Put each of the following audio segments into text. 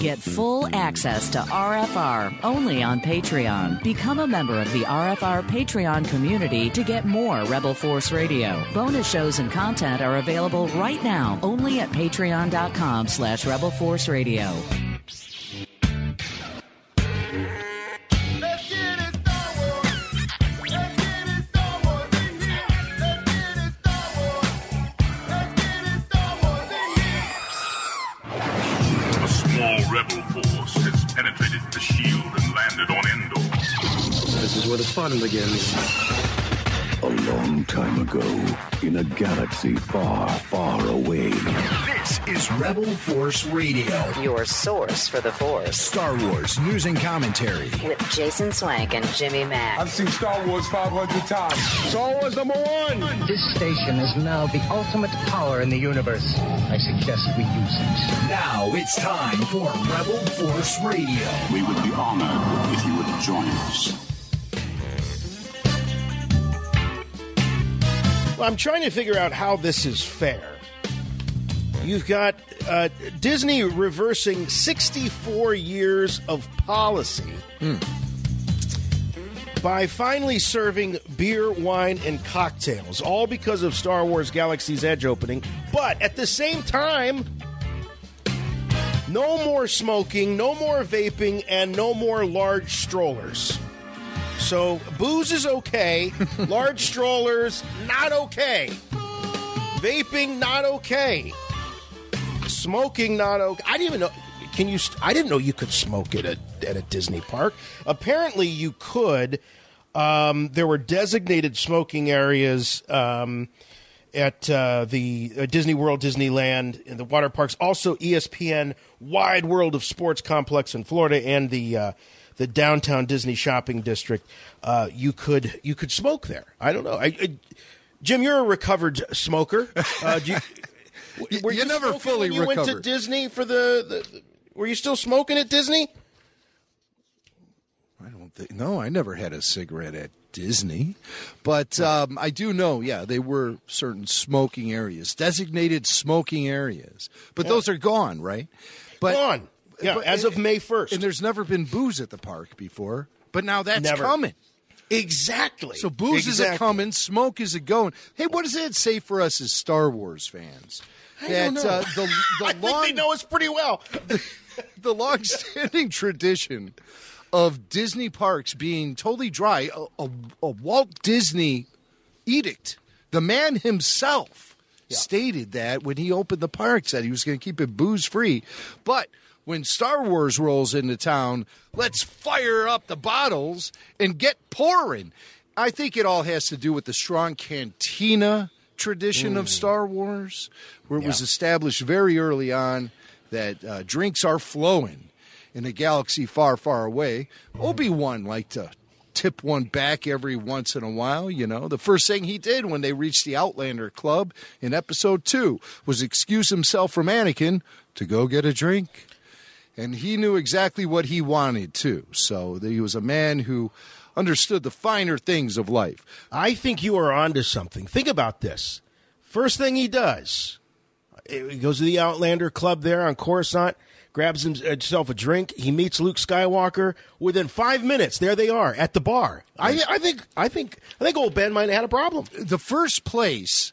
Get full access to RFR only on Patreon. Become a member of the RFR Patreon community to get more Rebel Force Radio. Bonus shows and content are available right now only at patreon.com/Rebel Force Radio. Rebel force has penetrated the shield and landed on Endor. This is where the fun begins. A long time ago, in a galaxy far, far away. This is Rebel Force Radio. Your source for the Force. Star Wars news and commentary. With Jason Swank and Jimmy Mack. I've seen Star Wars 500 times. Star Wars #1. This station is now the ultimate power in the universe. I suggest we use it. Now it's time for Rebel Force Radio. We would be honored if you would join us. Well, I'm trying to figure out how this is fair. You've got Disney reversing 64 years of policy by finally serving beer, wine, and cocktails, all because of Star Wars Galaxy's Edge opening. But at the same time, no more smoking, no more vaping, and no more large strollers. So booze is okay, large strollers not okay, vaping not okay, smoking not okay. I didn't even know. I didn't know you could smoke at a Disney park. Apparently, you could. There were designated smoking areas at the Disney World, Disneyland, and the water parks. Also, ESPN Wide World of Sports Complex in Florida and the downtown Disney shopping district. You could smoke there. I don't know. Jim, you're a recovered smoker. Were you never fully when you recovered. went to Disney for the were you still smoking at Disney? I don't think. No, I never had a cigarette at Disney, but I do know. Yeah, they were certain smoking areas, designated smoking areas, but those are gone, right? But, gone. Yeah, as of May 1st. And there's never been booze at the park before, but now that's Never. coming. Exactly. So booze is a coming, smoke is a going. Hey, what does that say for us as Star Wars fans? I don't know. I think they know us pretty well. The long-standing tradition of Disney parks being totally dry, a Walt Disney edict. The man himself stated that when he opened the park, said he was going to keep it booze-free. But when Star Wars rolls into town, let's fire up the bottles and get pouring. I think it all has to do with the strong cantina tradition of Star Wars, where it was established very early on that drinks are flowing in a galaxy far, far away. Obi-Wan liked to tip one back every once in a while, you know. The first thing he did when they reached the Outlander Club in Episode 2 was excuse himself from Anakin to go get a drink. And he knew exactly what he wanted, too. So he was a man who understood the finer things of life. I think you are onto something. Think about this. First thing he does, he goes to the Outlander Club there on Coruscant, grabs himself a drink. He meets Luke Skywalker. Within 5 minutes, there they are at the bar. I think old Ben might have had a problem. The first place,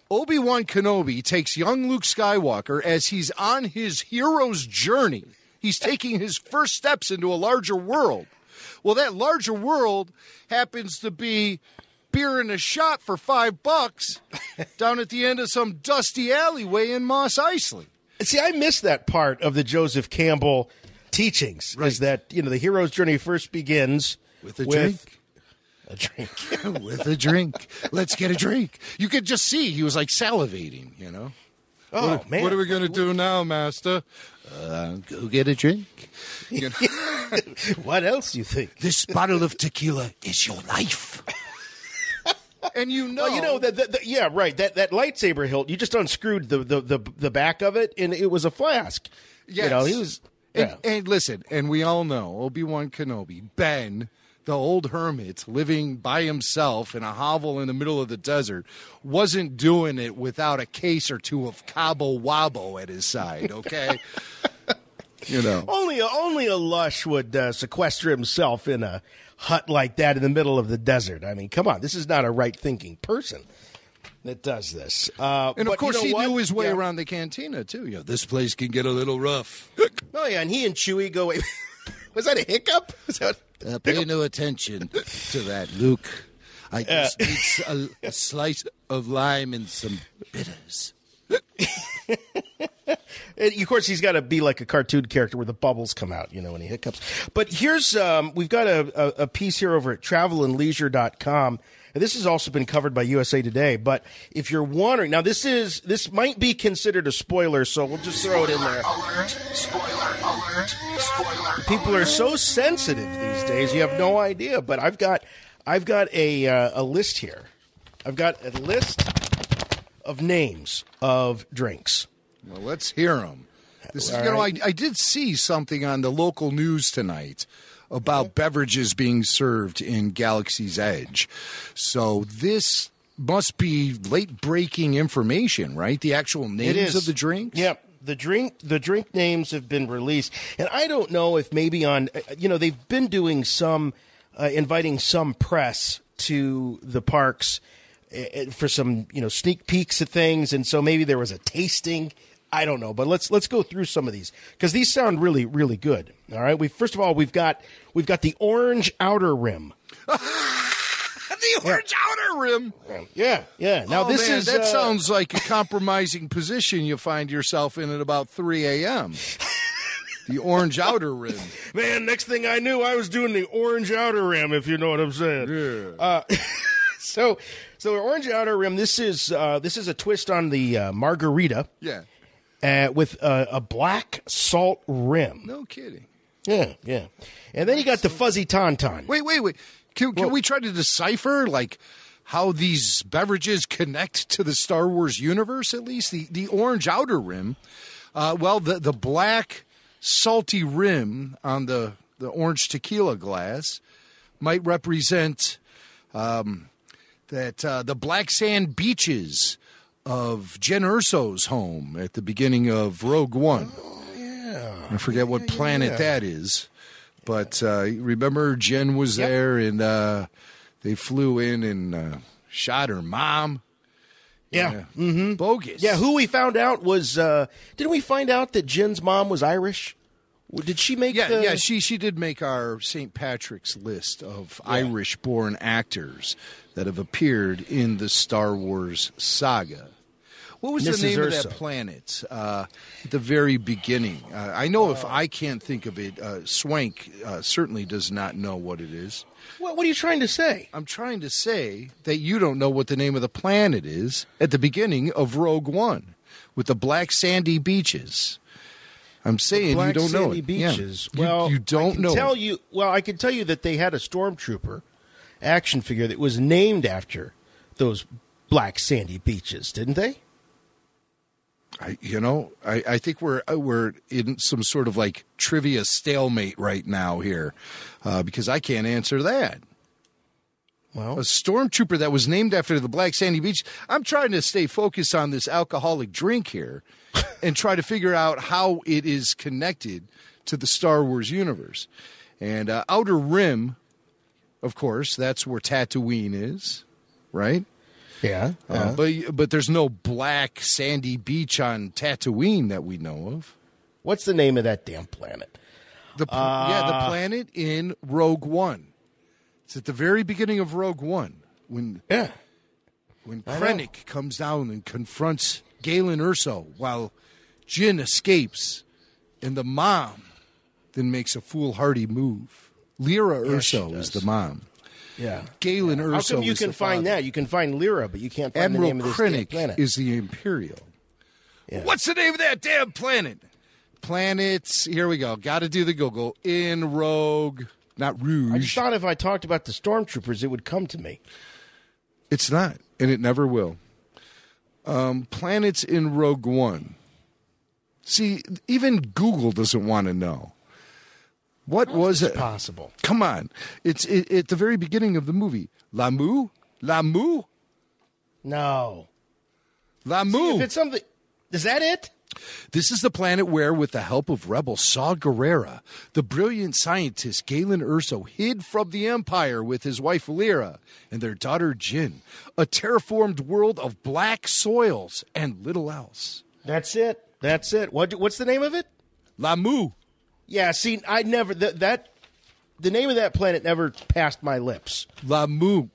Obi-Wan Kenobi takes young Luke Skywalker as he's on his hero's journey. He's taking his first steps into a larger world. Well, that larger world happens to be beer and a shot for $5 down at the end of some dusty alleyway in Mos Eisley. See, I missed that part of the Joseph Campbell teachings. Right. Is that, you know, the hero's journey first begins with a drink. A drink. With a drink. Let's get a drink. You could just see he was like salivating, you know. Oh, man. What are we going to do now, Master? Go get a drink. You know? What else do you think? This bottle of tequila is your life. And you know, yeah, right. That lightsaber hilt, you just unscrewed the back of it, and it was a flask. Yes. You know, he was. Yeah. And listen, and we all know Obi-Wan Kenobi, Ben, the old hermit living by himself in a hovel in the middle of the desert, wasn't doing it without a case or two of Cabo Wabo at his side. Okay. You know, only a lush would sequester himself in a hut like that in the middle of the desert. I mean, come on, this is not a right-thinking person that does this. And of course, he knew his way around the cantina too. You know, this place can get a little rough. Oh yeah, and he and Chewie go. Was that a hiccup? Pay no attention to that, Luke. I just need a slice of lime and some bitters. And of course, he's got to be like a cartoon character where the bubbles come out, when he hiccups. But here's, we've got a piece here over at travelandleisure.com. And this has also been covered by USA Today. But if you're wondering, now this might be considered a spoiler, so we'll just throw it in there. Spoiler alert. People are so sensitive these days, you have no idea. But I've got a list here. I've got a list of names of drinks. Well, let's hear them. This is, I did see something on the local news tonight about beverages being served in Galaxy's Edge. So this must be late-breaking information, right? The actual names of the drinks? Yep. The drink names have been released. And I don't know if maybe on, they've been doing some, inviting some press to the parks for some, sneak peeks at things. And so maybe there was a tasting. I don't know, but let's go through some of these because these sound really, really good. All right. We've got the orange outer rim. The orange outer rim. Yeah. Now this is that sounds like a compromising position you find yourself in at about 3 a.m. The orange outer rim. Man, next thing I knew, I was doing the orange outer rim. If you know what I'm saying. Yeah. So orange outer rim. This is a twist on the margarita. Yeah. With a black salt rim. No kidding. Yeah. And then you got the fuzzy tauntaun. Wait. Can we try to decipher, like, how these beverages connect to the Star Wars universe, at least? The orange outer rim, the black salty rim on the orange tequila glass might represent the black sand beaches of Jen Erso's home at the beginning of Rogue One. Oh, yeah. I forget what planet that is. But remember, Jen was there, and they flew in and shot her mom. Yeah. Mm-hmm. Bogus. Yeah, who we found out was, didn't we find out that Jen's mom was Irish? Did she make she did make our St. Patrick's list of Irish-born actors that have appeared in the Star Wars saga. What was the name of that planet at the very beginning? I know if I can't think of it, Swank certainly does not know what it is. What are you trying to say? I'm trying to say that you don't know what the name of the planet is at the beginning of Rogue One with the black sandy beaches. I'm saying you don't know it. Beaches. Yeah. Well, you don't know. I can tell you that they had a Stormtrooper action figure that was named after those black sandy beaches, didn't they? I think we're in some sort of like trivia stalemate right now here because I can't answer that. Well, a stormtrooper that was named after the Black Sandy Beach. I'm trying to stay focused on this alcoholic drink here and try to figure out how it is connected to the Star Wars universe. And Outer Rim, of course, that's where Tatooine is, right? Yeah. But there's no black sandy beach on Tatooine that we know of. What's the name of that damn planet? The planet in Rogue One. It's at the very beginning of Rogue One when Krennic comes down and confronts Galen Erso while Jyn escapes, and the mom then makes a foolhardy move. Lyra Erso is the mom. Yeah, Galen Erso. How come you can find that? You can find Lyra, but you can't find Admiral the name of this Krennic planet. Is the Imperial. Yeah. What's the name of that damn planet? Planets. Here we go. Got to do the Google in Rogue. Not Rouge. I just thought if I talked about the stormtroopers, it would come to me. It's not, and it never will. Planets in Rogue One. See, even Google doesn't want to know. What was it? Possible. Come on. It's at the very beginning of the movie. Lamu? No. Lamu. See, if it's something, is that it? This is the planet where, with the help of rebel Saw Gerrera, the brilliant scientist Galen Erso hid from the Empire with his wife Lyra and their daughter Jin, a terraformed world of black soils and little else. That's it. What's the name of it? Lamu. Yeah, see, I never the name of that planet never passed my lips. Lamu.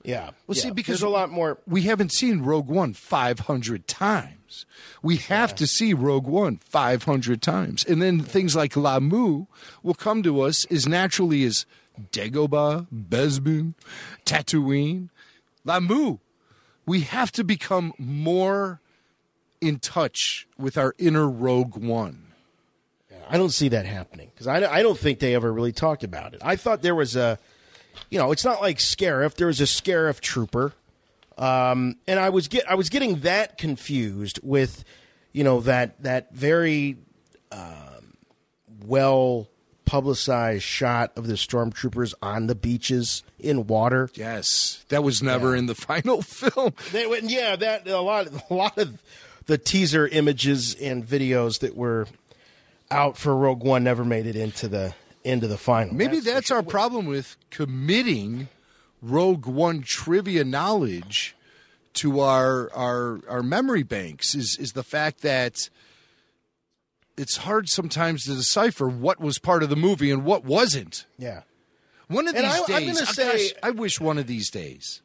Yeah. Well, see, because there's a lot more. We haven't seen Rogue One 500 times. We have to see Rogue One 500 times. And then things like Lamu will come to us as naturally as Dagobah, Bespin, Tatooine. Lamu. We have to become more in touch with our inner Rogue One. I don't see that happening because I don't think they ever really talked about it. I thought there was a, it's not like Scarif. There was a Scarif trooper, and I was getting that confused with, that very well publicized shot of the stormtroopers on the beaches in water. Yes, that was never in the final film. That a lot of the teaser images and videos that were out for Rogue One never made it into the final. Maybe that's our problem with committing Rogue One trivia knowledge to our memory banks is the fact that it's hard sometimes to decipher what was part of the movie and what wasn't. Yeah. One of these days, I wish one of these days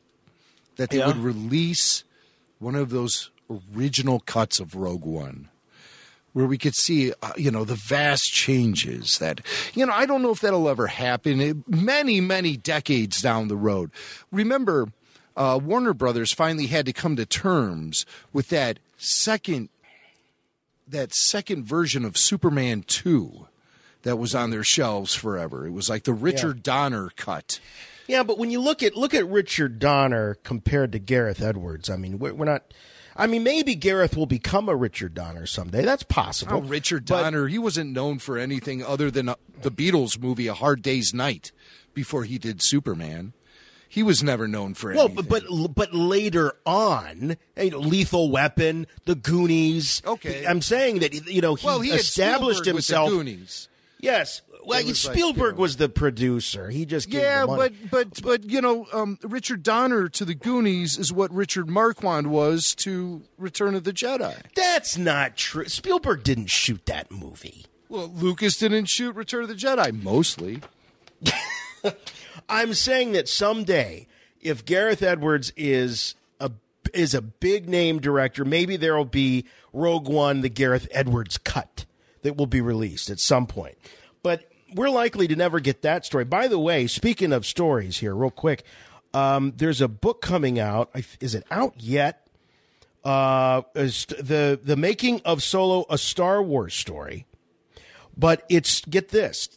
that they would release one of those original cuts of Rogue One, where we could see, the vast changes that, I don't know if that'll ever happen many, many decades down the road. Remember, Warner Brothers finally had to come to terms with that second version of Superman 2 that was on their shelves forever. It was like the Richard Donner cut. Yeah, but when you look at Richard Donner compared to Gareth Edwards, I mean, we're not. I mean, maybe Gareth will become a Richard Donner someday. That's possible. Oh, Richard Donner, he wasn't known for anything other than the Beatles movie A Hard Day's Night before he did Superman. He was never known for anything. Well, but later on, Lethal Weapon, The Goonies. Okay. I'm saying that, he established himself. With the Goonies. Yes. Well, Spielberg was the producer. He just gave the money. but Richard Donner to the Goonies is what Richard Marquand was to Return of the Jedi. That's not true. Spielberg didn't shoot that movie. Well, Lucas didn't shoot Return of the Jedi, mostly. I'm saying that someday, if Gareth Edwards is a big name director, maybe there will be Rogue One, the Gareth Edwards cut that will be released at some point. But we're likely to never get that story. By the way, speaking of stories here, real quick, there's a book coming out. Is it out yet? Is the making of Solo, a Star Wars story. But get this,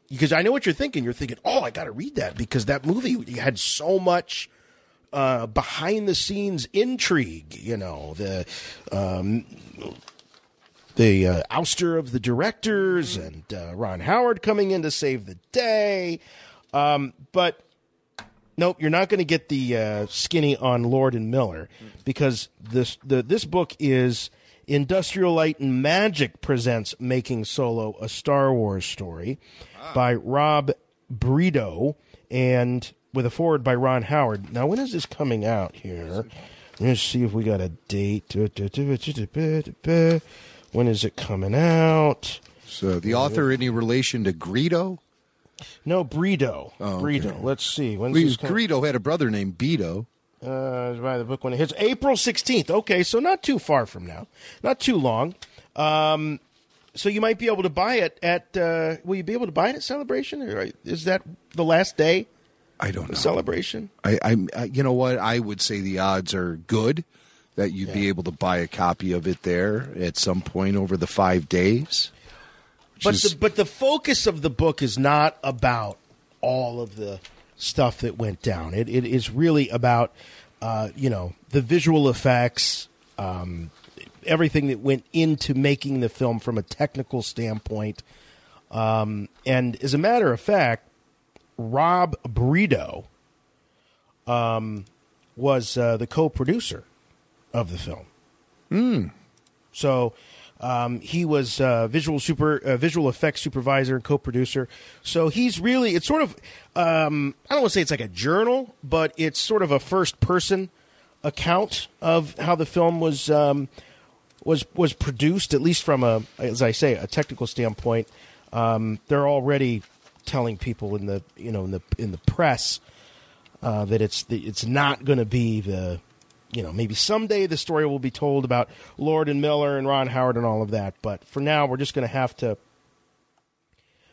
because I know what you're thinking. You're thinking, oh, I got to read that because that movie had so much behind the scenes intrigue. The ouster of the directors and Ron Howard coming in to save the day. But nope, you're not going to get the skinny on Lord and Miller because this book is Industrial Light and Magic presents Making Solo, a Star Wars story by Rob Brito and with a foreword by Ron Howard. Now, when is this coming out here? Let's see if we got a date. When is it coming out? So the author any relation to Greedo? No, Brito. Oh, Brito. okay. Let's see. Greedo had a brother named Beto. By the book when it hits April 16th. Okay, so not too far from now. Not too long. So you might be able to buy it at will you be able to buy it at Celebration? Or is that the last day? I don't know. Celebration? I you know what? I would say the odds are good that you'd be able to buy a copy of it there at some point over the 5 days. But the focus of the book is not about all of the stuff that went down. It is really about the visual effects, everything that went into making the film from a technical standpoint. And as a matter of fact, Rob Brito was the co-producer of the film. So He was visual effects supervisor and co-producer. So he's really, it's sort of, I don't want to say it's like a journal, but it's sort of a first-person account of how the film was produced, at least from as I say, a technical standpoint. They're already telling people in the press that it's not going to be the, maybe someday the story will be told about Lord and Miller and Ron Howard and all of that. But for now, we're just going to have to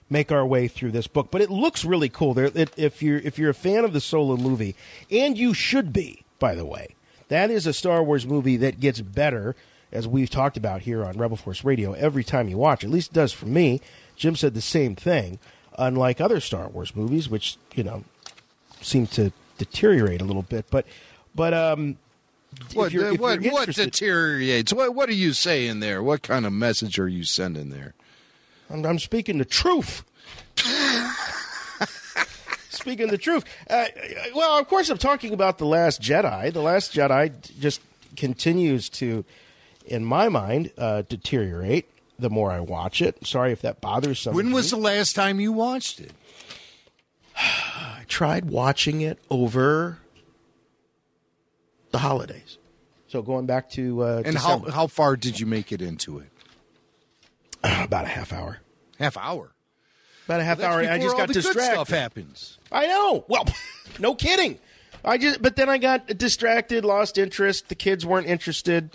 make our way through this book. But it looks really cool. If you're a fan of the Solo movie, and you should be, by the way, that is a Star Wars movie that gets better, as we've talked about here on Rebel Force Radio, every time you watch. At least it does for me. Jim said the same thing. Unlike other Star Wars movies, which seem to deteriorate a little bit, but what deteriorates? What are you saying there? What kind of message are you sending there? I'm speaking the truth. Speaking the truth. Well, of course, I'm talking about The Last Jedi. The Last Jedi just continues to, in my mind, deteriorate the more I watch it. Sorry if that bothers some. When was the last time you watched it? I tried watching it over the holidays. So going back to and December. how far did you make it into it? About a half hour. Half hour. About a half hour. I just got distracted. Good stuff happens. I know. Well, no kidding. But then I got distracted, lost interest. The kids weren't interested.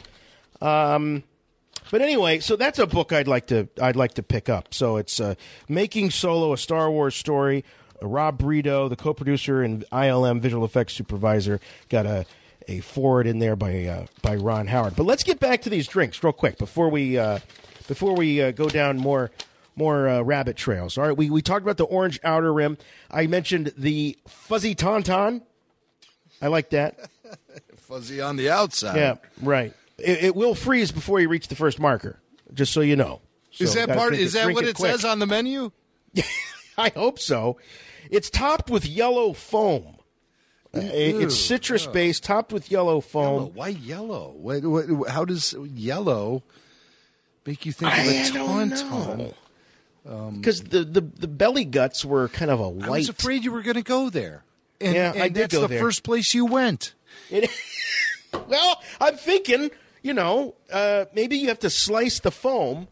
But anyway, so that's a book I'd like to pick up. So it's Making Solo: A Star Wars Story. Rob Brito, the co-producer and ILM visual effects supervisor, got a forward in there by Ron Howard. But let's get back to these drinks real quick before we go down more rabbit trails. All right, we talked about the orange outer rim. I mentioned the fuzzy tauntaun. I like that. Fuzzy on the outside. Yeah, right. It will freeze before you reach the first marker, just so you know. So is that what it says on the menu? I hope so. It's topped with yellow foam. It's citrus-based, topped with yellow foam. Yellow. Why yellow? How does yellow make you think of a tauntaun? Because the belly guts were kind of a white. I was afraid you were going to go there. And I did that's go the there. First place you went. Well, I'm thinking, maybe you have to slice the foam,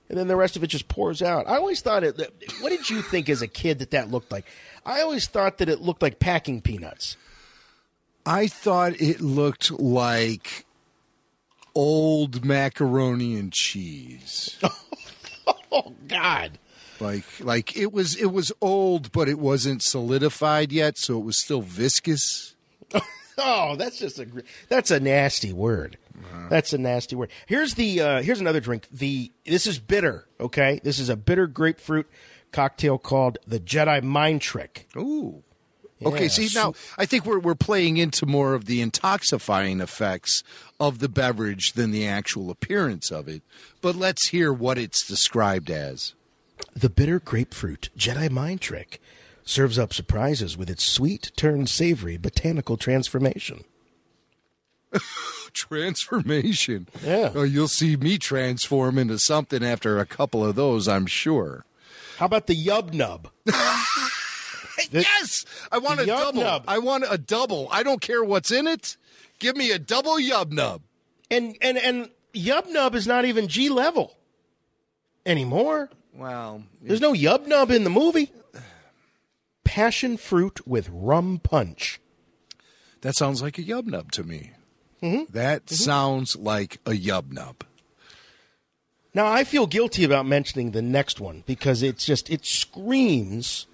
and then the rest of it just pours out. I always thought what did you think as a kid that looked like? I always thought that it looked like packing peanuts. I thought it looked like old macaroni and cheese. Oh, God. Like it was old, but it wasn't solidified yet, so it was still viscous. Oh, that's a nasty word. That's a nasty word. Here's another drink. This is bitter. Okay, this is a bitter grapefruit cocktail called the Jedi Mind Trick. Ooh. Okay. See, now I think we're playing into more of the intoxifying effects of the beverage than the actual appearance of it. But let's hear what it's described as. The bitter grapefruit Jedi Mind Trick serves up surprises with its sweet turned savory botanical transformation. Transformation. Yeah. Oh, you'll see me transform into something after a couple of those, I'm sure. How about the Yub Nub? Yes! I want a double. Nub. I want a double. I don't care what's in it. Give me a double Yub Nub. And Yub Nub is not even G level anymore. Wow. There's no Yub Nub in the movie. Passion fruit with rum punch. That sounds like a Yub Nub to me. Mm-hmm. That sounds like a Yub Nub. Now, I feel guilty about mentioning the next one because it screams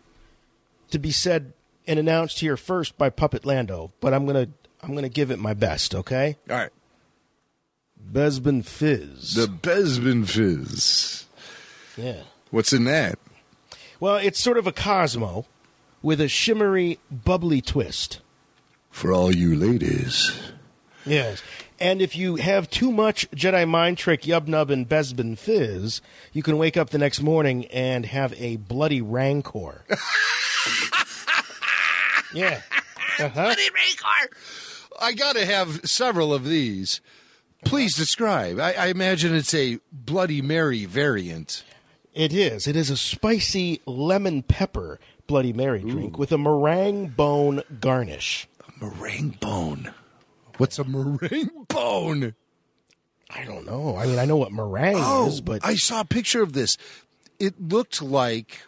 to be said and announced here first by Puppet Lando, but I'm gonna give it my best, okay? All right. Bespin Fizz. The Bespin Fizz. Yeah. What's in that? Well, it's sort of a Cosmo with a shimmery, bubbly twist. For all you ladies. Yes. And if you have too much Jedi Mind Trick, Yub Nub, and Bespin Fizz, you can wake up the next morning and have a bloody rancor. Yeah. Bloody rancor! I got to have several of these. Please describe. I imagine it's a Bloody Mary variant. It is. It is a spicy lemon pepper Bloody Mary drink with a meringue bone garnish. A meringue bone? What's a meringue bone? I don't know. I mean, I know what meringue is, but... I saw a picture of this. It looked like...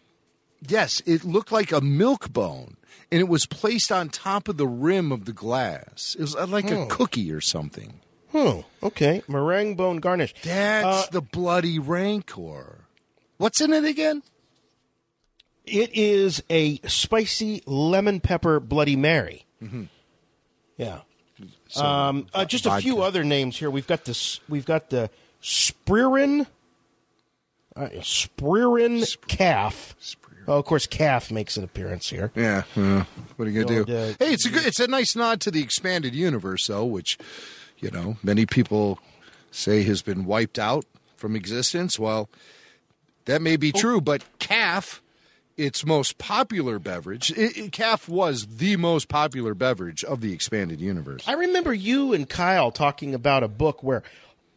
Yes, it looked like a milk bone, and it was placed on top of the rim of the glass. It was like a cookie or something. Okay. Meringue bone garnish. That's the Bloody Rancor. What's in it again? It is a spicy lemon pepper Bloody Mary. Mm-hmm. Yeah. So, just a few other names here. We've got this. We've got the Spreerin calf. Oh, of course, calf makes an appearance here. Yeah. What are you gonna do? Hey, it's a nice nod to the expanded universe, though, which many people say has been wiped out from existence. Well, that may be true, but calf. Its most popular beverage. Calf was the most popular beverage of the expanded universe. I remember you and Kyle talking about a book where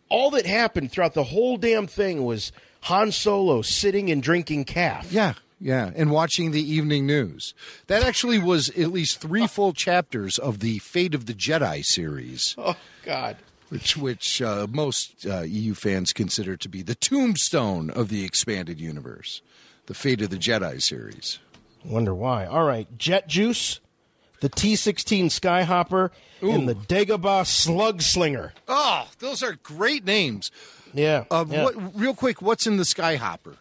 all that happened throughout the whole damn thing was Han Solo sitting and drinking calf. Yeah, and watching the evening news. That actually was at least 3 full chapters of the Fate of the Jedi series. Oh, God. Which most EU fans consider to be the tombstone of the expanded universe. The Fate of the Jedi series. Wonder why. All right. Jet Juice, the T-16 Skyhopper, and the Dagobah Slug Slinger. Oh, those are great names. Yeah. Real quick, what's in the Skyhopper?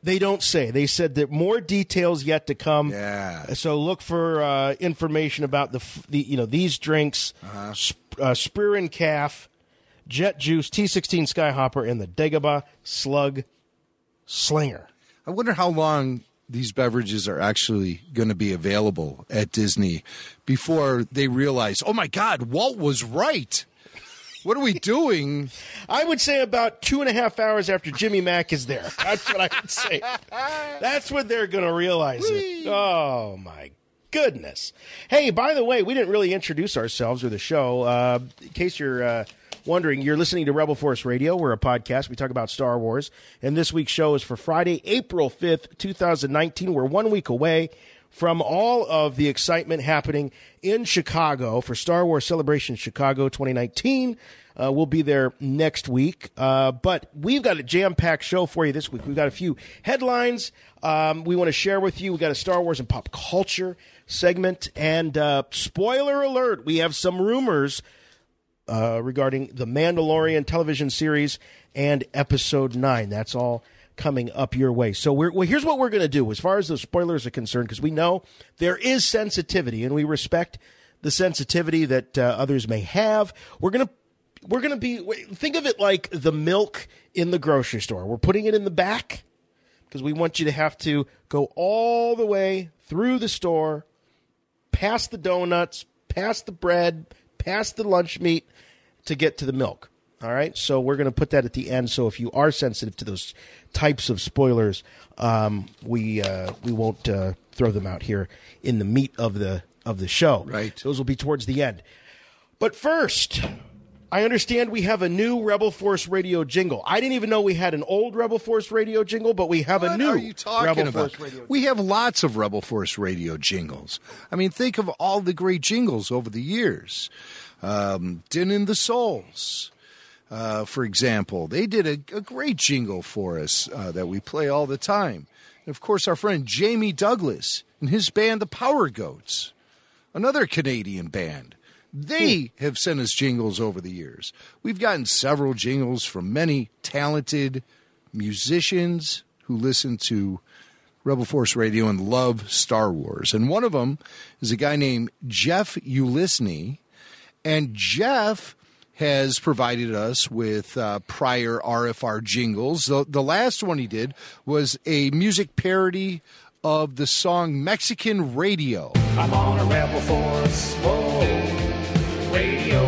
They don't say. They said that more details yet to come. Yeah. So look for information about these drinks, Spreerin Calf, Jet Juice, T-16 Skyhopper, and the Dagobah Slug Slinger. I wonder how long these beverages are actually going to be available at Disney before they realize, oh, my God, Walt was right. What are we doing? I would say about 2.5 hours after Jimmy Mack is there. That's what I would say. That's when they're going to realize it. Oh, my goodness. Hey, by the way, we didn't really introduce ourselves or the show. In case you're wondering, you're listening to Rebel Force Radio. We're a podcast. We talk about Star Wars. And this week's show is for Friday, April 5th, 2019. We're 1 week away from all of the excitement happening in Chicago for Star Wars Celebration Chicago 2019. We'll be there next week. But we've got a jam-packed show for you this week. We've got a few headlines we want to share with you. We've got a Star Wars and pop culture segment. And spoiler alert, we have some rumors regarding the Mandalorian television series and Episode 9. That's all coming up your way. So here's what we're going to do as far as the spoilers are concerned, because we know there is sensitivity, and we respect the sensitivity that others may have. We're going to think of it like the milk in the grocery store. We're putting it in the back because we want you to have to go all the way through the store, past the donuts, past the bread, past the lunch meat, to get to the milk. All right? So we're going to put that at the end. So if you are sensitive to those types of spoilers, we won't throw them out here in the meat of the show. Right. Those will be towards the end. But first, I understand we have a new Rebel Force Radio jingle. I didn't even know we had an old Rebel Force Radio jingle, but we have a new What are you talking Rebel about? Force Radio jingle. We have lots of Rebel Force Radio jingles. I mean, think of all the great jingles over the years. Din in the Souls, for example. They did a great jingle for us that we play all the time. And, of course, our friend Jamie Douglas and his band, the Power Goats, another Canadian band. They have sent us jingles over the years. We've gotten several jingles from many talented musicians who listen to Rebel Force Radio and love Star Wars. And one of them is a guy named Jeff Ulisny. And Jeff has provided us with prior RFR jingles. The last one he did was a music parody of the song Mexican Radio. I'm on a Rebel Force Radio.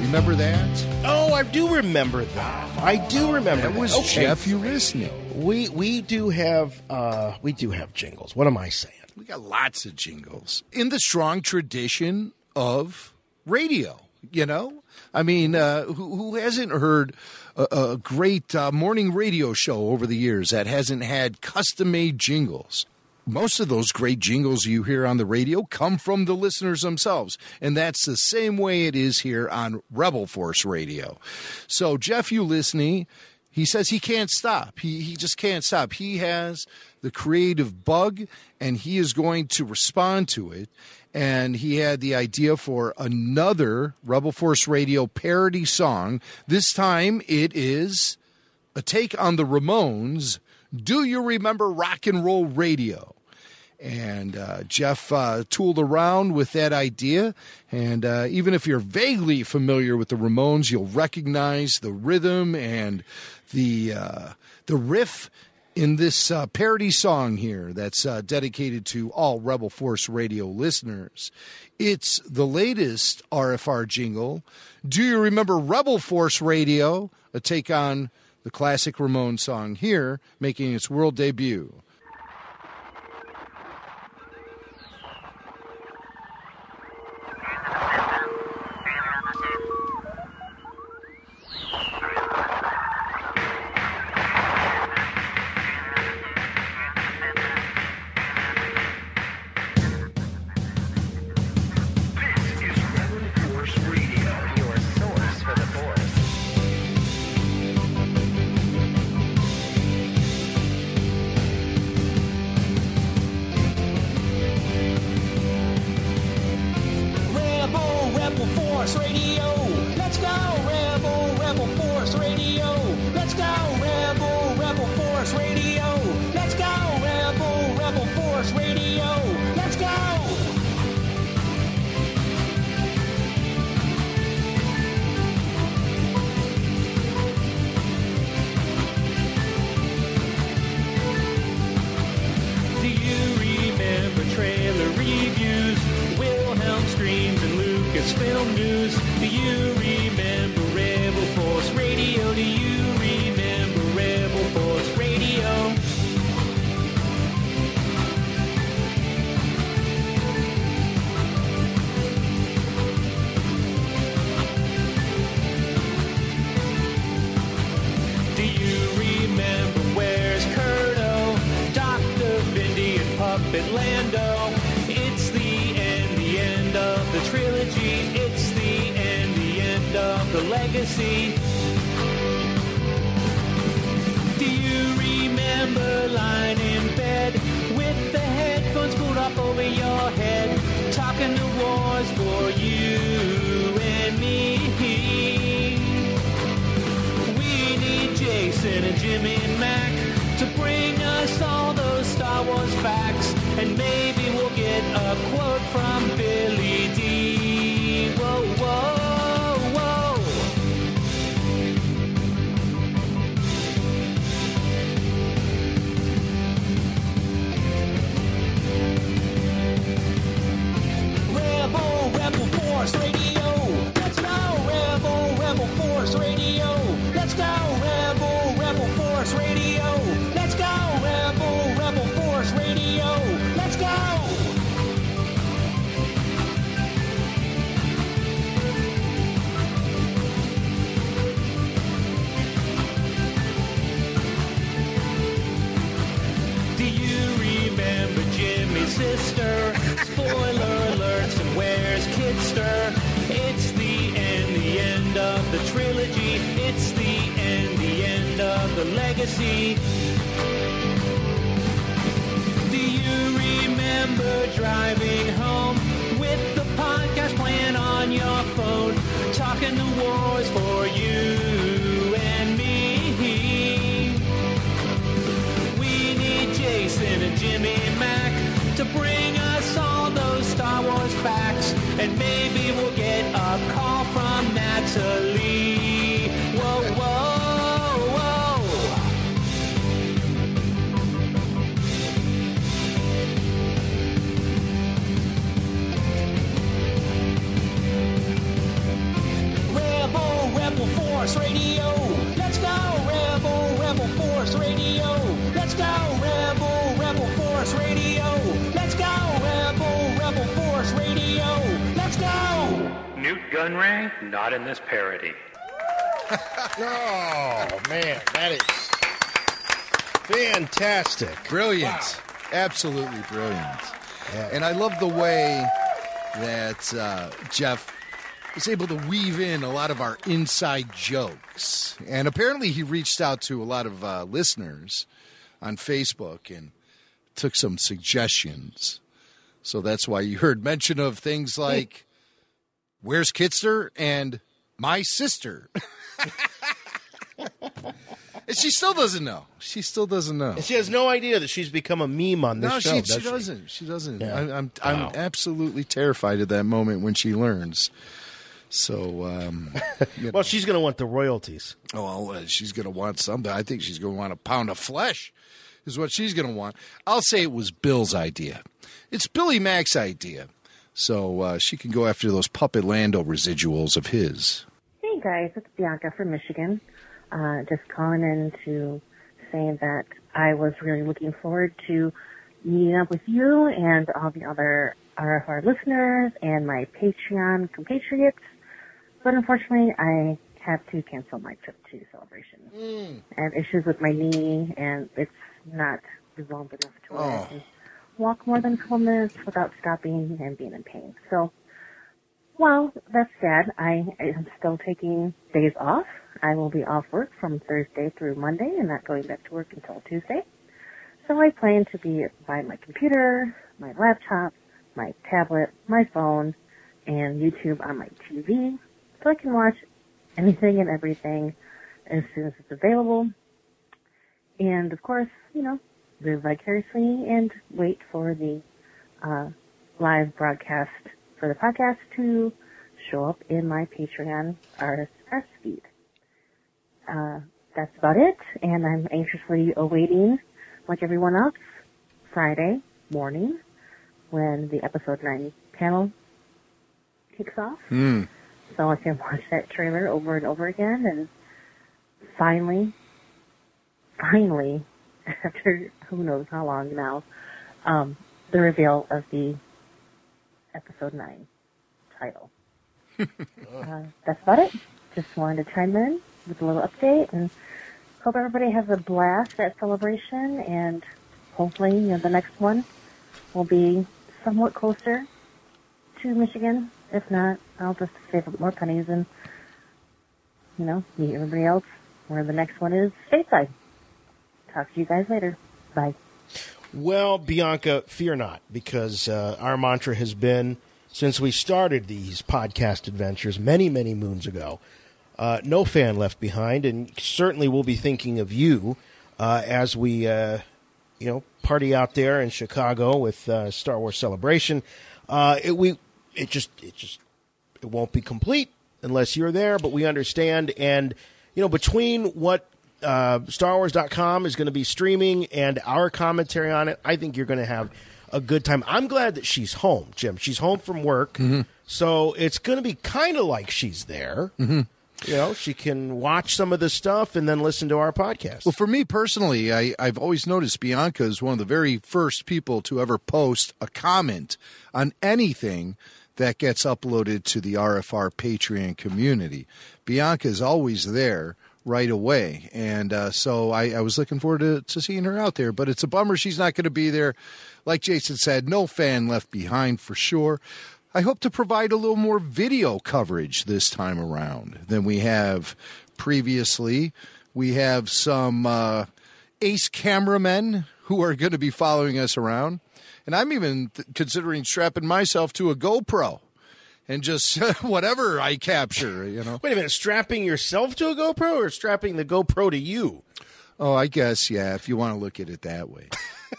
Remember that? Oh, I do remember that. That was Jeff Ulisny. We do have jingles. What am I saying? We got lots of jingles in the strong tradition of radio. you know? I mean, who hasn't heard a great morning radio show over the years that hasn't had custom-made jingles? Most of those great jingles you hear on the radio come from the listeners themselves, and that's the same way it is here on Rebel Force Radio. So Jeff Ulisny, he says he can't stop. He just can't stop. He has the creative bug, and he is going to respond to it. And he had the idea for another Rebel Force Radio parody song. This time it is a take on the Ramones, Do You Remember Rock and Roll Radio? And Jeff tooled around with that idea. And even if you're vaguely familiar with the Ramones, you'll recognize the rhythm and the riff in this parody song here that's dedicated to all Rebel Force Radio listeners. It's the latest RFR jingle. Do you remember Rebel Force Radio? A take on the classic Ramones song here, making its world debut. gun rank, not in this parody. Oh, man, that is fantastic. Brilliant. Wow. Absolutely brilliant. Yeah. And I love the way that Jeff was able to weave in a lot of our inside jokes. And apparently he reached out to a lot of listeners on Facebook and took some suggestions. So that's why you heard mention of things like, where's Kitster and my sister? And she still doesn't know. She still doesn't know. And she has no idea that she's become a meme on this show. No, she doesn't. She doesn't. Yeah. I'm absolutely terrified at that moment when she learns. So, well, she's going to want the royalties. Oh, well, she's going to want something. I think she's going to want a pound of flesh is what she's going to want. I'll say it was Bill's idea. It's Billy Mac's idea. So she can go after those Puppet Lando residuals of his. Hey, guys. It's Bianca from Michigan. Just calling in to say that I was really looking forward to meeting up with you and all the other RFR listeners and my Patreon compatriots. But unfortunately, I had to cancel my trip to Celebration. I have issues with my knee, and it's not resolved enough to where I can walk more than a couple minutes without stopping and being in pain. So, well, that's sad. I am still taking days off. I will be off work from Thursday through Monday and not going back to work until Tuesday. So I plan to be by my computer, my laptop, my tablet, my phone, and YouTube on my TV, so I can watch anything and everything as soon as it's available. And, of course, live vicariously and wait for the live broadcast for the podcast to show up in my Patreon RSS feed. That's about it, and I'm anxiously awaiting, like everyone else, Friday morning when the episode 9 panel kicks off. So I can watch that trailer over and over again, and finally, after who knows how long now, the reveal of the episode 9 title. That's about it. Just wanted to chime in with a little update, and hope everybody has a blast at Celebration, and hopefully, the next one will be somewhat closer to Michigan. If not, I'll just save up more pennies and, meet everybody else where the next one is stateside. Talk to you guys later. Bye. Well, Bianca, fear not, because our mantra has been, since we started these podcast adventures many, many moons ago, no fan left behind, and certainly we'll be thinking of you as we, party out there in Chicago with Star Wars Celebration. It won't be complete unless you're there, but we understand. And, between what StarWars.com is going to be streaming and our commentary on it, I think you're going to have a good time. I'm glad that she's home, Jim. She's home from work, so it's going to be kind of like she's there. She can watch some of the stuff and then listen to our podcast. Well, for me personally, I've always noticed Bianca is one of the very first people to ever post a comment on anything that gets uploaded to the RFR Patreon community. Bianca is always there right away, and so I was looking forward to seeing her out there, but it's a bummer she's not going to be there. Like Jason said, no fan left behind for sure. I hope to provide a little more video coverage this time around than we have previously. We have some ace cameramen who are going to be following us around. And I'm even considering strapping myself to a GoPro and just whatever I capture, Wait a minute, strapping yourself to a GoPro or strapping the GoPro to you? Oh, I guess, yeah, if you want to look at it that way.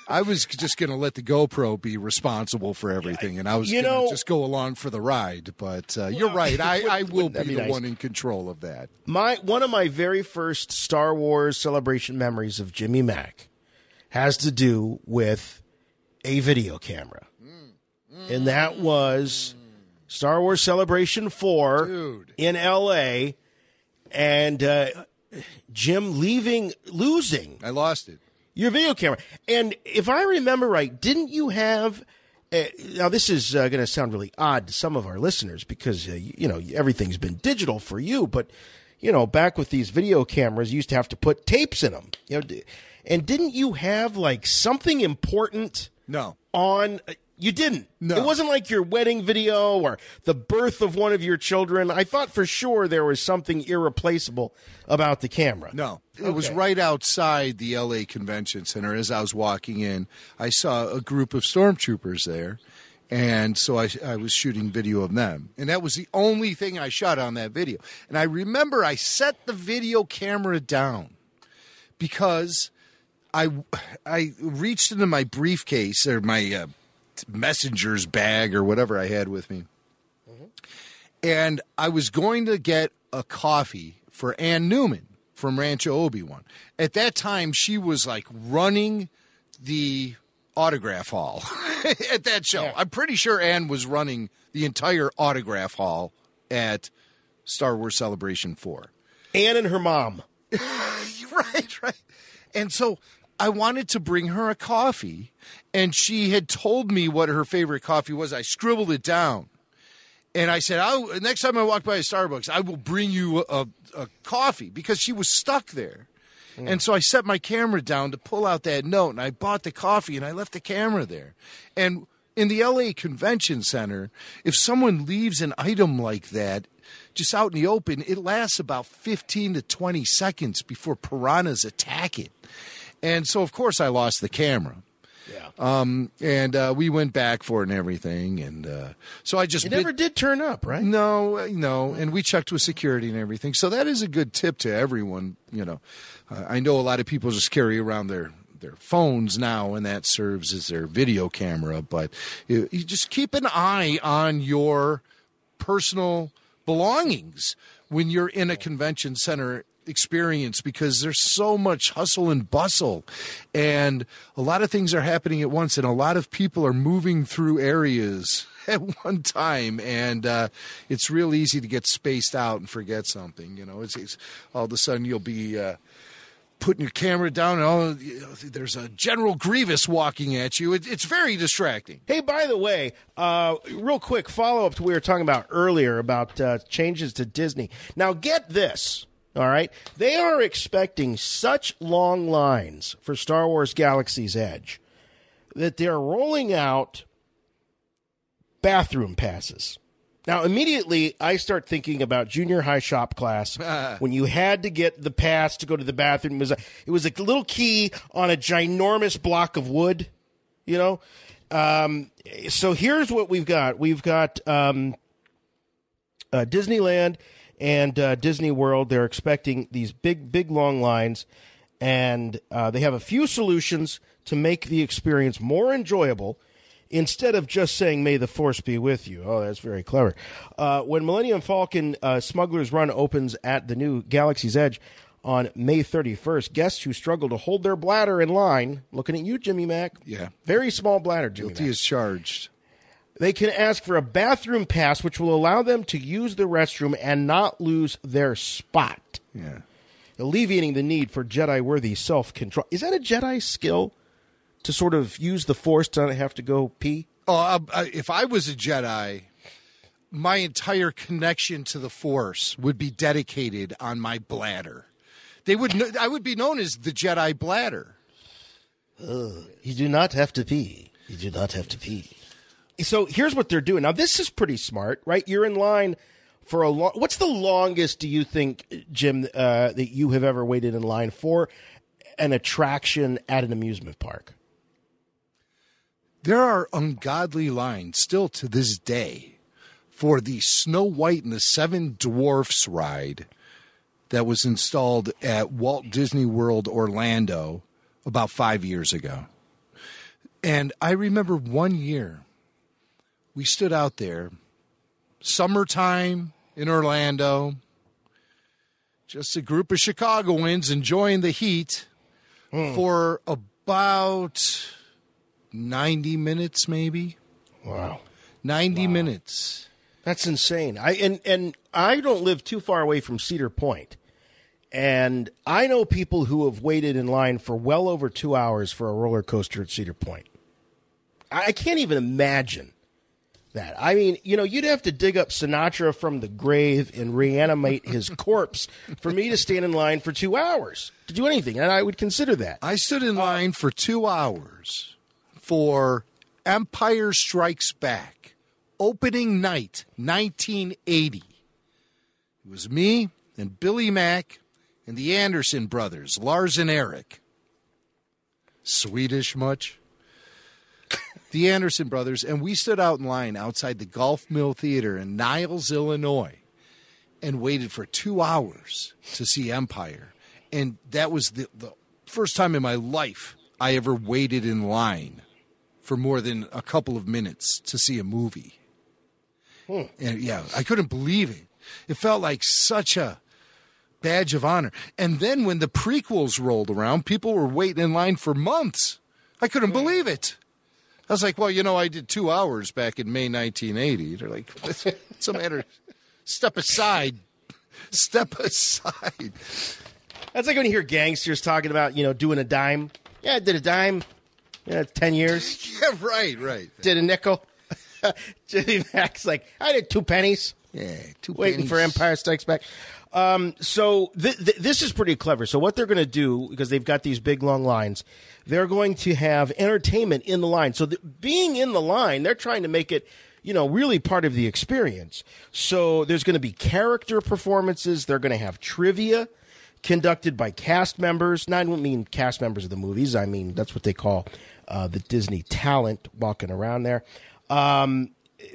I was just going to let the GoPro be responsible for everything, and I was going to just go along for the ride. But you're right. I will be the one in control of that. One of my very first Star Wars Celebration memories of Jimmy Mac has to do with a video camera. And that was Star Wars Celebration 4 in L.A., and Jim losing. I lost it. Your video camera. And if I remember right, didn't you have now this is going to sound really odd to some of our listeners because, everything's been digital for you. But, back with these video cameras, you used to have to put tapes in them. And didn't you have, like, something important on... You didn't. No. It wasn't like your wedding video or the birth of one of your children. I thought for sure there was something irreplaceable about the camera. No. It was right outside the L.A. Convention Center. As I was walking in, I saw a group of stormtroopers there, and so I was shooting video of them. And that was the only thing I shot on that video. And I remember I set the video camera down because I reached into my briefcase or my... messenger's bag or whatever I had with me. Mm-hmm. And I was going to get a coffee for Ann Newman from Rancho Obi-Wan. At that time, she was like running the autograph hall at that show. Yeah. I'm pretty sure Ann was running the entire autograph hall at Star Wars Celebration 4. Ann and her mom. Right. And so I wanted to bring her a coffee, and she had told me what her favorite coffee was. I scribbled it down, and I said, next time I walk by a Starbucks, I will bring you a coffee, because she was stuck there. And so I set my camera down to pull out that note, and I bought the coffee, and I left the camera there. And in the L.A. Convention Center, if someone leaves an item like that just out in the open, it lasts about 15 to 20 seconds before piranhas attack it. And so, of course, I lost the camera. Yeah. And we went back for it and everything. And so I just... It never did turn up, right? No. And we checked with security and everything. So that is a good tip to everyone. I know a lot of people just carry around their phones now, and that serves as their video camera. But you just keep an eye on your personal belongings when you're in a convention center experience, because there's so much hustle and bustle, and a lot of things are happening at once, and a lot of people are moving through areas at one time, and it's real easy to get spaced out and forget something. It's all of a sudden you'll be putting your camera down, and there's a General Grievous walking at you. It's very distracting. Hey, by the way, real quick follow-up to what we were talking about earlier about changes to Disney. Now, get this. All right. They are expecting such long lines for Star Wars Galaxy's Edge that they're rolling out bathroom passes. Now, immediately, I start thinking about junior high shop class when you had to get the pass to go to the bathroom. It was a little key on a ginormous block of wood, So here's what we've got. We've got Disneyland and Disney World. They're expecting these big, long lines, and they have a few solutions to make the experience more enjoyable instead of just saying, "May the Force be with you." Oh, that's very clever. When Millennium Falcon Smuggler's Run opens at the new Galaxy's Edge on May 31st, guests who struggle to hold their bladder in line, looking at you, Jimmy Mac. Yeah. Very small bladder, Jimmy Guilty Mac. as charged. They can ask for a bathroom pass, which will allow them to use the restroom and not lose their spot. Yeah. Alleviating the need for Jedi-worthy self-control. Is that a Jedi skill, to sort of use the Force to not have to go pee? If I was a Jedi, my entire connection to the Force would be dedicated on my bladder. I would be known as the Jedi bladder. You do not have to pee. You do not have to pee. So here's what they're doing. Now, this is pretty smart, right? You're in line for what's the longest, do you think, Jim, that you have ever waited in line for an attraction at an amusement park? There are ungodly lines still to this day for the Snow White and the Seven Dwarfs ride that was installed at Walt Disney World Orlando about 5 years ago. And I remember one year we stood out there, summertime in Orlando, just a group of Chicagoans enjoying the heat for about 90 minutes, maybe. Wow. 90 minutes. That's insane. I don't live too far away from Cedar Point. And I know people who have waited in line for well over 2 hours for a roller coaster at Cedar Point. I can't even imagine that. I mean, you'd have to dig up Sinatra from the grave and reanimate his corpse for me to stand in line for 2 hours to do anything, and I would consider that. I stood in line for 2 hours for Empire Strikes Back, opening night, 1980. It was me and Billy Mack and the Anderson brothers, Lars and Eric. Swedish much? The Anderson brothers, and we stood out in line outside the Gulf Mill Theater in Niles, Illinois, and waited for 2 hours to see Empire. And that was the first time in my life I ever waited in line for more than a couple of minutes to see a movie. And yeah, I couldn't believe it. It felt like such a badge of honor. And then when the prequels rolled around, people were waiting in line for months. I couldn't believe it. I was like, well, I did 2 hours back in May 1980. They're like, what's the matter? Step aside. Step aside. That's like when you hear gangsters talking about, doing a dime. Yeah, I did a dime. Yeah, 10 years. Yeah, right. Did a nickel. Jimmy Mac's like, I did 2 pennies. Yeah, 2 Waiting pennies. for Empire Strikes Back. So this is pretty clever. So what they're going to do, because they've got these big, long lines, they're going to have entertainment in the line. So being in the line, they're trying to make it, really part of the experience. So there's going to be character performances. They're going to have trivia conducted by cast members. Now, I don't mean cast members of the movies. I mean, that's what they call the Disney talent walking around there.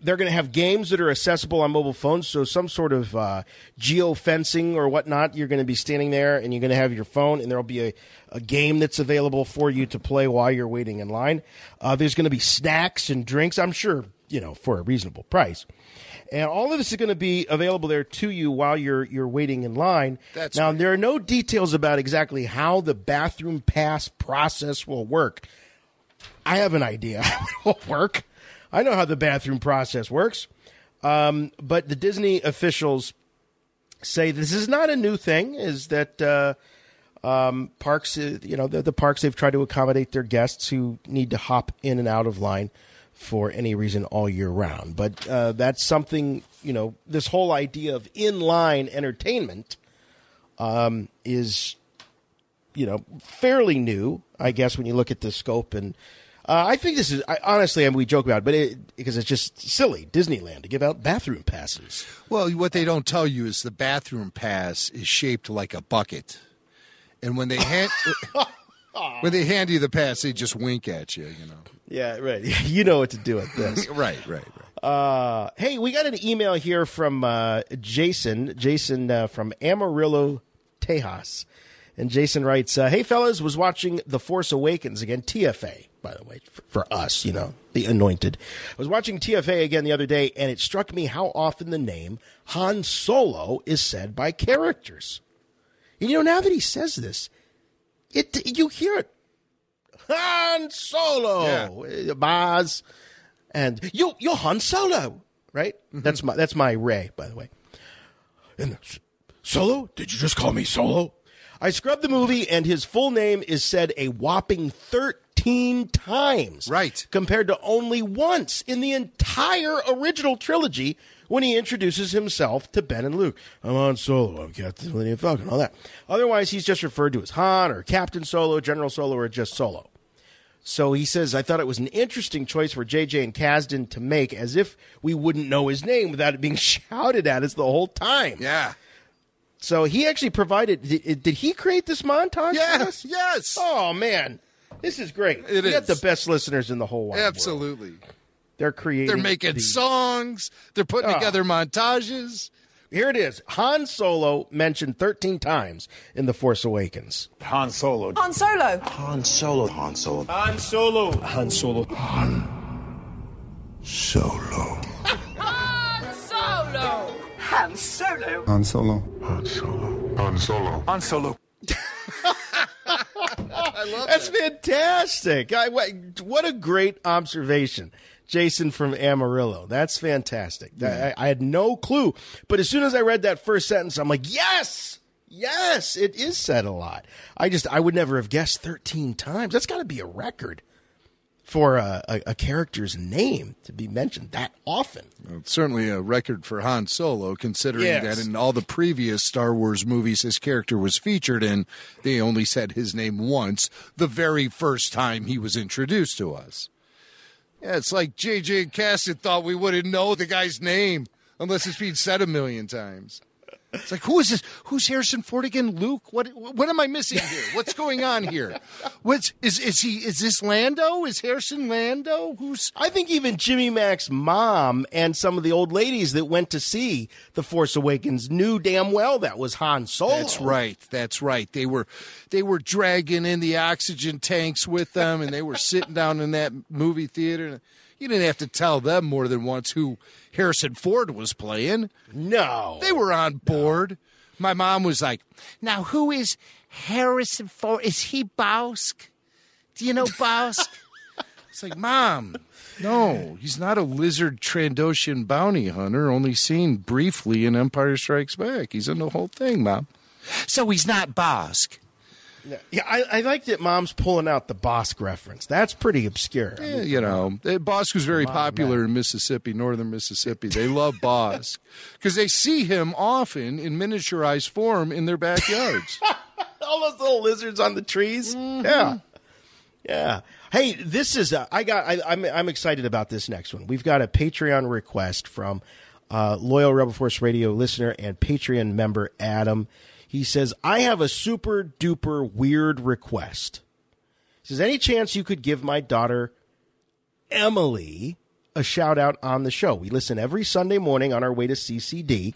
They're going to have games that are accessible on mobile phones, so some sort of geo-fencing or whatnot. You're going to be standing there, and you're going to have your phone, and there will be a game that's available for you to play while you're waiting in line. There's going to be snacks and drinks, I'm sure, for a reasonable price. And all of this is going to be available there to you while you're waiting in line. Now, there are no details about exactly how the bathroom pass process will work. I have an idea how it will work. I know how the bathroom process works, but the Disney officials say this is not a new thing, is that parks, the parks, they've tried to accommodate their guests who need to hop in and out of line for any reason all year round. But that's something, this whole idea of in-line entertainment is, fairly new, I guess, when you look at the scope. And I think this is, honestly, we joke about it, because it's just silly, Disneyland, to give out bathroom passes. Well, what they don't tell you is the bathroom pass is shaped like a bucket. And when they hand you the pass, they just wink at you, Yeah, right. You know what to do with this. Right. Hey, we got an email here from Jason from Amarillo, Tejas. And Jason writes, hey, fellas, was watching The Force Awakens again, TFA, by the way, for us, the anointed. I was watching TFA again the other day, and it struck me how often the name Han Solo is said by characters. And, now that he says this, you hear it. Han Solo, yeah. Baz, and you're Han Solo, right? Mm-hmm. That's my Ray, by the way. And Solo? Did you just call me Solo? I scrubbed the movie, and his full name is said a whopping 13 times. Right. Compared to only once in the entire original trilogy when he introduces himself to Ben and Luke. I'm Han Solo, I'm Captain Millennium Falcon, all that. Otherwise, he's just referred to as Han or Captain Solo, General Solo, or just Solo. So he says, I thought it was an interesting choice for JJ and Kasdan to make, as if we wouldn't know his name without it being shouted at us the whole time. Yeah. So he actually provided, did he create this montage for us? Yes. Oh, man. This is great. We got the best listeners in the whole wide Absolutely. world. They're creating. They're making songs. They're putting together montages. Here it is. Han Solo mentioned 13 times in The Force Awakens. Han Solo. Han Solo. Han Solo. Han Solo. Han Solo. Han Solo. Han Solo. Han Solo. Han Solo. Han Solo. Han Solo. Han Solo. Han Solo. I love That's fantastic. What a great observation. Jason from Amarillo. That's fantastic. Yeah. I had no clue. But as soon as I read that first sentence, I'm like, yes, it is said a lot. I would never have guessed 13 times. That's got to be a record for a character's name to be mentioned that often. Well, it's certainly a record for Han Solo, considering that in all the previous Star Wars movies his character was featured in, they only said his name once, the very first time he was introduced to us. Yeah, it's like J.J. and Caston thought we wouldn't know the guy's name unless it's been said 1,000,000 times. It's like, who is this? Who's Harrison Ford again? Luke? What am I missing here? What's going on here? Is this Lando? Is Harrison Lando? I think even Jimmy Mac's mom and some of the old ladies that went to see The Force Awakens knew damn well that was Han Solo. That's right. They were dragging in the oxygen tanks with them, and they were sitting down in that movie theater. You didn't have to tell them more than once who Harrison Ford was playing. No. They were on board. My mom was like, now who is Harrison Ford? Is he Bausk? Do you know Bausk? It's like, Mom, no, he's not a lizard Trandoshan bounty hunter, only seen briefly in Empire Strikes Back. He's in the whole thing, Mom. So he's not Bausk. Yeah, I like that Mom's pulling out the Bosk reference. That's pretty obscure. Yeah, Bosk was very popular in Mississippi, northern Mississippi. They love Bosk because they see him often in miniaturized form in their backyards. All those little lizards on the trees. Mm-hmm. Yeah. Hey, this is I'm excited about this next one. We've got a Patreon request from loyal Rebel Force Radio listener and Patreon member Adam. He says, I have a super duper weird request. He says, any chance you could give my daughter, Emily, a shout out on the show? We listen every Sunday morning on our way to CCD.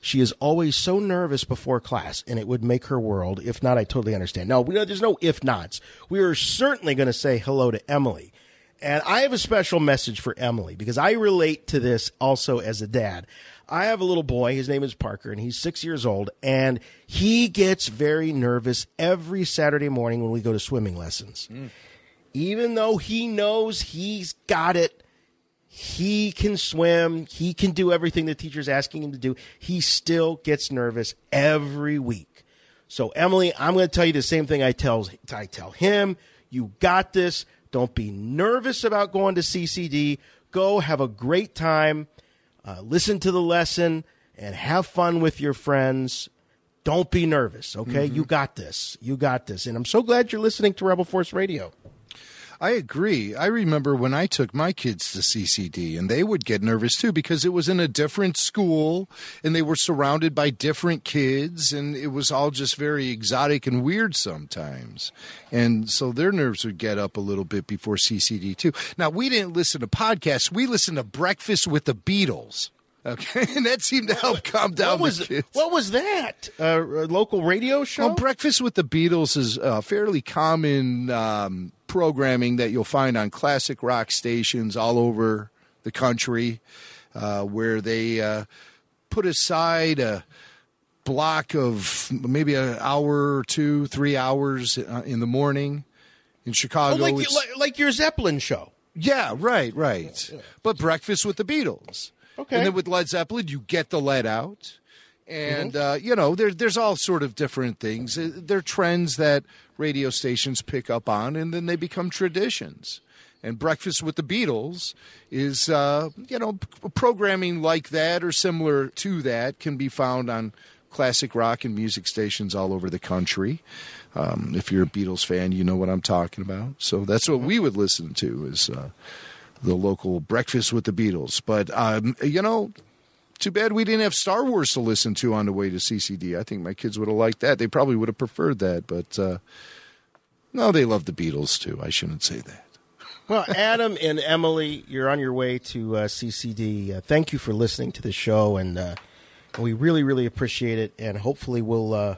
She is always so nervous before class, and it would make her world. If not, I totally understand. No, there's no if nots. We are certainly going to say hello to Emily. And I have a special message for Emily because I relate to this also as a dad. I have a little boy. His name is Parker, and he's 6 years old, and he gets very nervous every Saturday morning when we go to swimming lessons. Even though he knows he's got it, he can swim, he can do everything the teacher's asking him to do, he still gets nervous every week. So, Emily, I'm going to tell you the same thing I tell him. You got this. Don't be nervous about going to CCD. Go have a great time. Listen to the lesson and have fun with your friends. Don't be nervous, okay? Mm-hmm. You got this. You got this. And I'm so glad you're listening to Rebel Force Radio. I agree. I remember when I took my kids to CCD, and they would get nervous too because it was in a different school, and they were surrounded by different kids, and it was all just very exotic and weird sometimes. And so their nerves would get up a little bit before CCD too. Now, we didn't listen to podcasts. We listened to Breakfast with the Beatles. Okay, and that seemed to help calm down the kids. What was that? A local radio show? Well, Breakfast with the Beatles is fairly common programming that you'll find on classic rock stations all over the country, where they put aside a block of maybe an hour or 2, 3 hours in the morning. In Chicago, like your Zeppelin show. Yeah, right. Yeah. But Breakfast with the Beatles. Okay. And then with Led Zeppelin, you get the lead out. And, there's all sort of different things. They're trends that radio stations pick up on, and then they become traditions. And Breakfast with the Beatles is, programming like that or similar to that can be found on classic rock and music stations all over the country. If you're a Beatles fan, you know what I'm talking about. So that's what we would listen to is the local Breakfast with the Beatles. But, too bad we didn't have Star Wars to listen to on the way to CCD. I think my kids would have liked that. They probably would have preferred that. But, no, they love the Beatles, too. I shouldn't say that. Well, Adam and Emily, you're on your way to CCD. Thank you for listening to the show, and we really, really appreciate it. And hopefully we'll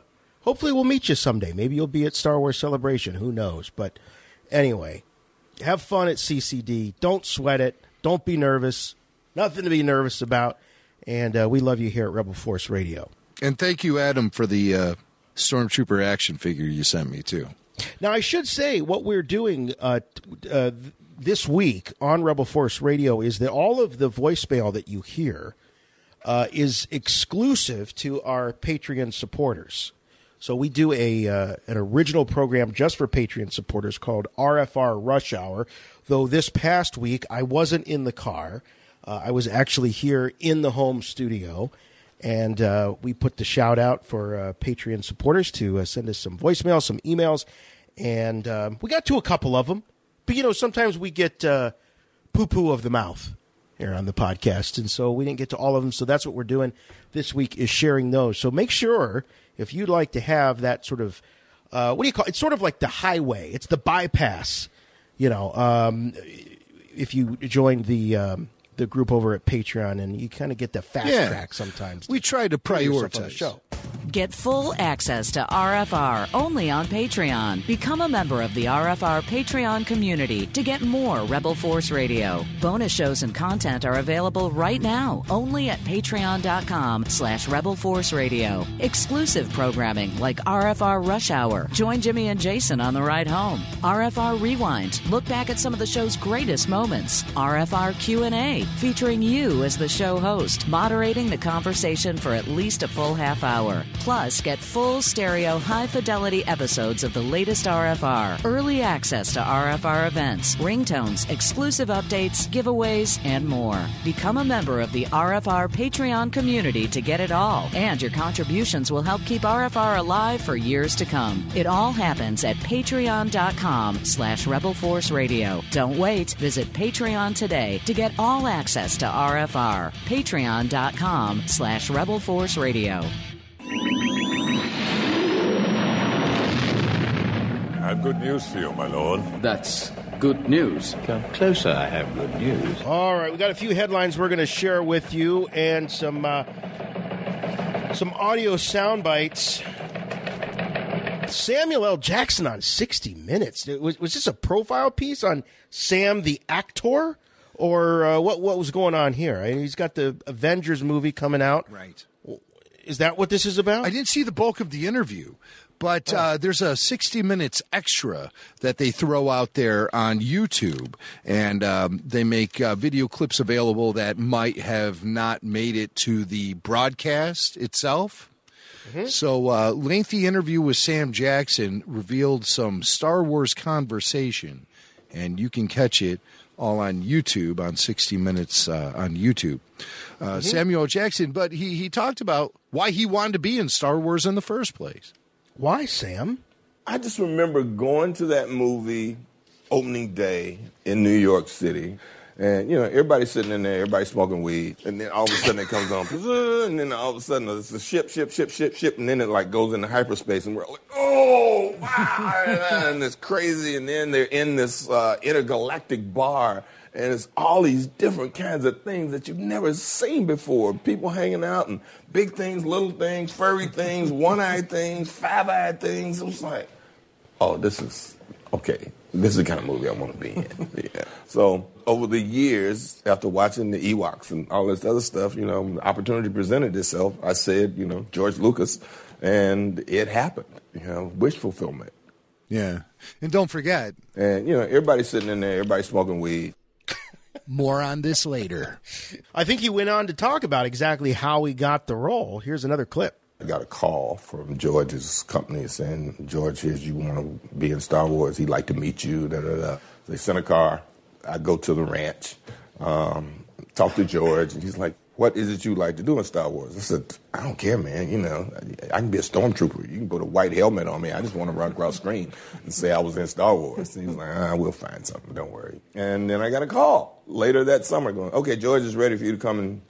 meet you someday. Maybe you'll be at Star Wars Celebration. Who knows? But anyway, have fun at CCD. Don't sweat it. Don't be nervous. Nothing to be nervous about. And we love you here at Rebel Force Radio. And thank you, Adam, for the Stormtrooper action figure you sent me, too. Now, I should say what we're doing this week on Rebel Force Radio is that all of the voicemail that you hear is exclusive to our Patreon supporters. So we do an original program just for Patreon supporters called RFR Rush Hour. Though this past week I wasn't in the car. I was actually here in the home studio. And we put the shout out for Patreon supporters to send us some voicemails, some emails. And we got to a couple of them. But, sometimes we get poo-poo of the mouth here on the podcast. And so we didn't get to all of them. So that's what we're doing this week is sharing those. So make sure if you'd like to have that sort of, what do you call it? It's sort of like the highway. It's the bypass, if you join the group over at Patreon, and you kind of get the fast track sometimes. We try to prioritize the show. Get full access to RFR only on Patreon. Become a member of the RFR Patreon community to get more Rebel Force Radio. Bonus shows and content are available right now only at patreon.com/Rebel Force Radio. Exclusive programming like RFR Rush Hour. Join Jimmy and Jason on the ride home. RFR Rewind. Look back at some of the show's greatest moments. RFR Q&A, featuring you as the show host, moderating the conversation for at least a full half hour. Plus, get full stereo high-fidelity episodes of the latest RFR, early access to RFR events, ringtones, exclusive updates, giveaways, and more. Become a member of the RFR Patreon community to get it all, and your contributions will help keep RFR alive for years to come. It all happens at patreon.com/Rebel Force Radio. Don't wait. Visit Patreon today to get all access to RFR. Patreon.com/Rebel Force Radio. I have good news for you, my lord. That's good news. Come closer, I have good news. All right, we got a few headlines we're going to share with you and some audio sound bites. Samuel L. Jackson on 60 Minutes. Was this a profile piece on Sam the actor? Or what was going on here? I mean, he's got the Avengers movie coming out. Right. Is that what this is about? I didn't see the bulk of the interview, but there's a 60 Minutes extra that they throw out there on YouTube, and they make video clips available that might have not made it to the broadcast itself. Mm-hmm. So lengthy interview with Sam Jackson revealed some Star Wars conversation, and you can catch it all on YouTube, on 60 Minutes on YouTube. Samuel Jackson, but he talked about why he wanted to be in Star Wars in the first place. Why, Sam? I just remember going to that movie opening day in New York City. And, everybody's sitting in there, everybody's smoking weed. And then all of a sudden it comes on. And then all of a sudden it's a ship. And then it goes into hyperspace. And we're like, oh, wow. And it's crazy. And then they're in this intergalactic bar. And it's all these different kinds of things that you've never seen before. People hanging out and big things, little things, furry things, one-eyed things, five-eyed things. It was like, oh, this is okay. This is the kind of movie I want to be in. Yeah. So over the years, after watching the Ewoks and all this other stuff, the opportunity presented itself. I said, George Lucas, and it happened. Wish fulfillment. Yeah. And don't forget. And, everybody's sitting in there, everybody's smoking weed. More on this later. I think he went on to talk about exactly how he got the role. Here's another clip. I got a call from George's company saying, George, here's you want to be in Star Wars. He'd like to meet you. They sent a car. I go to the ranch, talk to George, and he's like, what is it you like to do in Star Wars? I said, I don't care, man. I can be a stormtrooper. You can put a white helmet on me. I just want to run across screen and say I was in Star Wars. And he's like, we'll find something. Don't worry. And then I got a call later that summer going, okay, George is ready for you to come and,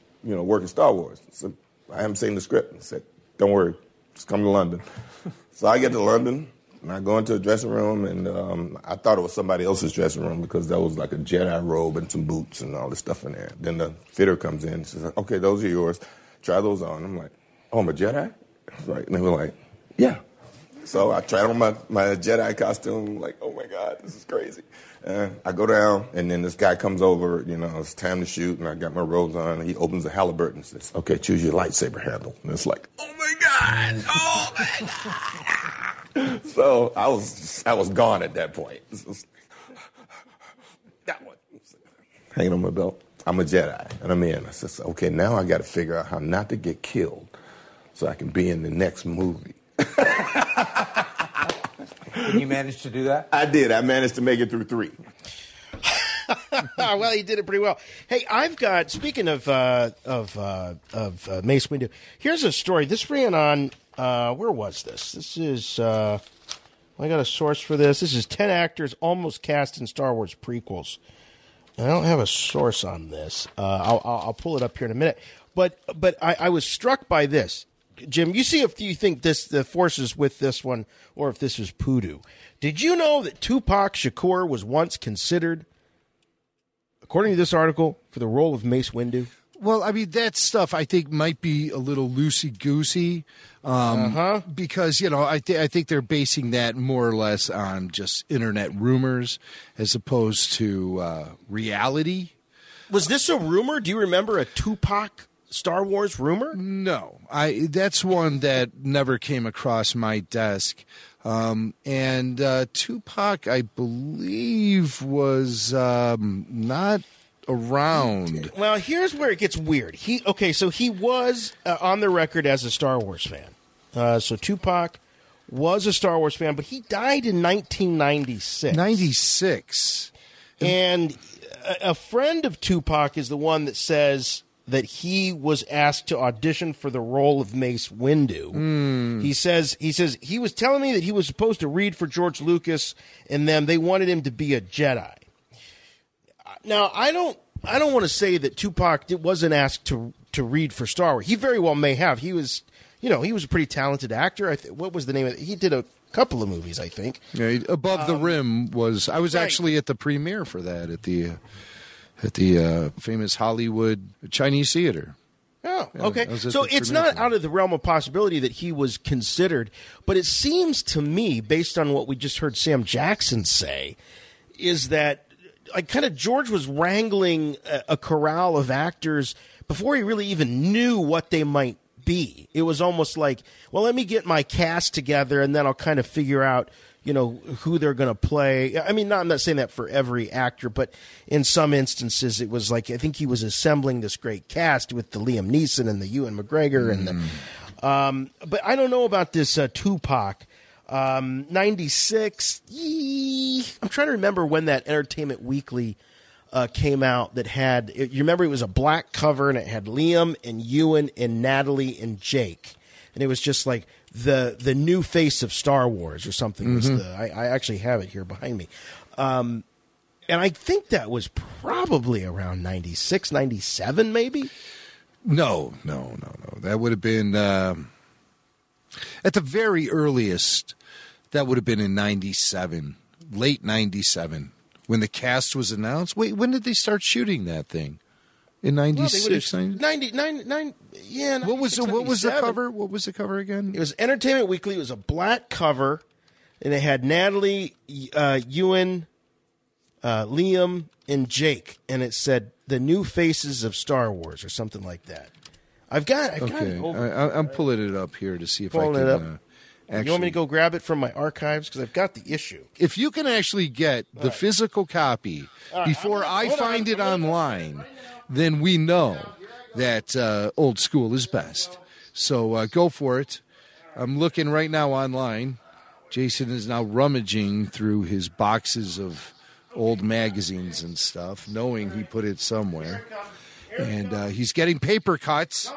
work in Star Wars. So I haven't seen the script. I said, don't worry. Just come to London. So I get to London. And I go into a dressing room, and I thought it was somebody else's dressing room because there was like a Jedi robe and some boots and all this stuff in there. Then the fitter comes in and says, okay, those are yours. Try those on. I'm like, oh, I'm a Jedi? Right. And they were like, yeah. So I tried on my Jedi costume. I'm like, oh, my God, this is crazy. I go down, and then this guy comes over. It's time to shoot, and I got my robes on. And he opens the halberd and says, okay, choose your lightsaber handle. And it's like, oh, my God. Oh, my God. So I was gone at that point. That one. Hanging on my belt. I'm a Jedi, and I'm in. I said, okay, now I got to figure out how not to get killed so I can be in the next movie. Did you manage to do that? I did. I managed to make it through 3. Well, he did it pretty well. Hey, I've got, speaking of Mace Windu, here's a story. This ran on, where was this? This is, I got a source for this. This is 10 actors almost cast in Star Wars prequels. I don't have a source on this. I'll pull it up here in a minute. But I was struck by this. Jim, you see if you think the Force is with this one or if this is Poodoo. Did you know that Tupac Shakur was once considered, according to this article, for the role of Mace Windu? Well, I mean, that stuff I think might be a little loosey-goosey because, I think they're basing that more or less on just internet rumors as opposed to reality. Was this a rumor? Do you remember a Tupac Star Wars rumor? No. That's one that never came across my desk. And Tupac, I believe, was not around. Well, here's where it gets weird. He was on the record as a Star Wars fan. So Tupac was a Star Wars fan, but he died in 1996. 96. And a friend of Tupac is the one that says that he was asked to audition for the role of Mace Windu. He says he was telling me that he was supposed to read for George Lucas, and then they wanted him to be a Jedi. Now, I don't want to say that Tupac wasn't asked to read for Star Wars. He very well may have. He was, he was a pretty talented actor. What was the name of it? He did a couple of movies, I think. Yeah, Above the Rim was. I was actually at the premiere for that at the famous Hollywood Chinese Theater. Oh, okay. So it's not out of the realm of possibility that he was considered, but it seems to me, based on what we just heard Sam Jackson say, is that kind of George was wrangling a corral of actors before he really even knew what they might be. It was almost like, well, let me get my cast together and then I'll kind of figure out, who they're going to play. I mean, I'm not saying that for every actor, but in some instances it was like, I think he was assembling this great cast with the Liam Neeson and the Ewan McGregor and but I don't know about this Tupac. 96. I'm trying to remember when that Entertainment Weekly came out that had, you remember it was a black cover and it had Liam and Ewan and Natalie and Jake. And it was just like the new face of Star Wars or something. Was I actually have it here behind me. And I think that was probably around 96, 97 maybe? No. That would have been, at the very earliest, that would have been in 97, late 97, when the cast was announced. Wait, when did they start shooting that thing? In 96? 99, yeah. What was the cover? What was the cover again? It was Entertainment Weekly. It was a black cover, and it had Natalie, Ewan, Liam, and Jake, and it said "The New Faces of Star Wars" or something like that. I've got it. I'm pulling it up here to see if I can. You want me to go grab it from my archives because I've got the issue. If you can actually get the physical copy before I find it online, then we know that old school is best. So go for it. I'm looking right now online. Jason is now rummaging through his boxes of old magazines and stuff, knowing he put it somewhere. And he's getting paper cuts.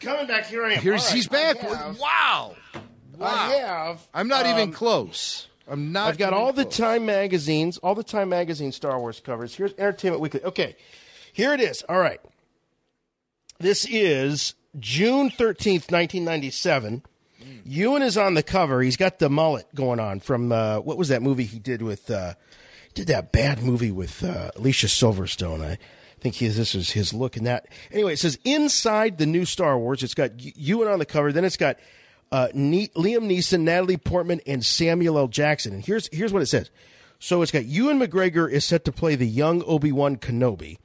Coming back. Here I am. He's back. Wow. I have. I'm not even close. I've got all the Time magazines, Star Wars covers. Here's Entertainment Weekly. Okay, here it is. All right. This is June 13th, 1997. Ewan is on the cover. He's got the mullet going on from, what was that movie he did with, did that bad movie with Alicia Silverstone. I think this is his look in that. Anyway, it says inside the new Star Wars. It's got Ewan on the cover. Then it's got Liam Neeson, Natalie Portman, and Samuel L. Jackson. And here's what it says. So it's got Ewan McGregor is set to play the young Obi-Wan Kenobi.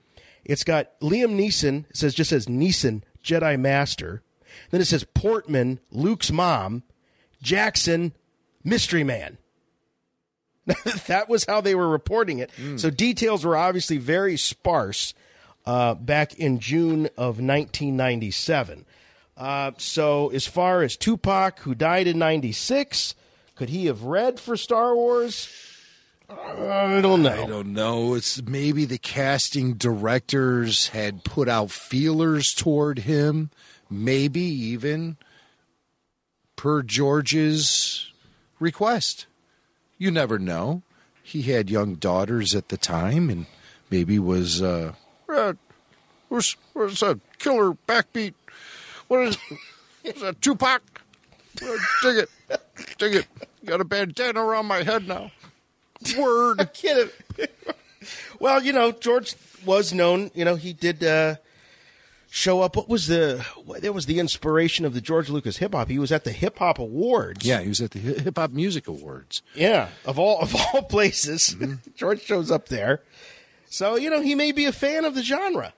It's got Liam Neeson. It just says Neeson, Jedi Master. Then it says Portman, Luke's mom, Jackson, Mystery Man. That was how they were reporting it. So details were obviously very sparse back in June of 1997. So as far as Tupac, who died in 96, could he have read for Star Wars? I don't know. It's maybe the casting directors had put out feelers toward him, maybe even per George's request. You never know. He had young daughters at the time, and maybe was where's that killer backbeat? What is that, Tupac? Dig it. Got a bandana around my head now. Word. I can't. Well, George was known. He did show up. That was the inspiration of the George Lucas Hip Hop. He was at the Hip Hop Awards. Yeah, he was at the Hip Hop Music Awards. Yeah, of all places, George shows up there. So he may be a fan of the genre.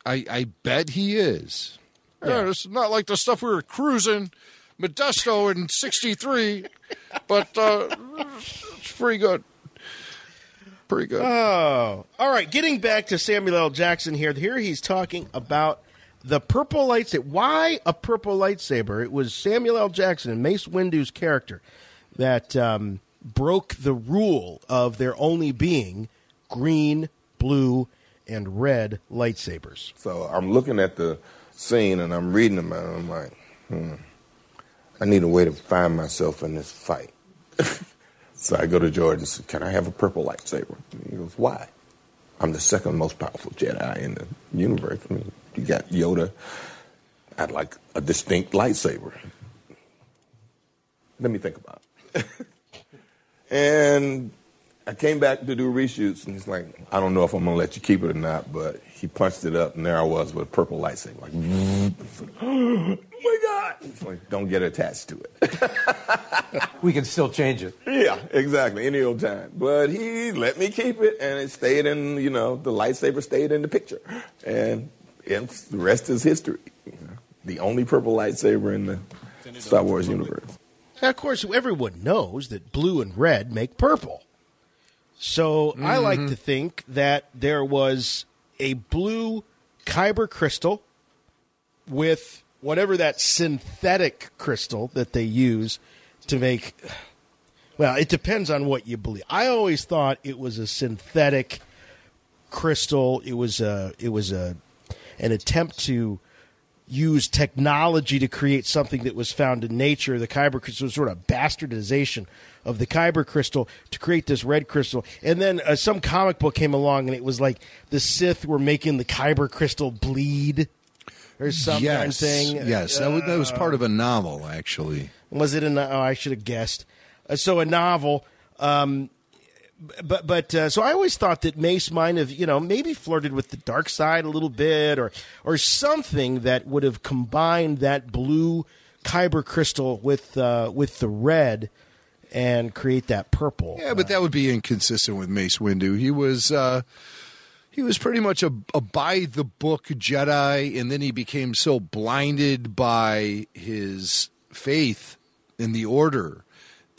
I bet he is. Yeah. It's not like the stuff we were cruising Modesto in '63, but it's pretty good. Pretty good. Oh, all right. Getting back to Samuel L. Jackson here. Here he's talking about the purple lightsaber. Why a purple lightsaber? It was Samuel L. Jackson and Mace Windu's character that broke the rule of there only being green, blue, and red lightsabers. So I'm looking at the scene and I'm reading them and I'm like, I need a way to find myself in this fight. So I go to George and say, can I have a purple lightsaber? And he goes, why? I'm the second most powerful Jedi in the universe. I mean, you got Yoda. I'd like a distinct lightsaber. Let me think about it. And I came back to do reshoots, and he's like, I don't know if I'm going to let you keep it or not, but he punched it up, and there I was with a purple lightsaber. Like, oh, my God. It's like, don't get attached to it. We can still change it. Yeah, exactly, any old time. But he let me keep it, and it stayed in, the lightsaber stayed in the picture. And the rest is history. The only purple lightsaber in the Star Wars universe. Now, of course, everyone knows that blue and red make purple. So I like to think that there was a blue kyber crystal with whatever that synthetic crystal that they use to make. Well, it depends on what you believe. I always thought it was a synthetic crystal. It was an attempt to use technology to create something that was found in nature. The kyber crystal was sort of bastardization of the kyber crystal to create this red crystal. And then some comic book came along, and it was like the Sith were making the kyber crystal bleed or something. Yes, that was part of a novel, actually. Was it I should have guessed. So a novel. But so I always thought that Mace might have, maybe flirted with the dark side a little bit, or something that would have combined that blue kyber crystal with the red and create that purple. Yeah, but that would be inconsistent with Mace Windu. He was pretty much a by the book Jedi, and then he became so blinded by his faith in the Order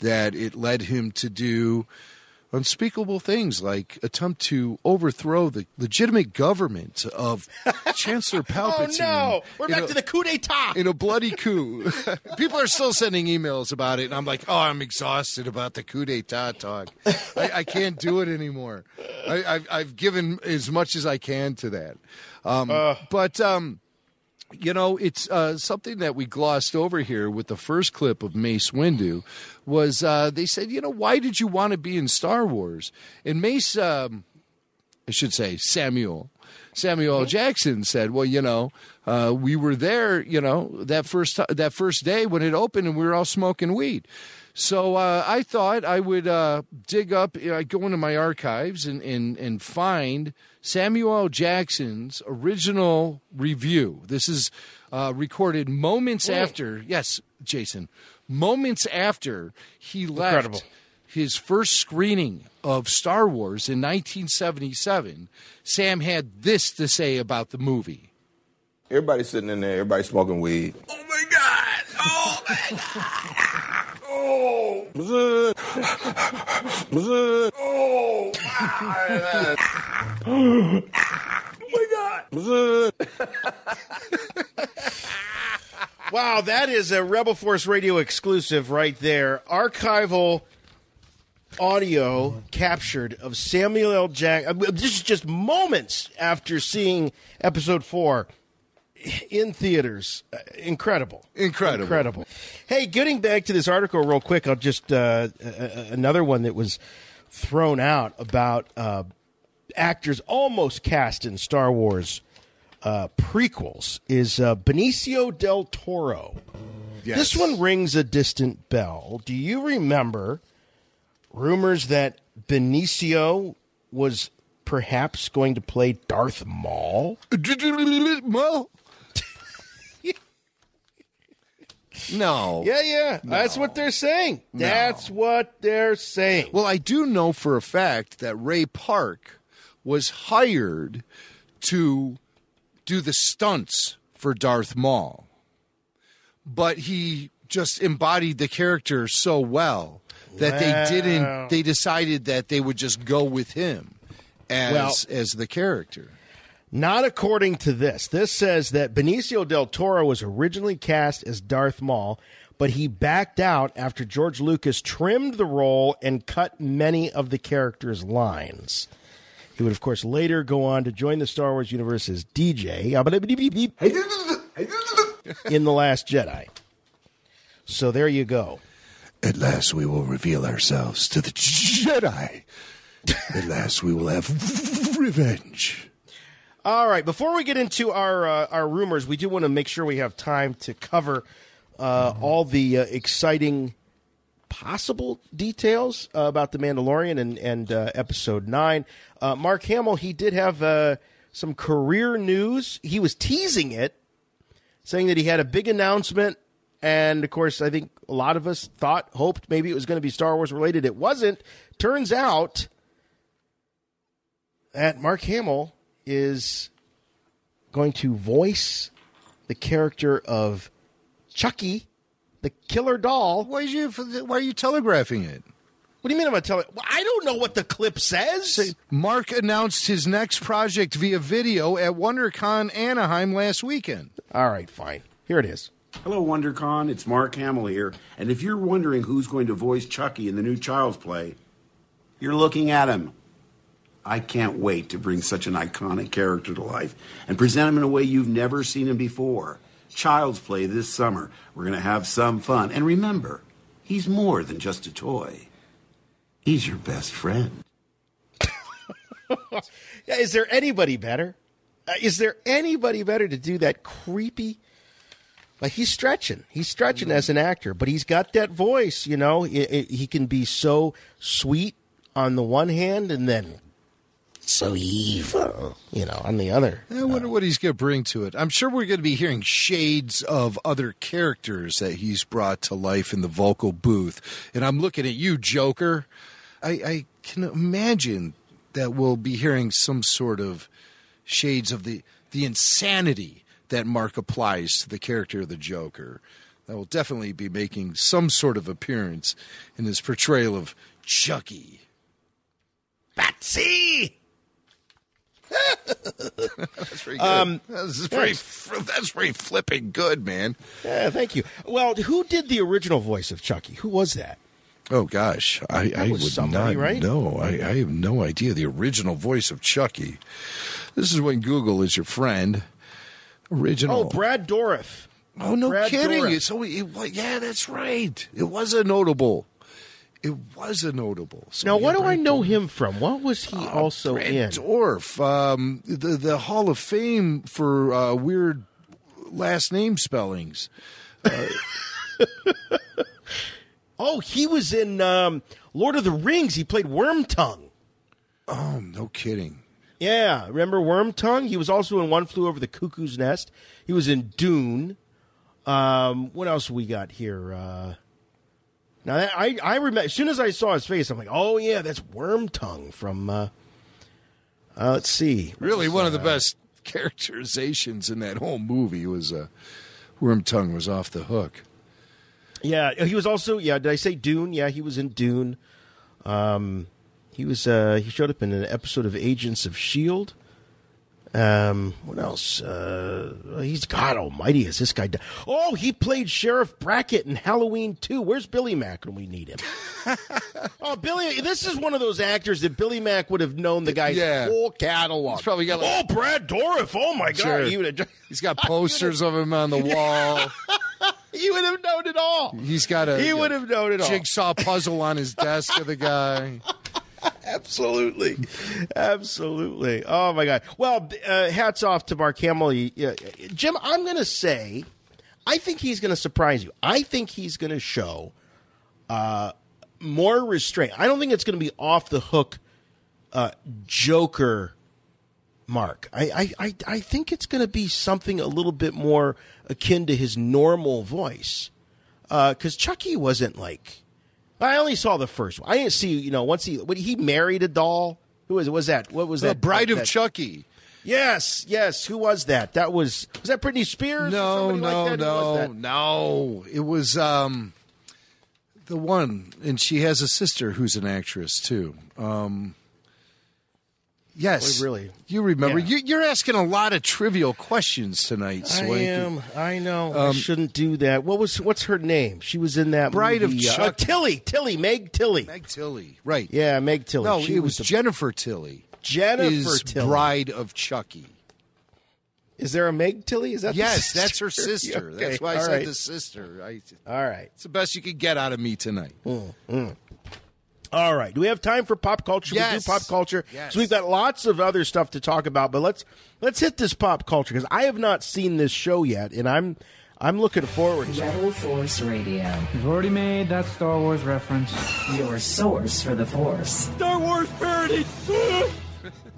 that it led him to do unspeakable things like attempt to overthrow the legitimate government of Chancellor Palpatine. Oh, no. We're back to the coup d'etat. In a bloody coup. People are still sending emails about it, and I'm like, I'm exhausted about the coup d'etat talk. I can't do it anymore. I've given as much as I can to that. It's something that we glossed over here with the first clip of Mace Windu was they said, why did you want to be in Star Wars? And Mace, I should say Samuel L. Jackson said, well, we were there, that first day when it opened and we were all smoking weed. So I thought I would dig up, go into my archives and find Samuel L. Jackson's original review. This is recorded moments after, yes, Jason, moments after he left his first screening of Star Wars in 1977. Sam had this to say about the movie. Everybody's sitting in there, everybody's smoking weed. Oh, my God! Oh, my God! Oh! Oh! Oh, my God! Wow, that is a Rebel Force Radio exclusive right there. Archival audio captured of Samuel L. Jackson. This is just moments after seeing Episode 4 in theaters. Incredible. Hey, getting back to this article real quick, I'll just another one that was thrown out about actors almost cast in Star Wars prequels is Benicio del Toro. Yes. This one rings a distant bell. Do you remember rumors that Benicio was perhaps going to play Darth Maul? No. Yeah. No. That's what they're saying. No. That's what they're saying. Well, I do know for a fact that Ray Park was hired to do the stunts for Darth Maul. But he just embodied the character so well that they decided that they would just go with him as the character. Not according to this. This says that Benicio del Toro was originally cast as Darth Maul, but he backed out after George Lucas trimmed the role and cut many of the character's lines. He would, of course, later go on to join the Star Wars universe as DJ in The Last Jedi. So there you go. At last we will reveal ourselves to the Jedi. At last we will have revenge. All right, before we get into our rumors, we do want to make sure we have time to cover all the exciting possible details about The Mandalorian and Episode 9. Mark Hamill, he did have some career news. He was teasing it, saying that he had a big announcement. And, of course, I think a lot of us hoped maybe it was going to be Star Wars related. It wasn't. Turns out that Mark Hamill is going to voice the character of Chucky, the killer doll. Why are you telegraphing it? What do you mean I'm going to tell it? Well, I don't know what the clip says. Mark announced his next project via video at WonderCon Anaheim last weekend. All right, fine. Here it is. Hello, WonderCon. It's Mark Hamill here. And if you're wondering who's going to voice Chucky in the new Child's Play, you're looking at him. I can't wait to bring such an iconic character to life and present him in a way you've never seen him before. Child's Play this summer. We're going to have some fun. And remember, he's more than just a toy. He's your best friend. Yeah, is there anybody better? Is there anybody better to do that creepy? Like, he's stretching. He's stretching as an actor, but he's got that voice, you know. He can be so sweet on the one hand and then so evil, you know, on the other. I wonder what he's going to bring to it. I'm sure we're going to be hearing shades of other characters that he's brought to life in the vocal booth. And I'm looking at you, Joker. I can imagine that we'll be hearing some sort of shades of the insanity that Mark applies to the character of the Joker. That will definitely be making some sort of appearance in his portrayal of Chucky. Batsy! That's pretty good. That's very flipping good, man. Yeah, thank you. Well, who did the original voice of Chucky? Who was that? Oh, gosh. I would somebody, not right? know. I have no idea. The original voice of Chucky. This is when Google is your friend. Original. Oh, Brad Dourif. Oh, no Brad kidding. Dourif. Yeah, that's right. It was a notable. So now, what do I know him from? What was he also Brad in? Dourif, the Hall of Fame for weird last name spellings. Oh, he was in Lord of the Rings. He played Wormtongue. Oh, no kidding. Yeah, remember Wormtongue? He was also in One Flew Over the Cuckoo's Nest. He was in Dune. What else we got here? Now, I remember, as soon as I saw his face, I'm like, oh, yeah, that's Wormtongue from, let's see. Really, one of the best characterizations in that whole movie was Wormtongue was off the hook. Yeah, he was also, did I say Dune? Yeah, he was in Dune. He showed up in an episode of Agents of S.H.I.E.L.D. What else? He's God Almighty. Is this guy? Oh, he played Sheriff Brackett in Halloween 2. Where's Billy Mack when we need him? Oh, Billy! This is one of those actors that Billy Mack would have known the guy's whole catalog. He's probably got Brad Dourif. Oh my God! Sure. He's got posters of him on the wall. He would have known it all. He would have known it all. Jigsaw puzzle on his desk of the guy. Absolutely. Oh, my God. Well, hats off to Mark Hamill. Jim, I'm going to say, I think he's going to surprise you. I think he's going to show more restraint. I don't think it's going to be off the hook Joker Mark. I think it's going to be something a little bit more akin to his normal voice. Because Chucky wasn't like... I only saw the first one. I didn't see, once he married a doll. Who was that? What was that? The Bride of Chucky. Yes. Who was that? Was that Britney Spears? No. It was the one, and she has a sister who's an actress too. Yes, really. You remember? Yeah. You're asking a lot of trivial questions tonight, Swank. I am. I know. I shouldn't do that. What's her name? She was in that Bride movie. of Chucky. Tilly. Meg Tilly. Meg Tilly. Right. Yeah, Meg Tilly. No, it was Jennifer Tilly. Jennifer Tilly. Bride of Chucky. Is there a Meg Tilly? Is that yes? That's her sister. Okay. That's why I said the sister. All right. It's the best you could get out of me tonight. All right. Do we have time for pop culture? Yes. We do pop culture. Yes. So we've got lots of other stuff to talk about, but let's hit this pop culture because I have not seen this show yet, and I'm looking forward to it. Rebel Force Radio. We've already made that Star Wars reference. Your source for the Force. Star Wars parody.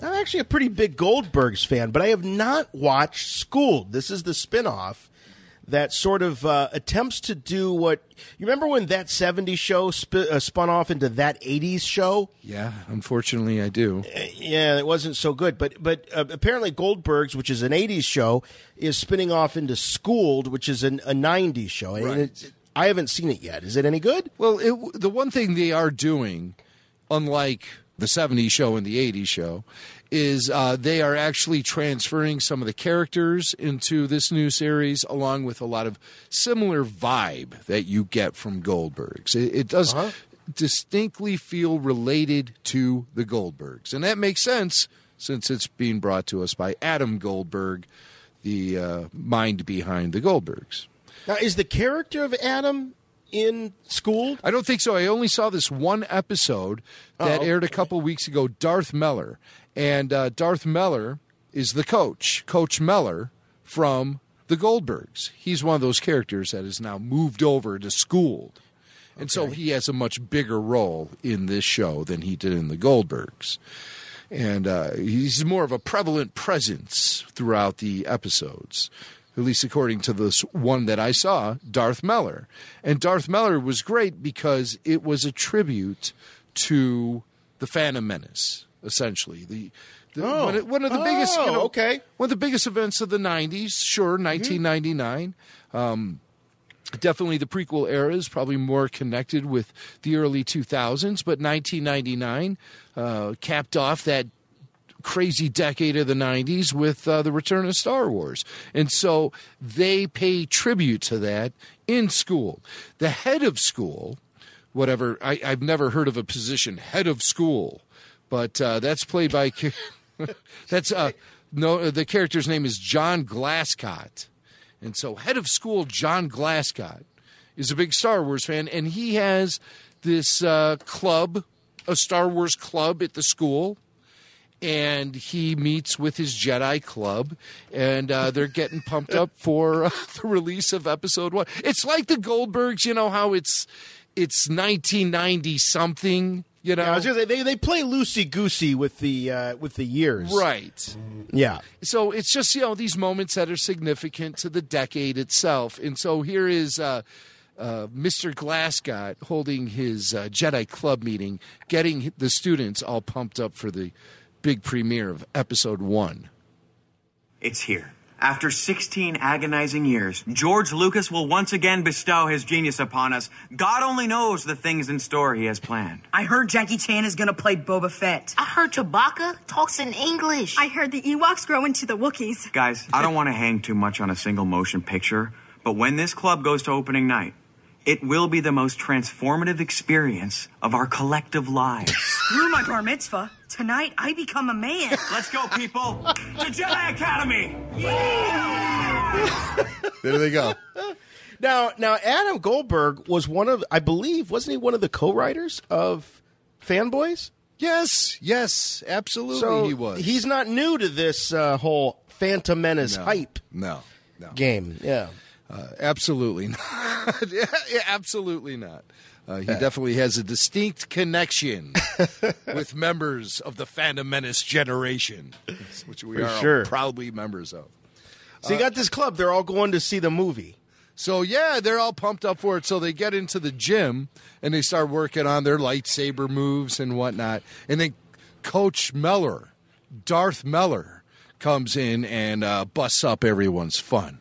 I'm actually a pretty big Goldberg's fan, but I have not watched Schooled. This is the spinoff that sort of attempts to do what... You remember when That 70s Show spun off into That 80s Show? Yeah, unfortunately I do. Yeah, it wasn't so good. But apparently Goldberg's, which is an 80s show, is spinning off into Schooled, which is a 90s show. Right. And I haven't seen it yet. Is it any good? Well, the one thing they are doing, unlike the 70s show and the 80s show, is they are actually transferring some of the characters into this new series along with a lot of similar vibe that you get from Goldberg's. It does distinctly feel related to the Goldbergs. And that makes sense since it's being brought to us by Adam Goldberg, the mind behind the Goldbergs. Now, is the character of Adam in Schooled? I don't think so. I only saw this one episode that aired a couple weeks ago, Darth Mellor. And Darth Mellor is the coach, Coach Mellor from the Goldbergs. He's one of those characters that is now moved over to Schooled. And so he has a much bigger role in this show than he did in the Goldbergs. And he's more of a prevalent presence throughout the episodes, at least according to this one that I saw, Darth Mellor. And Darth Mellor was great because it was a tribute to the Phantom Menace. Essentially, one of the biggest, one of the biggest events of the '90s. Sure, 1999. Definitely, the prequel era is probably more connected with the early 2000s, but 1999 capped off that crazy decade of the 90s with the return of Star Wars, and so they pay tribute to that in School. The head of school, whatever I've never heard of a position, head of school. But that's played by the character's name is John Glasscott. And so head of school John Glasscott is a big Star Wars fan, and he has this club, a Star Wars club at the school, and he meets with his Jedi club, and they're getting pumped up for the release of Episode 1. It's like the Goldbergs, you know how it's 1990 something. You know, I was gonna say, they play loosey goosey with the years, right? Yeah. So it's just these moments that are significant to the decade itself, and so here is Mr. Glasscott holding his Jedi Club meeting, getting the students all pumped up for the big premiere of Episode 1. It's here. After 16 agonizing years, George Lucas will once again bestow his genius upon us. God only knows the things in store he has planned. I heard Jackie Chan is gonna play Boba Fett. I heard Chewbacca talks in English. I heard the Ewoks grow into the Wookiees. Guys, I don't want to hang too much on a single motion picture, but when this club goes to opening night, it will be the most transformative experience of our collective lives. Screw my bar mitzvah. Tonight, I become a man. Let's go, people. To Jedi Academy. Yeah! There they go. Now, Adam Goldberg was I believe, wasn't he one of the co-writers of Fanboys? Yes, absolutely so he was. He's not new to this whole Phantom Menace hype game. Yeah. Absolutely not. Absolutely not. He definitely has a distinct connection with members of the Phantom Menace generation, which we are proudly members of. So you got this club. They're all going to see the movie. So, yeah, they're all pumped up for it. So they get into the gym, and they start working on their lightsaber moves and whatnot. And then Coach Mellor, Darth Mellor, comes in and busts up everyone's fun.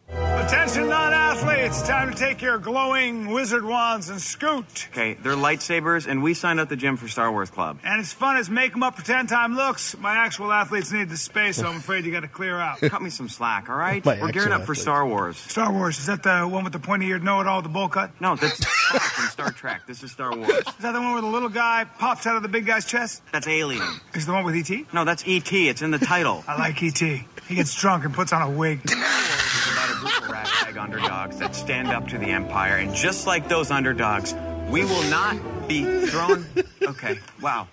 Attention non-athletes, time to take your glowing wizard wands and scoot. Okay, they're lightsabers, and we signed up the gym for Star Wars Club. And as fun as make 'em up pretend time looks, my actual athletes need the space, so I'm afraid you got to clear out. Cut me some slack, all right? We're gearing up for Star Wars. Star Wars, is that the one with the pointy-eared know-it-all, the bowl cut? No, that's Spock from Star Trek. This is Star Wars. Is that the one where the little guy pops out of the big guy's chest? That's Alien. Is the one with E.T.? No, that's E.T. It's in the title. I like E.T. He gets drunk and puts on a wig. It's about a group of ragtag underdogs that stand up to the Empire, and just like those underdogs, we will not be thrown... Okay, wow.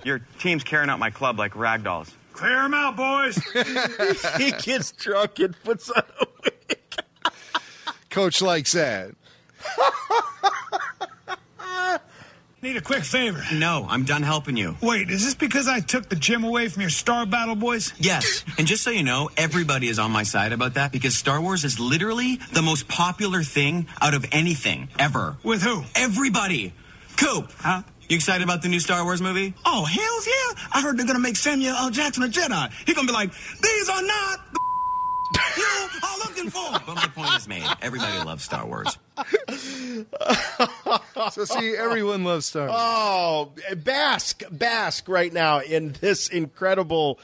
Your team's carrying out my club like ragdolls. Clear him out, boys. He gets drunk and puts on a wig. Coach likes that. Need a quick favor. No, I'm done helping you. Wait, is this because I took the gym away from your Star Battle boys? Yes, and just so you know, everybody is on my side about that because Star Wars is literally the most popular thing out of anything ever. With who? Everybody. Coop. Huh? You excited about the new Star Wars movie? Oh, hells yeah. I heard they're going to make Samuel L. Jackson a Jedi. He's going to be like, these are not you are looking for. But my point is made. Everybody loves Star Wars. So see, everyone loves Star Wars. Oh, bask right now in this incredible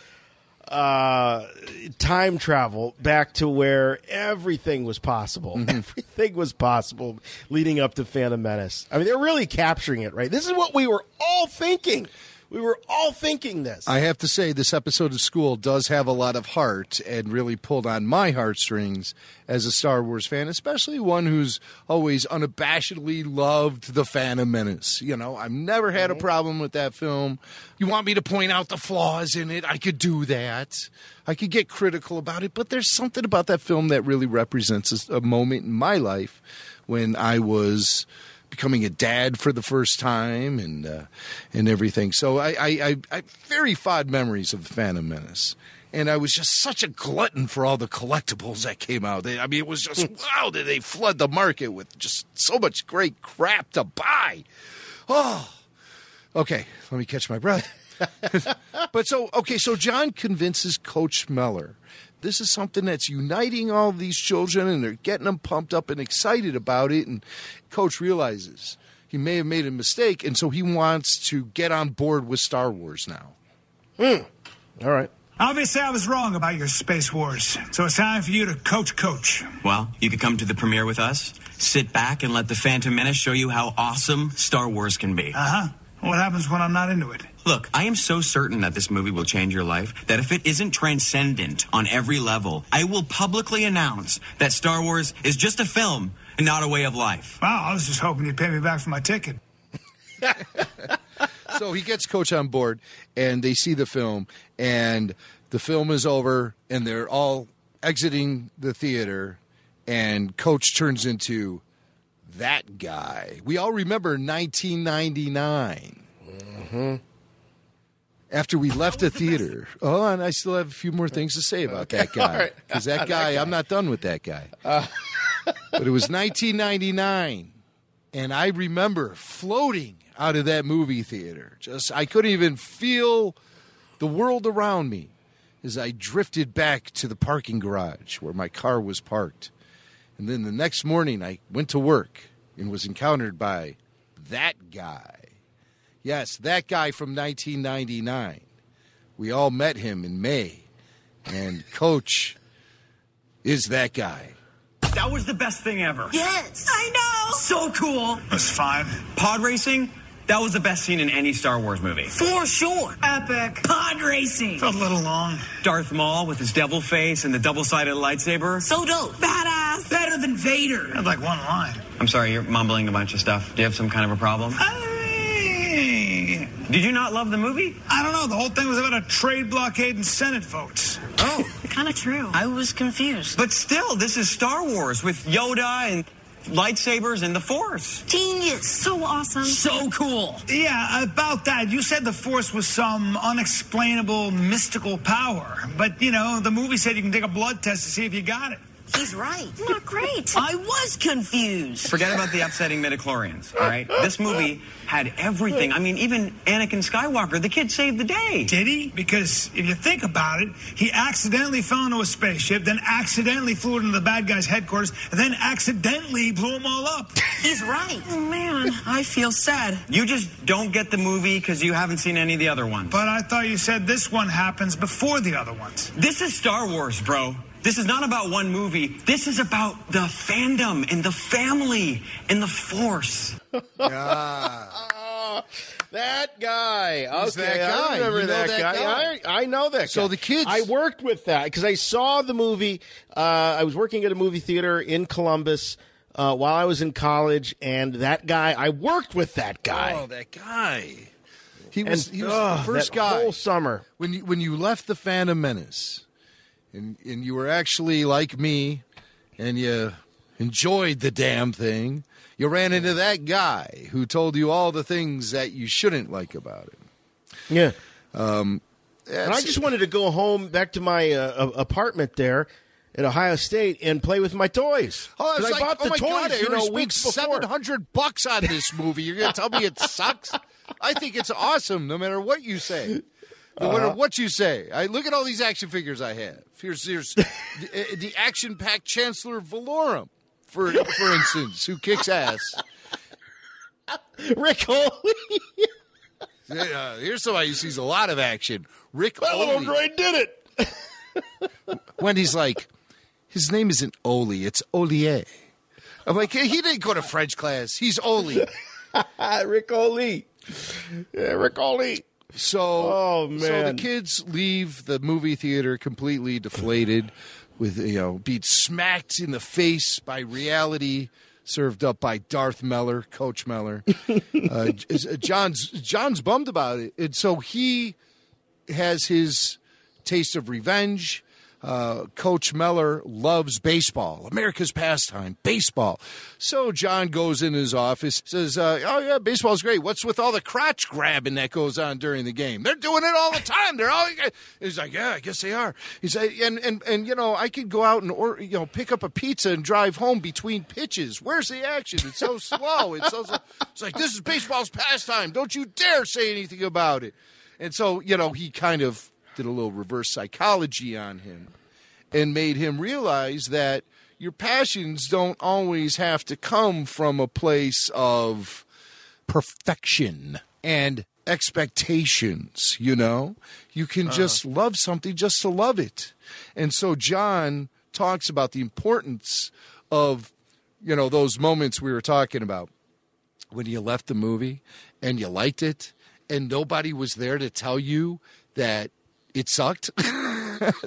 time travel back to where everything was possible. Mm-hmm. Everything was possible leading up to Phantom Menace. I mean, they're really capturing it, right? This is what we were all thinking. We were all thinking this. I have to say, this episode of School does have a lot of heart and really pulled on my heartstrings as a Star Wars fan, especially one who's always unabashedly loved The Phantom Menace. You know, I've never had a problem with that film. You want me to point out the flaws in it? I could do that. I could get critical about it, but there's something about that film that really represents a moment in my life when I was becoming a dad for the first time and everything. So I very fond memories of the Phantom Menace. And I was just such a glutton for all the collectibles that came out. It was just, wow, did they flood the market with just so much great crap to buy. Oh, okay, let me catch my breath. So John convinces Coach Mellor. This is something that's uniting all these children, and they're getting them pumped up and excited about it. And Coach realizes he may have made a mistake, and so he wants to get on board with Star Wars now. All right. Obviously, I was wrong about your Space Wars, so it's time for you to coach. Well, you could come to the premiere with us, sit back, and let the Phantom Menace show you how awesome Star Wars can be. Uh-huh. What happens when I'm not into it? Look, I am so certain that this movie will change your life that if it isn't transcendent on every level, I will publicly announce that Star Wars is just a film and not a way of life. Wow, I was just hoping you'd pay me back for my ticket. So he gets Coach on board, and they see the film, and the film is over, and they're all exiting the theater, and Coach turns into that guy. We all remember 1999. Mm-hmm. After we left the theater. Oh, and I still have a few more things to say about that guy. Because that guy, I'm not done with that guy. But it was 1999, and I remember floating out of that movie theater. I couldn't even feel the world around me. as I drifted back to the parking garage where my car was parked. And then the next morning, I went to work and was encountered by that guy. Yes, that guy from 1999. We all met him in May. And Coach is that guy. That was the best thing ever. Yes. I know. So cool. That's fine. Pod racing, that was the best scene in any Star Wars movie. For sure. Epic. Pod racing. Felt a little long. Darth Maul with his devil face and the double-sided lightsaber. So dope. Badass. Better than Vader. Had like one line. I'm sorry, you're mumbling a bunch of stuff. Do you have some kind of a problem? Did you not love the movie? I don't know. The whole thing was about a trade blockade and Senate votes. Oh, kind of true. I was confused. But still, this is Star Wars with Yoda and lightsabers and the Force. Genius. So awesome. So cool. Yeah, about that. You said the Force was some unexplainable mystical power. But, you know, the movie said you can take a blood test to see if you got it. He's right. Not great. I was confused. Forget about the upsetting midichlorians, all right? This movie had everything. I mean, even Anakin Skywalker, the kid saved the day. Did he? Because if you think about it, he accidentally fell into a spaceship, then accidentally flew into the bad guy's headquarters, and then accidentally blew them all up. He's right. Oh, man. I feel sad. You just don't get the movie because you haven't seen any of the other ones. But I thought you said this one happens before the other ones. This is Star Wars, bro. This is not about one movie. This is about the fandom and the family and the Force. That guy. Who's Okay, that guy? I remember You know that guy. I know that guy. So the kids... I worked with that because I saw the movie. I was working at a movie theater in Columbus while I was in college, and that guy, I worked with that guy. Oh, that guy. He was the first that guy. whole summer. When you left the Phantom Menace, and you were actually like me, and you enjoyed the damn thing, you ran into that guy who told you all the things that you shouldn't like about it. Yeah. And I just wanted to go home back to my apartment there at Ohio State and play with my toys. Oh, it's I like, bought the toys, God, I spent weeks before. $700 on this movie. You're going to tell me it sucks? I think it's awesome, no matter what you say. No matter what you say. Look at all these action figures I have. Here's the action-packed Chancellor Valorum, for instance, who kicks ass. Rick Holy. Here's somebody who sees a lot of action. Rick Holy. Gray did it. Wendy's like, his name isn't Oli, it's Olier. I'm like, he didn't go to French class. He's Oli. Rick Holy. Yeah, Rick Holy. So the kids leave the movie theater completely deflated, with being smacked in the face by reality, served up by Darth Mellor, Coach Mellor. John's bummed about it, and so he has his taste of revenge. Coach Mellor loves baseball, America's pastime, baseball. So John goes in his office, says, oh, yeah, baseball's great. What's with all the crotch grabbing that goes on during the game? They're doing it all the time. He's like, yeah, I guess they are. He's like, and I could go out and pick up a pizza and drive home between pitches. Where's the action? It's so slow. It's like, this is baseball's pastime. Don't you dare say anything about it. And so, he kind of did a little reverse psychology on him and made him realize that your passions don't always have to come from a place of perfection and expectations, You can just love something just to love it. And so John talks about the importance of, those moments we were talking about when you left the movie and you liked it and nobody was there to tell you that it sucked.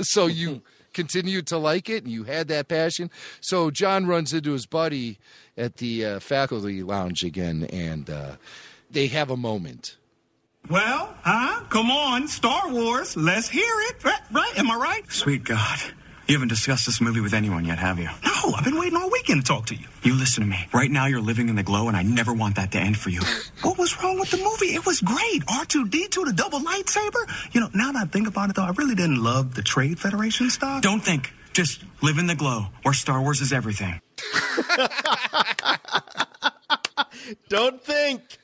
So you continued to like it and you had that passion. So John runs into his buddy at the faculty lounge again, and they have a moment. Well, come on, Star Wars, let's hear it. Right? Am I right? Sweet God. You haven't discussed this movie with anyone yet, have you? No, I've been waiting all weekend to talk to you. You listen to me. Right now you're living in the glow, and I never want that to end for you. What was wrong with the movie? It was great. R2-D2, the double lightsaber. Now that I think about it, though, I really didn't love the Trade Federation stuff. Don't think. Just live in the glow, where Star Wars is everything. Don't think.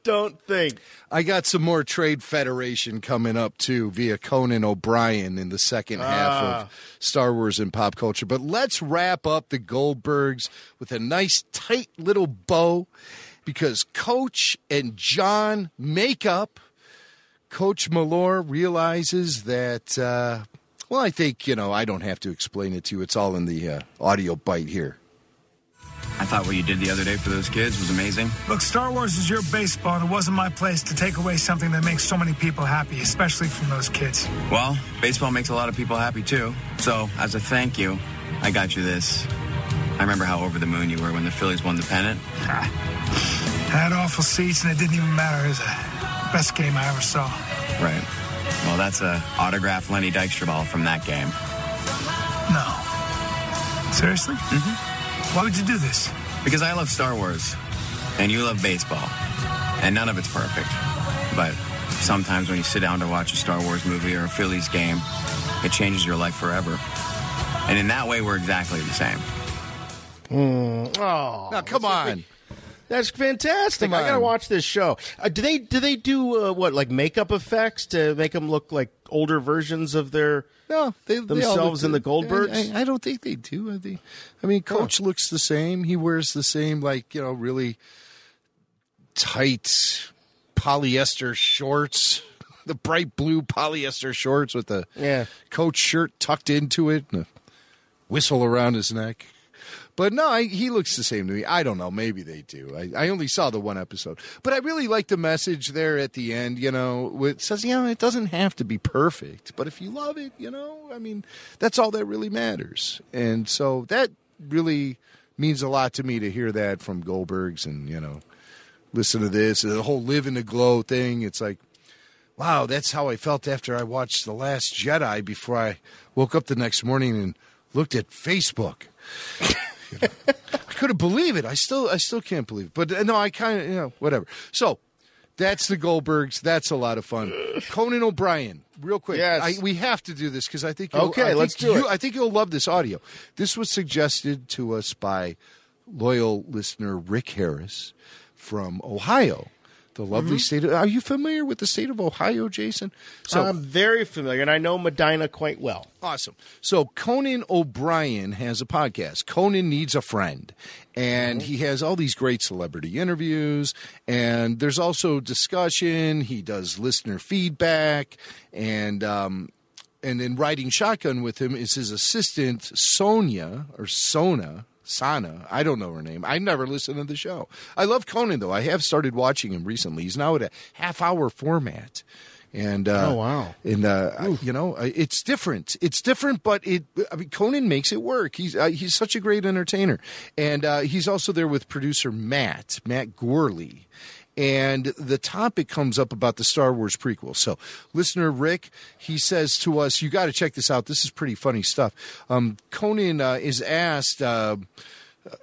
don't think. I got some more Trade Federation coming up, too, via Conan O'Brien in the second half of Star Wars and pop culture. But let's wrap up the Goldbergs with a nice, tight little bow, because Coach and John make up. Coach Mellor realizes that, I think, I don't have to explain it to you. It's all in the audio bite here. I thought what you did the other day for those kids was amazing. Look, Star Wars is your baseball, and it wasn't my place to take away something that makes so many people happy, especially from those kids. Well, baseball makes a lot of people happy, too. So, as a thank you, I got you this. I remember how over the moon you were when the Phillies won the pennant. I had awful seats, and it didn't even matter. It was the best game I ever saw. Right. Well, that's a autographed Lenny Dykstra ball from that game. No. Seriously? Mm-hmm. Why would you do this? Because I love Star Wars, and you love baseball, and none of it's perfect. But sometimes when you sit down to watch a Star Wars movie or a Phillies game, it changes your life forever. And in that way, we're exactly the same. Oh, now come on. That's fantastic. I gotta watch this show. Do they do like makeup effects to make them look like older versions of their themselves in the Goldbergs? I don't think they do. I mean, Coach looks the same. He wears the same, really tight polyester shorts, the bright blue polyester shorts with the Coach shirt tucked into it and a whistle around his neck. But no, he looks the same to me. I don't know. Maybe they do. I only saw the one episode. But I really like the message there at the end, it says, it doesn't have to be perfect. But if you love it, that's all that really matters. And so that really means a lot to me to hear that from Goldbergs and, listen to this. And the whole live in the glow thing. It's like, wow, that's how I felt after I watched The Last Jedi before I woke up the next morning and looked at Facebook. I couldn't believe it. I still can't believe it. But no, I kind of, whatever. So that's the Goldbergs. That's a lot of fun. Conan O'Brien, real quick. Yes. We have to do this because I think let's do it. I think you'll love this audio. This was suggested to us by loyal listener Rick Harris from Ohio. The lovely state of... Are you familiar with the state of Ohio, Jason? So I'm very familiar, and I know Medina quite well. Awesome. So Conan O'Brien has a podcast, Conan Needs a Friend, and he has all these great celebrity interviews, and there's also discussion. He does listener feedback, and then riding shotgun with him is his assistant, Sonia, or Sana, I don't know her name. I never listened to the show. I love Conan, though. I have started watching him recently. He's now at a half-hour format. And oh, wow. And it's different. It's different, but Conan makes it work. He's such a great entertainer. And he's also there with producer Matt Gorley. And the topic comes up about the Star Wars prequel. So listener Rick, he says to us, you got to check this out. This is pretty funny stuff. Conan is asked,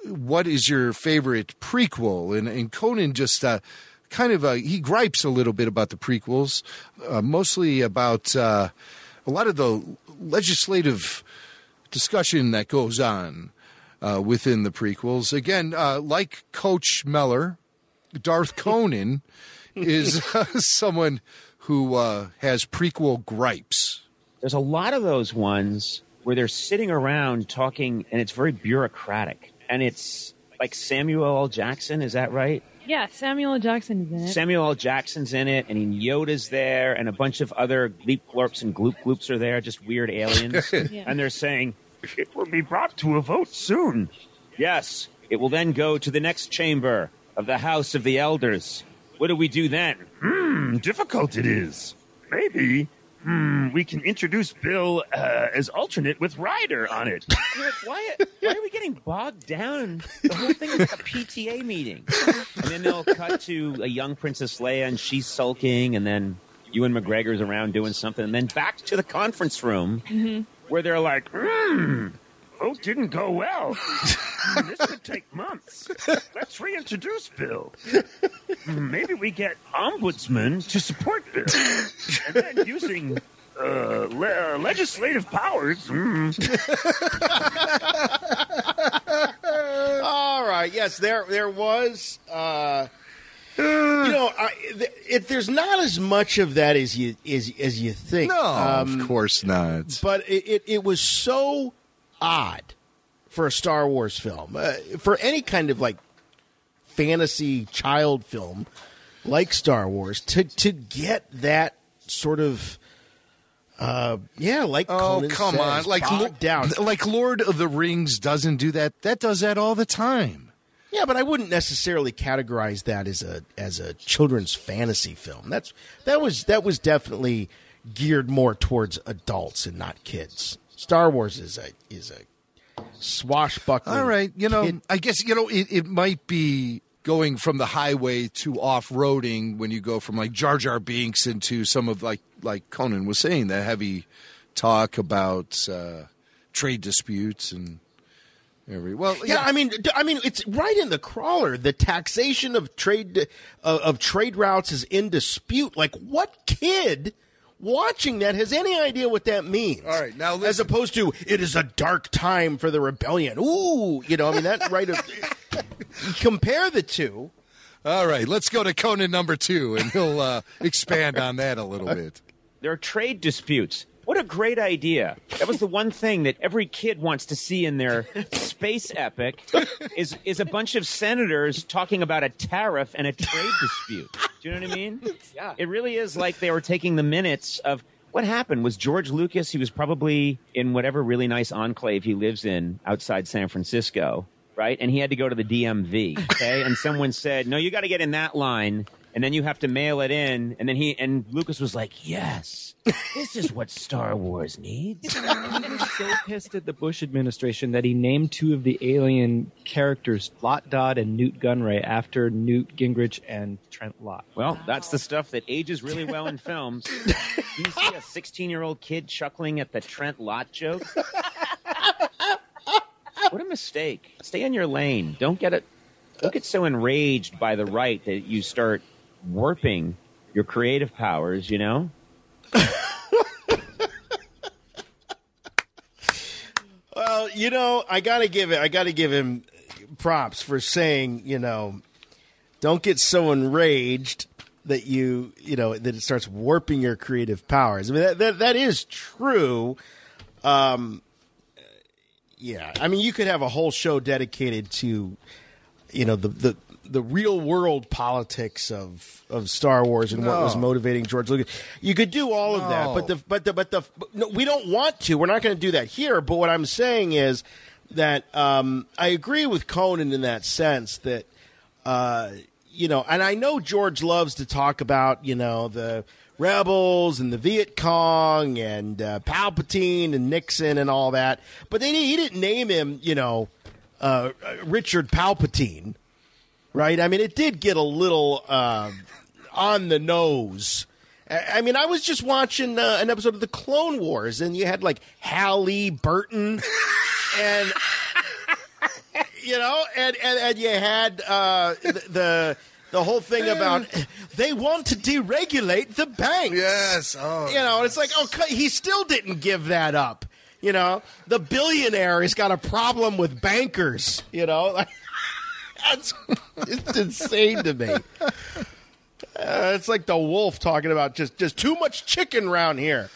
what is your favorite prequel? And Conan just he gripes a little bit about the prequels, mostly about a lot of the legislative discussion that goes on within the prequels. Again, like Coach Mellor, Darth Conan is someone who has prequel gripes. There's a lot of those ones where they're sitting around talking, and it's very bureaucratic. And it's like Samuel L. Jackson, is that right? Yeah, Samuel L. Jackson's in it. Samuel L. Jackson's in it, and Yoda's there, and a bunch of other Gleep Glorps and Gloop Gloops are there, just weird aliens. Yeah. And they're saying, it will be brought to a vote soon. Yes, it will then go to the next chamber of the House of the Elders. What do we do then? Difficult it is. Maybe, we can introduce Bill as alternate with Ryder on it. Why are we getting bogged down? The whole thing is like a PTA meeting. And then they'll cut to a young Princess Leia, and she's sulking, and then Ewan McGregor's around doing something, and then back to the conference room where they're like, vote didn't go well. This could take months. Let's reintroduce Bill. Maybe we get ombudsman to support Bill. And then using legislative powers. All right. Yes, there was There's not as much of that as you think. No, of course not. But it was so odd for a Star Wars film, for any kind of like fantasy child film like Star Wars, to get that sort of. Like Conan come says, on, bogged down. Like Lord of the Rings doesn't do that. That does that all the time. Yeah, but I wouldn't necessarily categorize that as a children's fantasy film. That was definitely geared more towards adults and not kids. Star Wars is a swashbuckling. All right, I guess it might be going from the highway to off-roading when you go from like Jar Jar Binks into some of like Conan was saying, the heavy talk about trade disputes and. I mean, it's right in the crawler. The taxation of trade routes is in dispute. Like, what kid watching that has any idea what that means? All right, now listen. As opposed to it is a dark time for the rebellion. Ooh, that right. Compare the two. All right, let's go to Conan number 2, and he'll expand on that a little bit. There are trade disputes. What a great idea. That was the one thing that every kid wants to see in their space epic is a bunch of senators talking about a tariff and a trade dispute. Do you know what I mean? Yeah. It really is like they were taking the minutes of what happened. Was George Lucas, he was probably in whatever really nice enclave he lives in outside San Francisco, right? And he had to go to the DMV, okay? And someone said, no, you got to get in that line. And then you have to mail it in, and then Lucas was like, "Yes, this is what Star Wars needs." He was so pissed at the Bush administration that he named 2 of the alien characters, Lott Dodd and Newt Gunray, after Newt Gingrich and Trent Lott. Well, that's the stuff that ages really well in films. Do you see a 16-year-old kid chuckling at the Trent Lott joke? What a mistake! Stay in your lane. Don't get so enraged by the right that you start warping your creative powers, Well, I gotta give him props for saying, don't get so enraged that that it starts warping your creative powers. I mean, that is true. Yeah, I mean, you could have a whole show dedicated to, the real world politics of Star Wars and what was motivating George Lucas. You could do all of that, but we don't want to. We're not going to do that here. But what I'm saying is that I agree with Conan in that sense that and I know George loves to talk about the rebels and the Viet Cong and Palpatine and Nixon and all that, but he didn't name him Richard Palpatine. Right? I mean, it did get a little on the nose. I mean, I was just watching an episode of the Clone Wars, and you had, like, Halle Burton, and, and you had the whole thing about they want to deregulate the banks. Yes. Oh, it's like, he still didn't give that up. The billionaire has got a problem with bankers, It's insane to me. It's like the wolf talking about just too much chicken around here.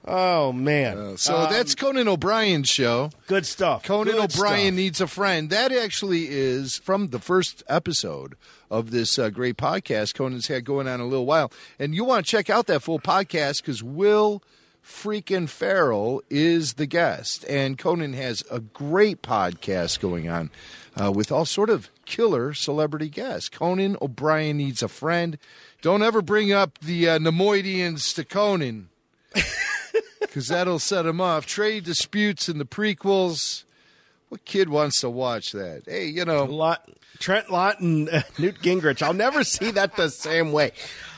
Oh, man. So that's Conan O'Brien's show. Good stuff. Conan O'Brien Needs a Friend. That actually is from the first episode of this great podcast Conan's had going on a little while. And you want to check out that full podcast because Will freaking Ferrell is the guest. And Conan has a great podcast going on with all sort of killer celebrity guests. Conan O'Brien Needs a Friend. Don't ever bring up the Nemoidians to Conan because that'll set him off. Trade disputes in the prequels. What kid wants to watch that? Hey, Trent Lott and Newt Gingrich. I'll never see that the same way.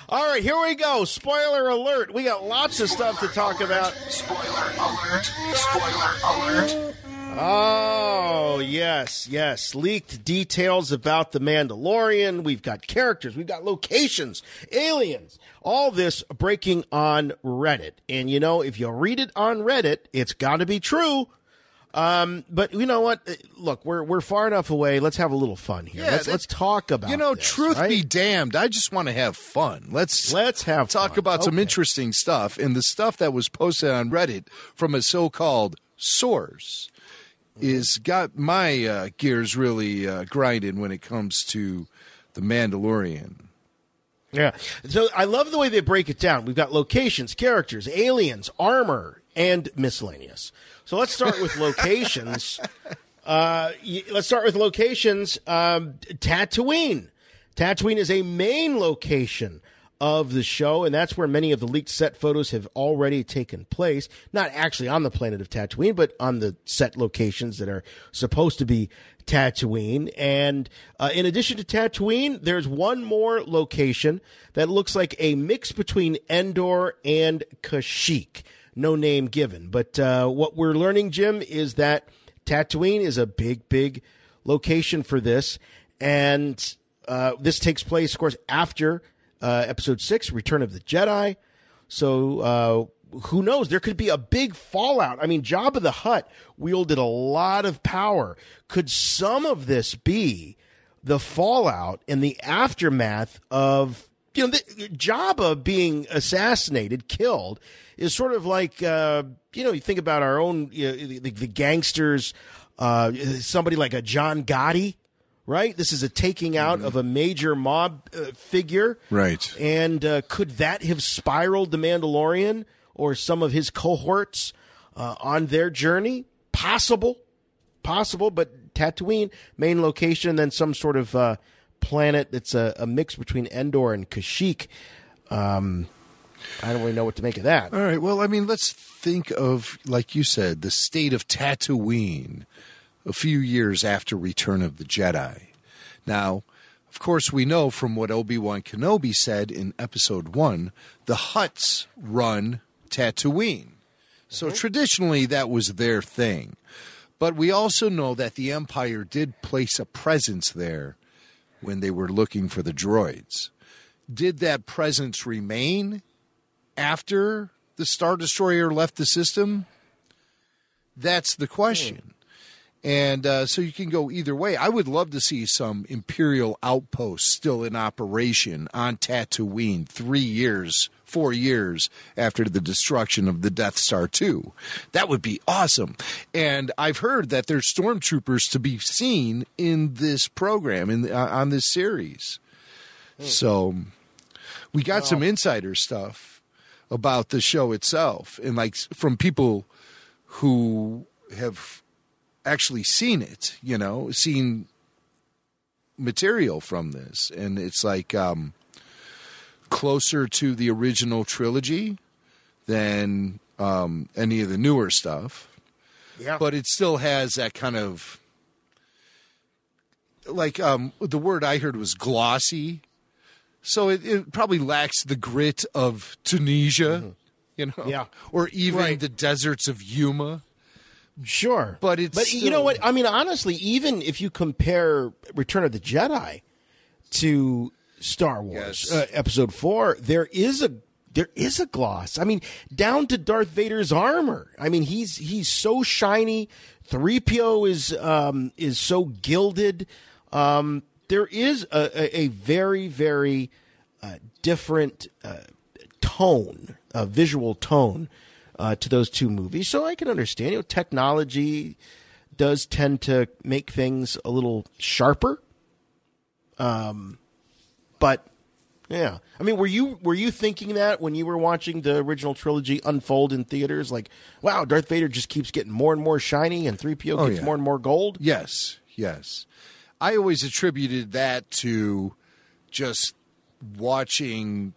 All right, here we go. Spoiler alert. We got lots of stuff to talk about. Spoiler alert. Spoiler alert. Oh, yes. Leaked details about The Mandalorian. We've got characters. We've got locations, aliens. All this breaking on Reddit. And, if you read it on Reddit, it's got to be true. But you know what? Look, we're far enough away. Let's have a little fun here. Yeah, let's talk about this, truth right? be damned. I just want to have fun. Let's have talk fun. about some Okay. interesting stuff. And the stuff that was posted on Reddit from a so-called source is got my gears really grinding when it comes to the Mandalorian. Yeah. So I love the way they break it down. We've got locations, characters, aliens, armor, and miscellaneous. So let's start with locations. Tatooine. Tatooine is a main location of the show, and that's where many of the leaked set photos have already taken place. Not actually on the planet of Tatooine, but on the set locations that are supposed to be Tatooine. And in addition to Tatooine, there's one more location that looks like a mix between Endor and Kashyyyk. No name given. But what we're learning, Jim, is that Tatooine is a big, big location for this. And this takes place, of course, after Episode 6, Return of the Jedi. So who knows? There could be a big fallout. I mean, Jabba the Hutt wielded a lot of power. Could some of this be the fallout in the aftermath of, Jabba being assassinated, killed, is sort of like, you think about our own, the gangsters, somebody like a John Gotti, right? This is a taking out of a major mob figure. Right. And could that have spiraled the Mandalorian or some of his cohorts on their journey? Possible, but Tatooine, main location, and then some sort of planet that's a mix between Endor and Kashyyyk. I don't really know what to make of that. All right. Well, I mean, let's think of, like you said, the state of Tatooine a few years after Return of the Jedi. Now, of course, we know from what Obi-Wan Kenobi said in Episode 1, the Hutts run Tatooine. So traditionally, that was their thing. But we also know that the Empire did place a presence there when they were looking for the droids. Did that presence remain after the Star Destroyer left the system? That's the question. And so you can go either way. I would love to see some Imperial outposts still in operation on Tatooine 4 years after the destruction of the Death Star 2. That would be awesome. And I've heard that there's stormtroopers to be seen in this program, on this series. So we got some insider stuff about the show itself, and like from people who have actually seen it, seen material from this. And it's like closer to the original trilogy than any of the newer stuff. Yeah. But it still has that kind of, like, the word I heard was glossy. So it probably lacks the grit of Tunisia, or even the deserts of Yuma. Sure. But you know what? I mean, honestly, even if you compare Return of the Jedi to Star Wars Episode 4, there is a gloss. I mean, down to Darth Vader's armor. I mean, he's so shiny. 3PO is so gilded. There is a very, very different tone, visual tone to those two movies. So I can understand, technology does tend to make things a little sharper. But yeah, I mean, were you thinking that when you were watching the original trilogy unfold in theaters? Like, wow, Darth Vader just keeps getting more and more shiny, and 3PO gets more and more gold. Yes. I always attributed that to just watching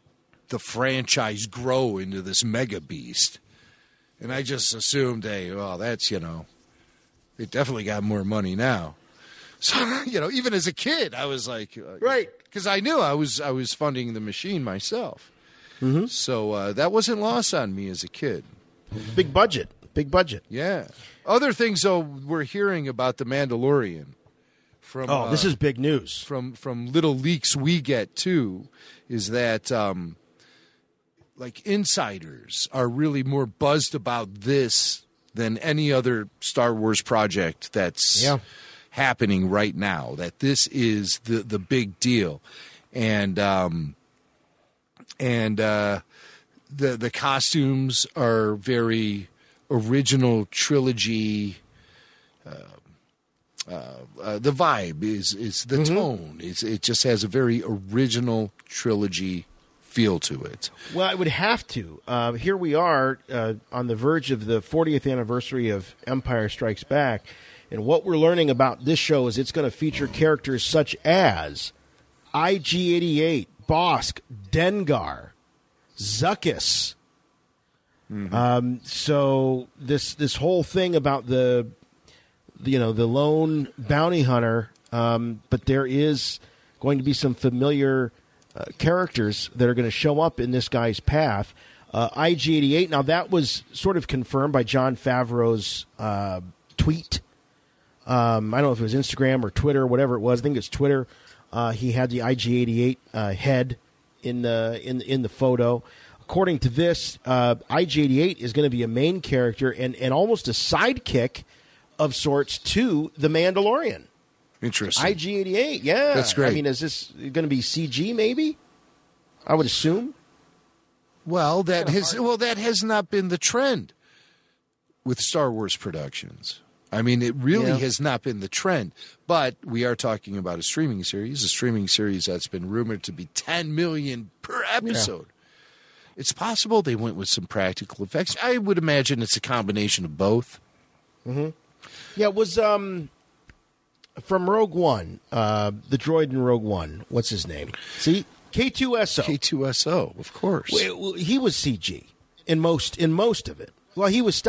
the franchise grow into this mega beast. And I just assumed, hey, well, that's, they definitely got more money now. So, even as a kid, I was like, right. Because I knew I was funding the machine myself. Mm-hmm. So that wasn't lost on me as a kid. Big budget. Yeah. Other things, though, we're hearing about The Mandalorian. This is big news. From little leaks we get, too, is that, like, insiders are really more buzzed about this than any other Star Wars project that's happening right now. That this is the big deal, and the costumes are very original trilogy. The vibe is the tone. It just has a very original trilogy feel to it. Well, it would have to. Here we are on the verge of the 40th anniversary of Empire Strikes Back, and what we're learning about this show is it's going to feature characters such as IG-88, Bosk, Dengar, Zuckuss. So this whole thing about the lone bounty hunter, but there is going to be some familiar characters that are going to show up in this guy's path. IG-88, now that was sort of confirmed by Jon Favreau's tweet. I don't know if it was Instagram or Twitter or whatever it was. I think it's Twitter. He had the IG-88 head in the photo. According to this, IG-88 is going to be a main character and almost a sidekick of sorts to the Mandalorian. Interesting. IG-88, yeah. That's great. I mean, is this going to be CG maybe? I would assume. Well, that has not been the trend with Star Wars productions. I mean, it really has not been the trend. But we are talking about a streaming series that's been rumored to be $10 million per episode. Yeah. It's possible they went with some practical effects. I would imagine it's a combination of both. Mm-hmm. Yeah, it was from Rogue One, the droid in Rogue One. What's his name? See? K2SO. K2SO, of course. Well, he was CG in most of it. Well, he was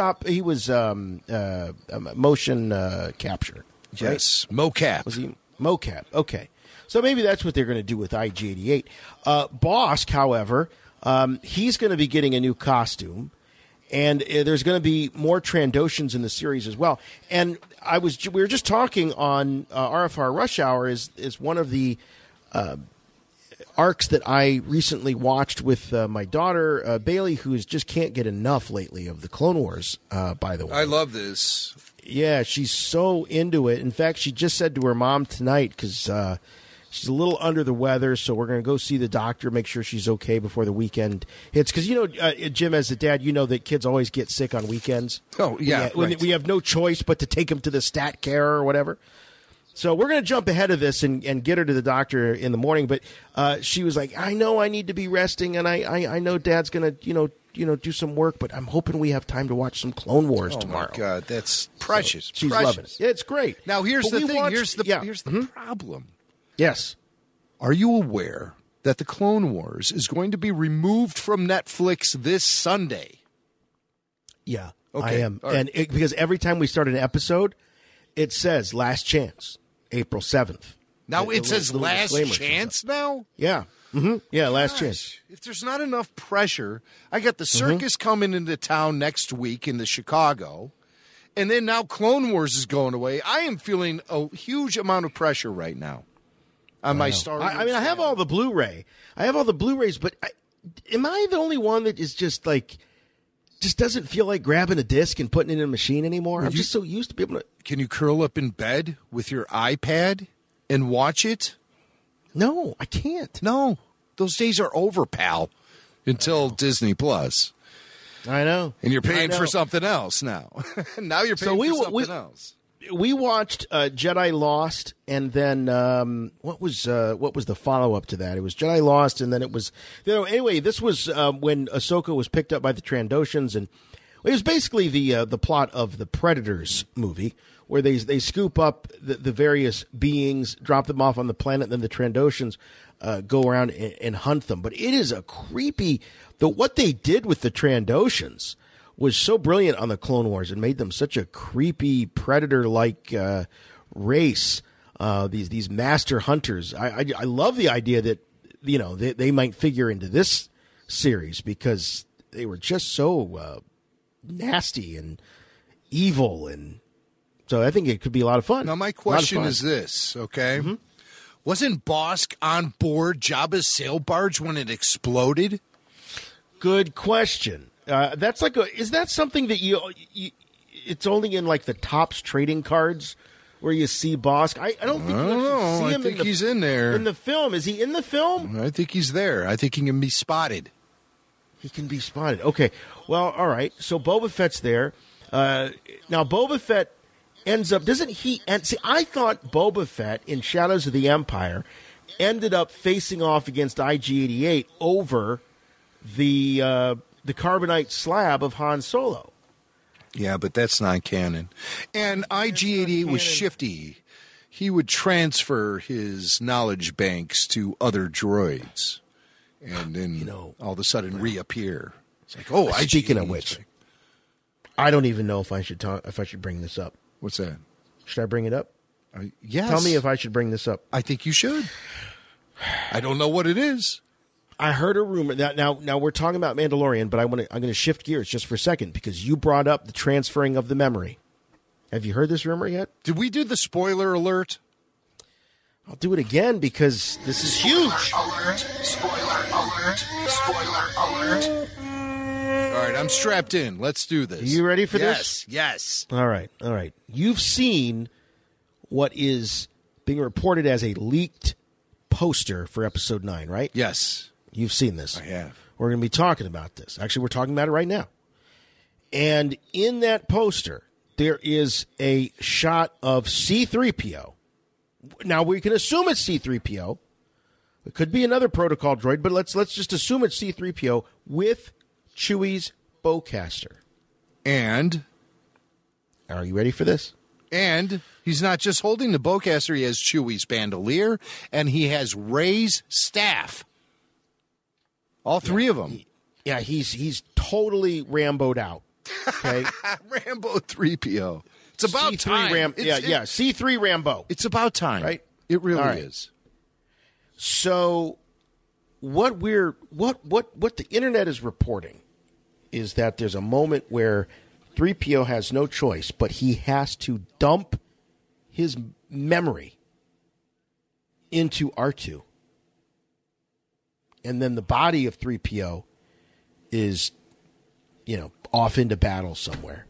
motion capture. Right? Yes, mocap. Was he mocap? Okay, so maybe that's what they're going to do with IG-88. Bosk, however, he's going to be getting a new costume, and there's going to be more Trandoshans in the series as well. And we were just talking on RFR Rush Hour is one of the arcs that I recently watched with my daughter, Bailey, who just can't get enough lately of the Clone Wars, by the way. I love this. Yeah, she's so into it. In fact, she just said to her mom tonight, because she's a little under the weather, so we're going to go see the doctor, make sure she's okay before the weekend hits. Because, Jim, as a dad, you know that kids always get sick on weekends. Oh, yeah. We have no choice but to take them to the stat care or whatever. So we're going to jump ahead of this and get her to the doctor in the morning. But she was like, I know I need to be resting, and I know Dad's going to, do some work, but I'm hoping we have time to watch some Clone Wars tomorrow. Oh, my God. That's precious. So she's loving it. Yeah, it's great. Now, here's the thing. Here's the problem. Yes. Are you aware that the Clone Wars is going to be removed from Netflix this Sunday? Yeah, okay. I am. Right. And because every time we start an episode, it says Last Chance. April 7th. Now it says Last Chance now? Yeah. Mm-hmm. Yeah, Last Chance. If there's not enough pressure, I got the circus coming into town next week into Chicago, and then now Clone Wars is going away. I am feeling a huge amount of pressure right now on my Star Wars. I mean, I have all the Blu-ray. I have all the Blu-rays, but am I the only one that is just doesn't feel like grabbing a disc and putting it in a machine anymore? I'm just so used to be able to. Can you curl up in bed with your iPad and watch it? No, I can't. No, those days are over, pal, until Disney Plus. I know. And you're paying for something else now. Now you're paying for something else. We watched Jedi Lost, and then what was the follow-up to that? It was Jedi Lost, and then it was... anyway, this was when Ahsoka was picked up by the Trandoshans, and it was basically the plot of the Predators movie, where they scoop up the various beings, drop them off on the planet, and then the Trandoshans go around and hunt them. But it is a creepy... what they did with the Trandoshans was so brilliant on the Clone Wars and made them such a creepy predator-like race. These master hunters. I love the idea that they might figure into this series because they were just so nasty and evil, and so I think it could be a lot of fun. Now my question is this, okay? Mm-hmm. Wasn't Bosk on board Jabba's sail barge when it exploded? Good question. That's is that something that it's only in like the Topps trading cards where you see Bosk. I don't think you actually see him. I think he's in there in the film. Is he in the film? I think he's there. I think he can be spotted. He can be spotted. Okay. Well, all right. So Boba Fett's there. Now Boba Fett ends up. Doesn't he? And see, I thought Boba Fett in Shadows of the Empire ended up facing off against IG-88 over the carbonite slab of Han Solo. Yeah, but that's not canon. And IG-88 was shifty. He would transfer his knowledge banks to other droids, and then all of a sudden reappear. It's like, oh, speaking of which, I don't even know if I should bring this up. What's that? Should I bring it up? Yes. Tell me if I should bring this up. I think you should. I don't know what it is. I heard a rumor that now we're talking about Mandalorian, but I'm going to shift gears just for a second because you brought up the transferring of the memory. Have you heard this rumor yet? Did we do the spoiler alert? I'll do it again because this is huge. Alert! Spoiler alert! Spoiler alert! All right, I'm strapped in. Let's do this. Are you ready for this? Yes. All right. You've seen what is being reported as a leaked poster for Episode 9, right? Yes. You've seen this. I have. We're going to be talking about this. Actually, we're talking about it right now. And in that poster, there is a shot of C-3PO. Now, we can assume it's C-3PO. It could be another protocol droid, but let's just assume it's C-3PO with Chewie's bowcaster. And? Are you ready for this? And he's not just holding the bowcaster, he has Chewie's bandolier, and he has Rey's staff. All three of them. He's totally Rambo'd out. Okay, Rambo 3PO. It's about C3 time. C3 Rambo. It's about time, right? It really is. So, what the internet is reporting is that there's a moment where 3PO has no choice, but he has to dump his memory into R2. And then the body of 3PO is, off into battle somewhere.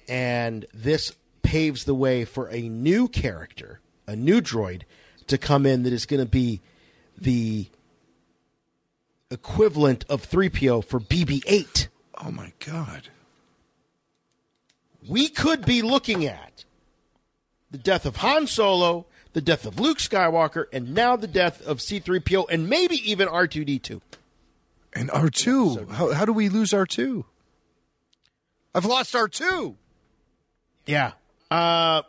And this paves the way for a new character, a new droid, to come in that is going to be the equivalent of 3PO for BB-8. Oh, my God. We could be looking at the death of Han Solo, the death of Luke Skywalker, and now the death of C-3PO, and maybe even R2-D2. And R2? How do we lose R2? I've lost R2. Yeah. I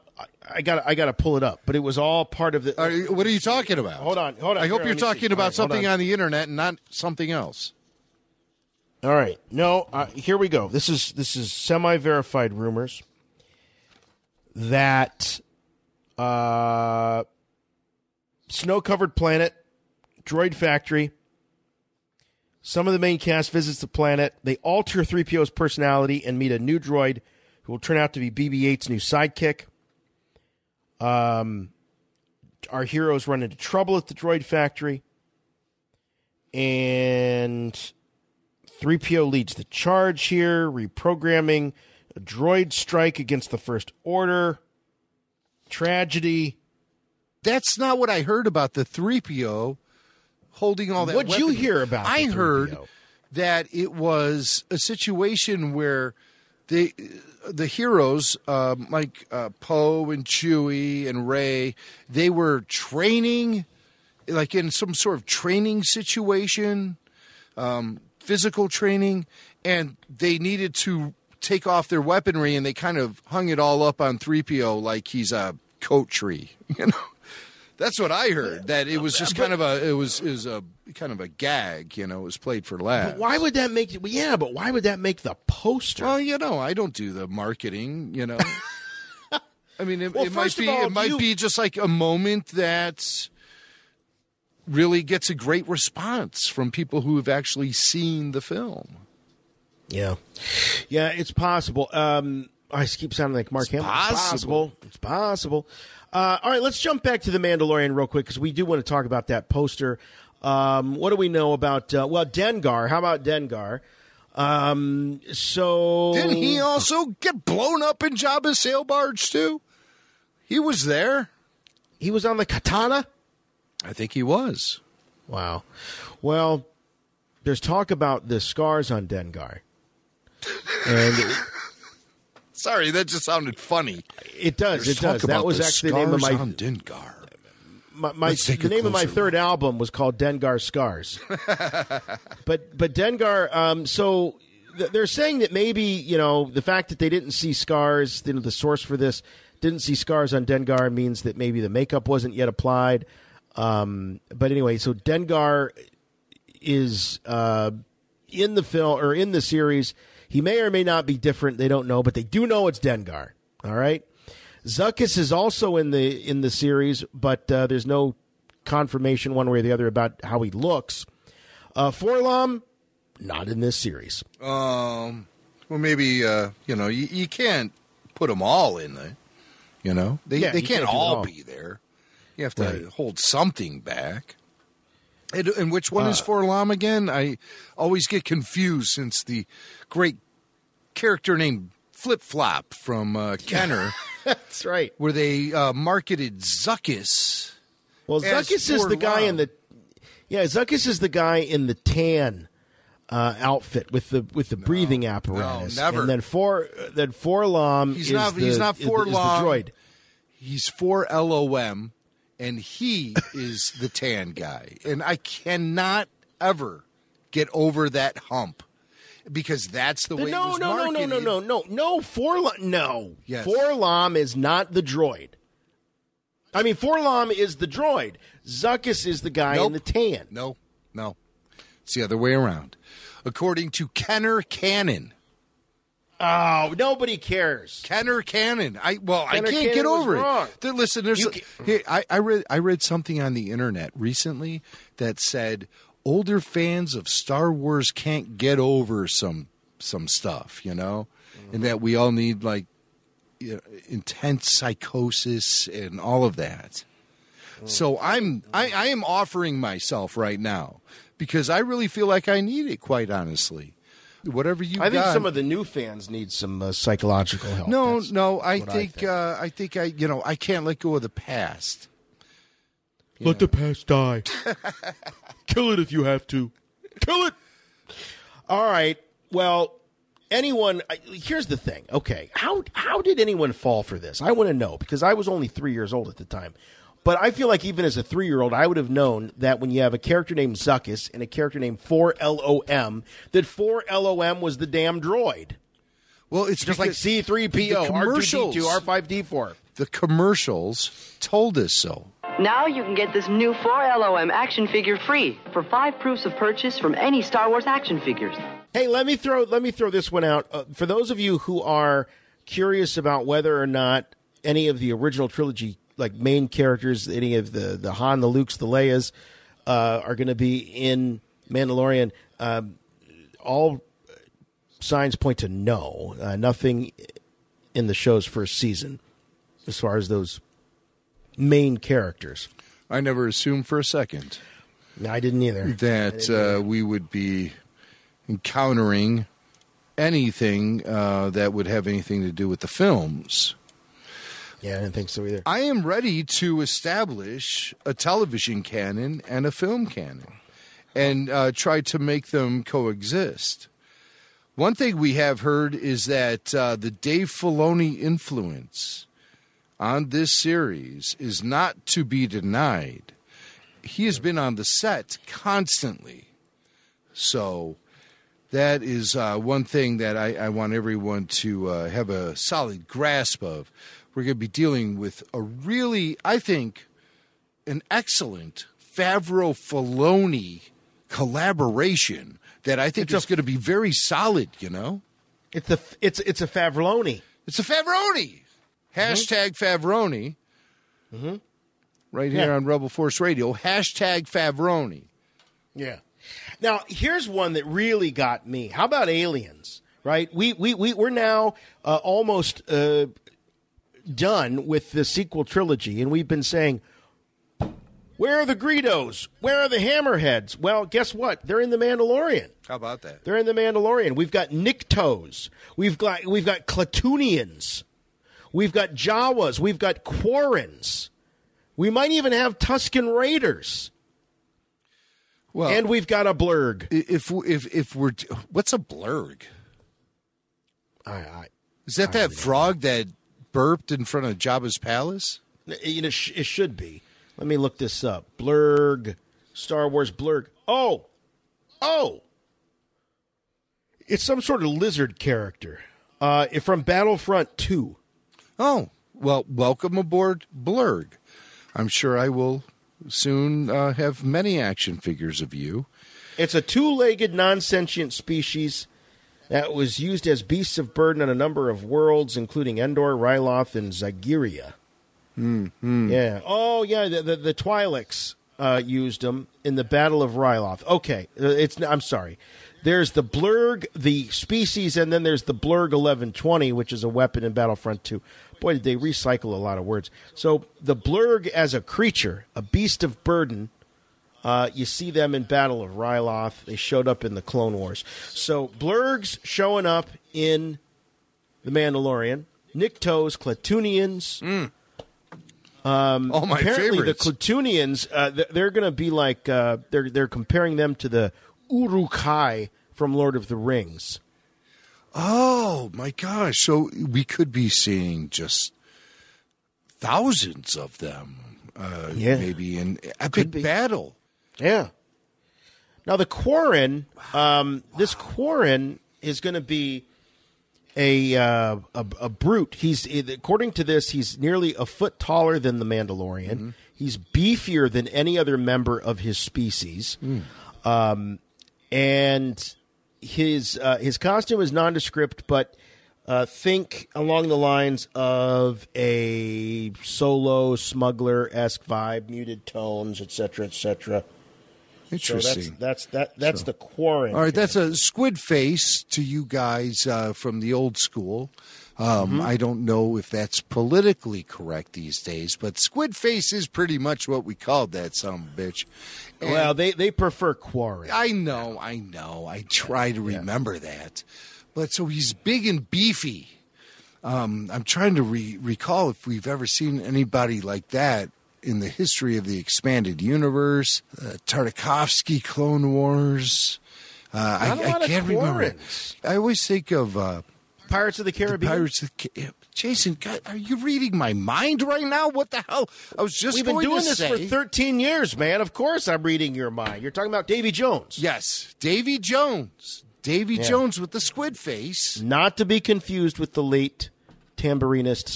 gotta pull it up, but it was all part of the... what are you talking about? Hold on. I hope you're talking about something on the internet and not something else. All right. No, here we go. This is semi-verified rumors that snow-covered planet, droid factory. Some of the main cast visits the planet. They alter 3PO's personality and meet a new droid who will turn out to be BB-8's new sidekick. Our heroes run into trouble at the droid factory. And 3PO leads the charge here, reprogramming a droid strike against the First Order. Tragedy. That's not what I heard about the 3PO holding all that. What'd you hear about I the 3PO? heard that it was a situation where the heroes, like Poe and Chewie and Rey, they were training, like in some sort of training situation, physical training, and they needed to take off their weaponry, and they kind of hung it all up on 3PO like he's a coat tree, That's what I heard. That it was just kind of a gag, it was played for laughs. But why would that make? Yeah, but why would that make the poster? Well, I don't do the marketing. I mean, it might be just like a moment that really gets a great response from people who have actually seen the film. Yeah, it's possible. I keep sounding like Mark Hamill. It's possible. All right, let's jump back to The Mandalorian real quick because we do want to talk about that poster. What do we know about, Dengar? How about Dengar? So didn't he also get blown up in Jabba's sail barge too? He was there. He was on the Katana? I think he was. Wow. Well, there's talk about the scars on Dengar. And sorry, that just sounded funny. It does. There's it does. That was actually the name of my Dengar. The name of my third album was called Dengar Scars. but Dengar, so they're saying that maybe, the fact that they didn't see scars, the source for this didn't see scars on Dengar means that maybe the makeup wasn't yet applied. But anyway, so Dengar is in the film or in the series. He may or may not be different. They don't know, but they do know it's Dengar. All right. Zuckuss is also in the series, but there's no confirmation one way or the other about how he looks. Forlom, not in this series. Well, maybe you can't put them all in there. They can't all be there. You have to hold something back. And which one is Forlom again? I always get confused since the great character named Flip Flop from Kenner. That's right. Where they marketed Zuckuss. Well, Zuckuss is the guy in the Zuckuss is the guy in the tan outfit with the breathing apparatus. No, never. And then Forlom he's is not the Forlom. droid. He's LOM, and he is the tan guy. And I cannot ever get over that hump. Because that's the way it was marketed. No, Forlom, no. Yes. Forlom is not the droid. I mean, Forlom is the droid. Zuckuss is the guy in the tan. No. It's the other way around. According to Kenner Cannon. Oh, nobody cares. Kenner Cannon. I can't Cannon get over wrong. it. Listen, I read something on the internet recently that said older fans of Star Wars can't get over some stuff, and that we all need intense psychosis and all of that. So I am offering myself right now because I really feel like I need it, quite honestly. Whatever you I think some of the new fans need some psychological help. I think I can't let go of the past. Let the past die. Kill it if you have to. Kill it. All right. Well, here's the thing. Okay. How did anyone fall for this? I want to know because I was only 3 years old at the time. But I feel like even as a 3-year-old, I would have known that when you have a character named Zuckuss and a character named 4LOM, that 4LOM was the damn droid. Well, it's just like C-3PO, R2-D2, R5-D4. The commercials told us so. Now you can get this new 4LOM action figure free for 5 proofs of purchase from any Star Wars action figures. Hey, let me throw this one out. For those of you who are curious about whether or not any of the original trilogy main characters, any of the Han, the Lukes, the Leias, are going to be in Mandalorian. All signs point to no. Nothing in the show's first season as far as those main characters. I never assumed for a second. I didn't either. That we would be encountering anything that would have anything to do with the films. Yeah, I didn't think so either. I am ready to establish a television canon and a film canon and try to make them coexist. One thing we have heard is that the Dave Filoni influence on this series is not to be denied. He has been on the set constantly. So that is one thing that I want everyone to have a solid grasp of. We're going to be dealing with a really, I think, an excellent Favreau-Filoni collaboration that I think is going to be very solid, It's a Favreau-Filoni. It's a Favreau-Filoni. Hashtag Favreau-Filoni. Mm-hmm. Right here on Rebel Force Radio. Hashtag Favreau-Filoni. Yeah. Now, here's one that really got me. How about Aliens? Right? We're now almost done with the sequel trilogy, and we've been saying, Where are the Greedos? Where are the Hammerheads? Well, guess what? They're in The Mandalorian. How about that? They're in The Mandalorian. We've got Niktos. We've got Klatooinians. We've got Jawas. We've got Quarrens. We might even have Tusken Raiders. Well, and we've got a blurg. If we're what's a blurg? Is that frog that burped in front of Jabba's palace? You know, it should be. Let me look this up. Blurg, Star Wars blurg. Oh, it's some sort of lizard character from Battlefront 2. Oh, well, welcome aboard, Blurg. I'm sure I will soon have many action figures of you. It's a two-legged, non-sentient species that was used as beasts of burden on a number of worlds, including Endor, Ryloth, and Zygerria. Mm-hmm. Yeah. Oh, yeah, the Twi'leks used them in the Battle of Ryloth. Okay, I'm sorry. There's the Blurg, the species, and then there's the Blurg 1120, which is a weapon in Battlefront 2. Boy, did they recycle a lot of words. So the Blurg as a creature, a beast of burden, you see them in Battle of Ryloth. They showed up in the Clone Wars. So Blurgs showing up in The Mandalorian. Niktos, Klatooinians. All my apparently favorites. The Klatooinians, they're going to be like, they're comparing them to the Uruk-hai from Lord of the Rings. Oh, my gosh. So we could be seeing just thousands of them, maybe in epic battle. Yeah. Now, the Quarren, this Quarren is going to be a brute. According to this, he's nearly a foot taller than the Mandalorian. Mm-hmm. He's beefier than any other member of his species. And his costume is nondescript, but think along the lines of a Solo smuggler-esque vibe, muted tones, etc., etc. Interesting. So that's the Quarren. All right, that's a squid face to you guys from the old school. I don't know if that's politically correct these days, but squid face is pretty much what we called that son of a bitch. And well, they prefer Quarren. I know. I try to remember that. But so he's big and beefy. I'm trying to recall if we've ever seen anybody like that in the history of the expanded universe, Tartakovsky Clone Wars. I can't remember. I always think of Pirates of the Caribbean. Jason, God, are you reading my mind right now? What the hell? I was just We've been doing this say, for 13 years, man. Of course I'm reading your mind. You're talking about Davy Jones. Yes, Davy Jones. Davy Jones with the squid face. Not to be confused with the late tambourinist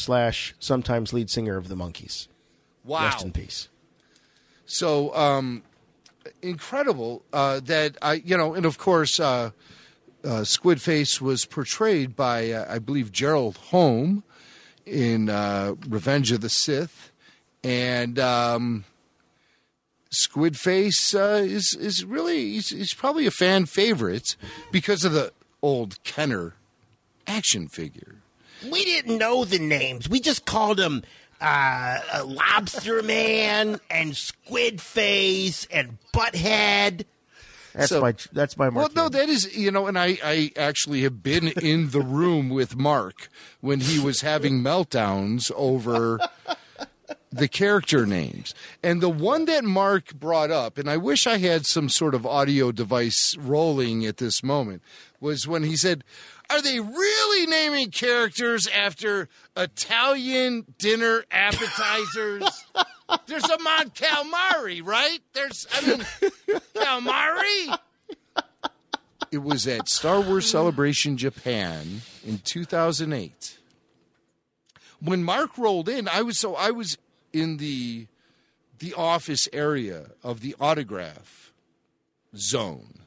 / sometimes lead singer of the Monkees. Wow. Rest in peace. So, incredible that and of course, Squid Face was portrayed by, I believe, Gerald Holm in Revenge of the Sith, and Squid Face is really he's probably a fan favorite because of the old Kenner action figure. We didn't know the names. We just called them Lobster Man and Squid Face and Butthead. That's my mark. Well, no, that is, and I actually have been in the room with Mark when he was having meltdowns over the character names. And the one that Mark brought up, and I wish I had some sort of audio device rolling at this moment, was when he said, "Are they really naming characters after Italian dinner appetizers?" There's a Mon Calamari, right? Calamari. It was at Star Wars Celebration Japan in 2008. When Mark rolled in, I was in the office area of the autograph zone.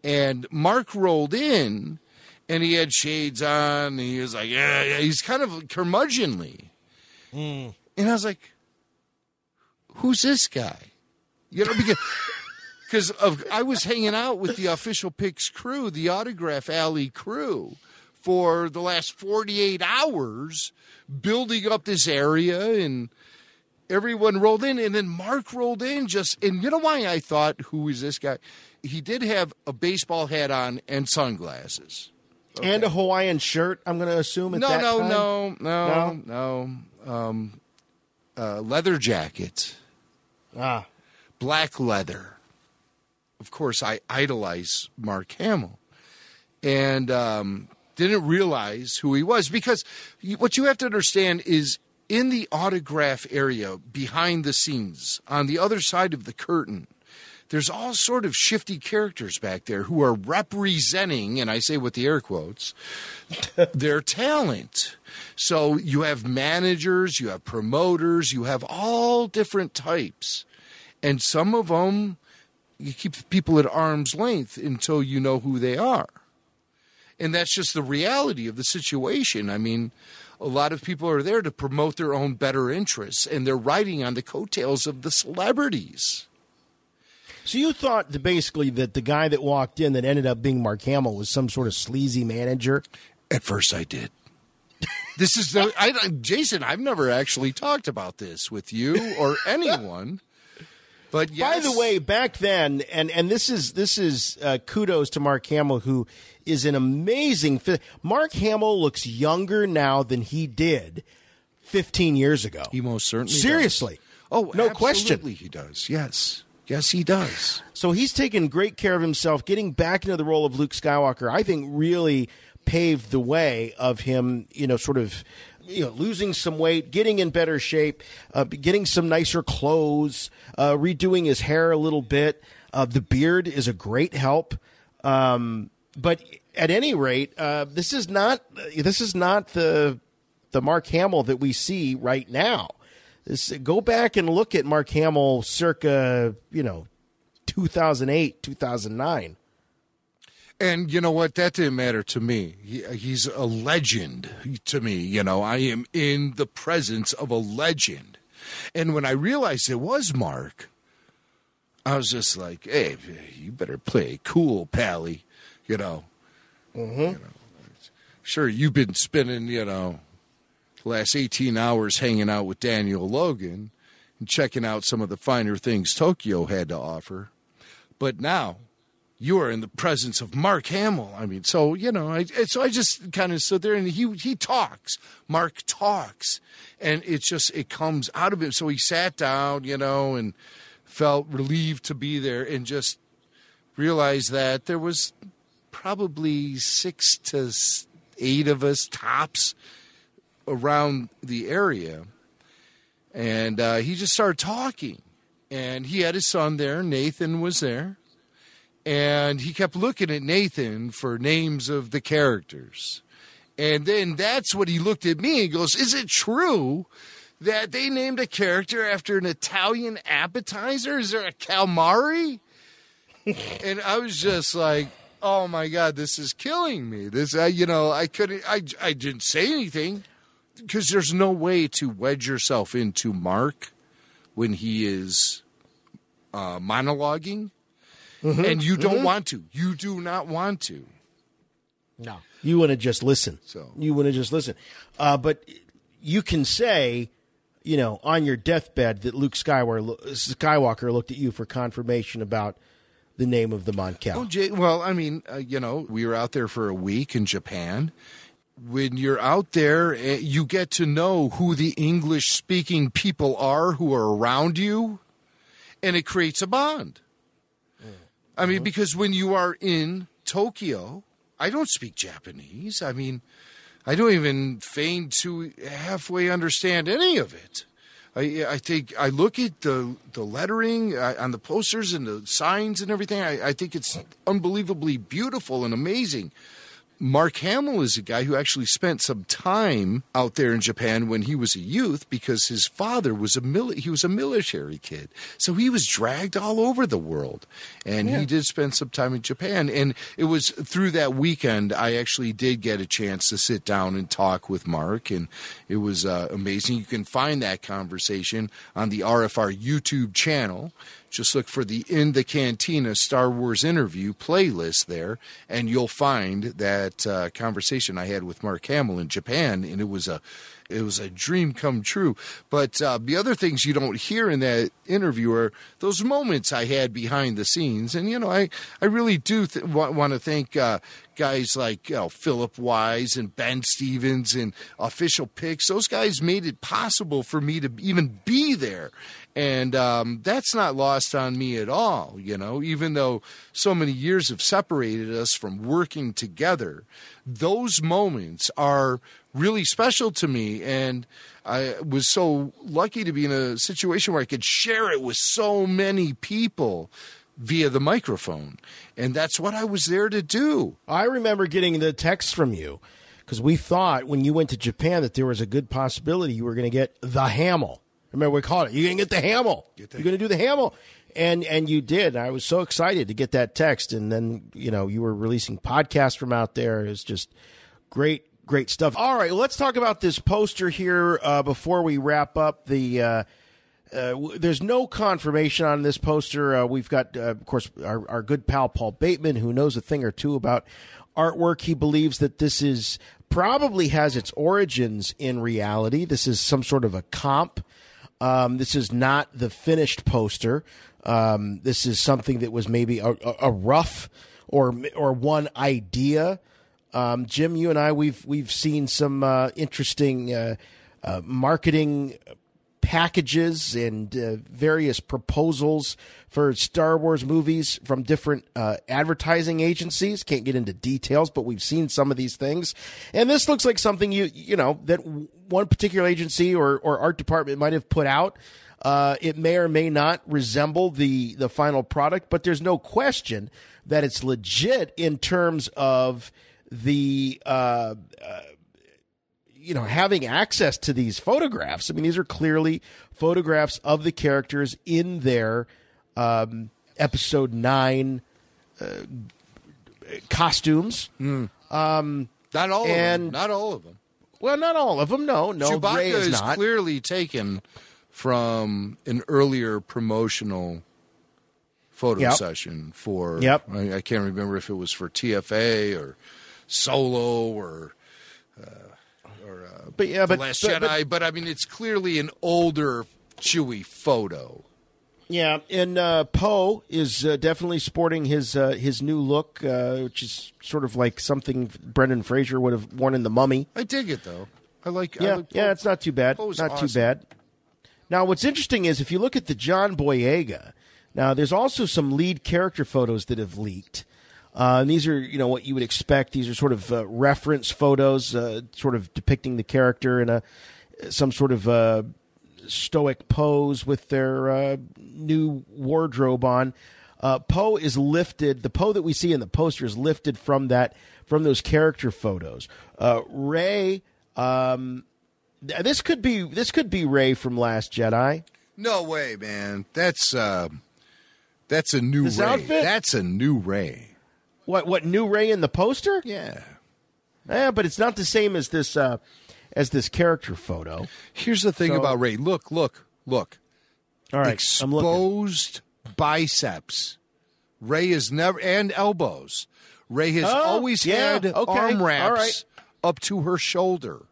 And Mark rolled in, and he had shades on, and he was like, yeah, he's kind of curmudgeonly. And I was like, who's this guy? Because I was hanging out with the Official Picks crew, the Autograph Alley crew, for the last 48 hours, building up this area, and everyone rolled in, and then Mark rolled in and you know why I thought, who is this guy? He did have a baseball hat on and sunglasses. Okay. And a Hawaiian shirt, I'm going to assume at that time? No. Leather jacket. Black leather. Of course, I idolize Mark Hamill. And didn't realize who he was. Because what you have to understand is in the autograph area, behind the scenes, on the other side of the curtain, there's all sort of shifty characters back there who are representing, and I say with the air quotes, their talent. So you have managers, you have promoters, you have all different types. And some of them, you keep people at arm's length until you know who they are. And that's just the reality of the situation. I mean, a lot of people are there to promote their own better interests, and they're riding on the coattails of the celebrities. So you thought basically that the guy that walked in that ended up being Mark Hamill was some sort of sleazy manager? At first I did. This is Jason, I've never actually talked about this with you or anyone. But yes. By the way, back then, and this is kudos to Mark Hamill, who is an amazing. Mark Hamill looks younger now than he did 15 years ago. He most certainly seriously. Does. Oh, no absolutely question. He does. Yes, he does. So he's taken great care of himself. Getting back into the role of Luke Skywalker, I think, really paved the way of him. Losing some weight, getting in better shape, getting some nicer clothes, redoing his hair a little bit. The beard is a great help. But at any rate, this is not the Mark Hamill that we see right now. Go back and look at Mark Hamill circa 2008, 2009. And you know what? That didn't matter to me. He's a legend to me. I am in the presence of a legend. And when I realized it was Mark, I was just like, hey, you better play cool, Pally. Sure, you've been spending, the last 18 hours hanging out with Daniel Logan and checking out some of the finer things Tokyo had to offer. But now you are in the presence of Mark Hamill. I mean, so, I just kind of stood there and he talks. Mark talks. And it comes out of him. So he sat down, and felt relieved to be there and just realized that there was probably 6 to 8 of us tops around the area. And he just started talking. And he had his son there. Nathan was there. And he kept looking at Nathan for names of the characters. And then that's what he looked at me and goes, is it true that they named a character after an Italian appetizer? Is there a calamari? And I was just like, oh my God, this is killing me. I didn't say anything because there's no way to wedge yourself into Mark when he is monologuing. Mm-hmm. And you don't want to. You do not want to. No. You want to just listen. But you can say, on your deathbed that Luke Skywalker looked at you for confirmation about the name of the Moncal. We were out there for a week in Japan. When you're out there, you get to know who the English-speaking people are who are around you, and it creates a bond. I mean, because when you are in Tokyo, I don't speak Japanese. I mean, I don't even feign to halfway understand any of it. I think I look at the lettering on the posters and the signs and everything. I think it's unbelievably beautiful and amazing. Mark Hamill is a guy who actually spent some time out there in Japan when he was a youth because his father was a military kid. So he was dragged all over the world. And he did spend some time in Japan. And it was through that weekend I actually did get a chance to sit down and talk with Mark. And it was amazing. You can find that conversation on the RFR YouTube channel. Just look for the In the Cantina Star Wars interview playlist there, and you'll find that conversation I had with Mark Hamill in Japan, and it was a it was a dream come true. But the other things you don't hear in that interview are those moments I had behind the scenes. And, I really do want to thank guys like Philip Wise and Ben Stevens and Official Picks. Those guys made it possible for me to even be there. And that's not lost on me at all, even though so many years have separated us from working together. Those moments are really special to me, and I was so lucky to be in a situation where I could share it with so many people via the microphone, and that's what I was there to do. I remember getting the text from you because we thought when you went to Japan that there was a good possibility you were going to get the Hamill. Remember we called it, you're going to get the Hamill. You're going to do the Hamill. And you did. I was so excited to get that text, and then, you were releasing podcasts from out there. It was just great stuff. All right, let's talk about this poster here before we wrap up. There's no confirmation on this poster. We've got, of course, our good pal Paul Bateman, who knows a thing or two about artwork. He believes that this is probably has its origins in reality. This is some sort of a comp. This is not the finished poster. This is something that was maybe a rough or one idea. Jim, you and I, we've seen some interesting marketing packages and various proposals for Star Wars movies from different advertising agencies. Can't get into details, but we've seen some of these things. And this looks like something that one particular agency or art department might have put out. It may or may not resemble the final product, but there's no question that it's legit in terms of the having access to these photographs. I mean, these are clearly photographs of the characters in their Episode 9 costumes. Not all of them. Not all of them. Well, not all of them. No. Chewbacca Rey is not. Clearly taken from an earlier promotional photo session for. Yep. I can't remember if it was for TFA or Solo or The Last Jedi. But I mean, it's clearly an older Chewie photo. Yeah, and Poe is definitely sporting his new look, which is sort of like something Brendan Fraser would have worn in The Mummy. I dig it, though. It's not too bad. Poe's not awesome. too bad. Now, what's interesting is if you look at the John Boyega, now there's also some lead character photos that have leaked. And these are, what you would expect. These are sort of reference photos, sort of depicting the character in some sort of stoic pose with their new wardrobe on. Poe is lifted. The Poe that we see in the poster is lifted from those character photos. Rey, this could be Rey from Last Jedi. No way, man. That's a new This Rey. outfit? That's a new Rey. What new Rey in the poster? Yeah. Yeah, but it's not the same as this character photo. Here's the thing about Rey. Look. All right, exposed biceps. Rey is never and elbows. Rey has always had arm wraps up to her shoulder.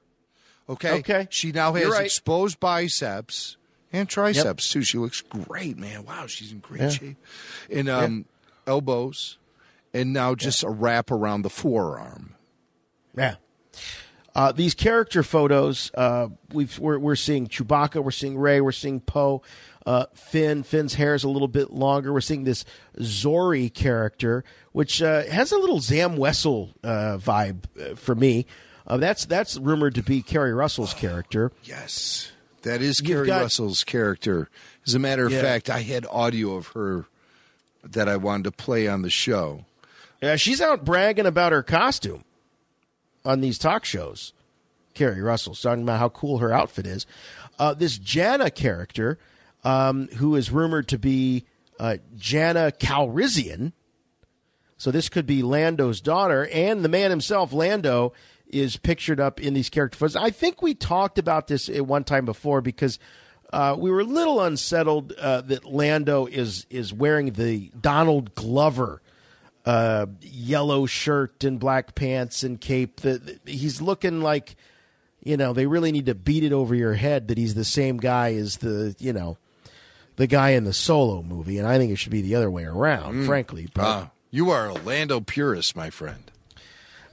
Okay. She now has exposed biceps and triceps too. She looks great, man. Wow, she's in great shape. And elbows. And now just a wrap around the forearm. Yeah. These character photos, we're seeing Chewbacca, we're seeing Rey, we're seeing Poe, Finn. Finn's hair is a little bit longer. We're seeing this Zori character, which has a little Zam Wessel vibe for me. That's rumored to be Kerry Russell's character. Yes, that is Kerry Russell's character. As a matter of fact, I had audio of her that I wanted to play on the show. Yeah, she's out bragging about her costume on these talk shows. Kerry Russell's talking about how cool her outfit is. This Janna character, who is rumored to be Janna Calrissian. So this could be Lando's daughter, and the man himself, Lando, is pictured up in these character photos. I think we talked about this at one time before because we were a little unsettled that Lando is wearing the Donald Glover yellow shirt and black pants and cape. He's looking like, they really need to beat it over your head that he's the same guy as the guy in the Solo movie, and I think it should be the other way around, frankly. But, you are a Lando purist, my friend.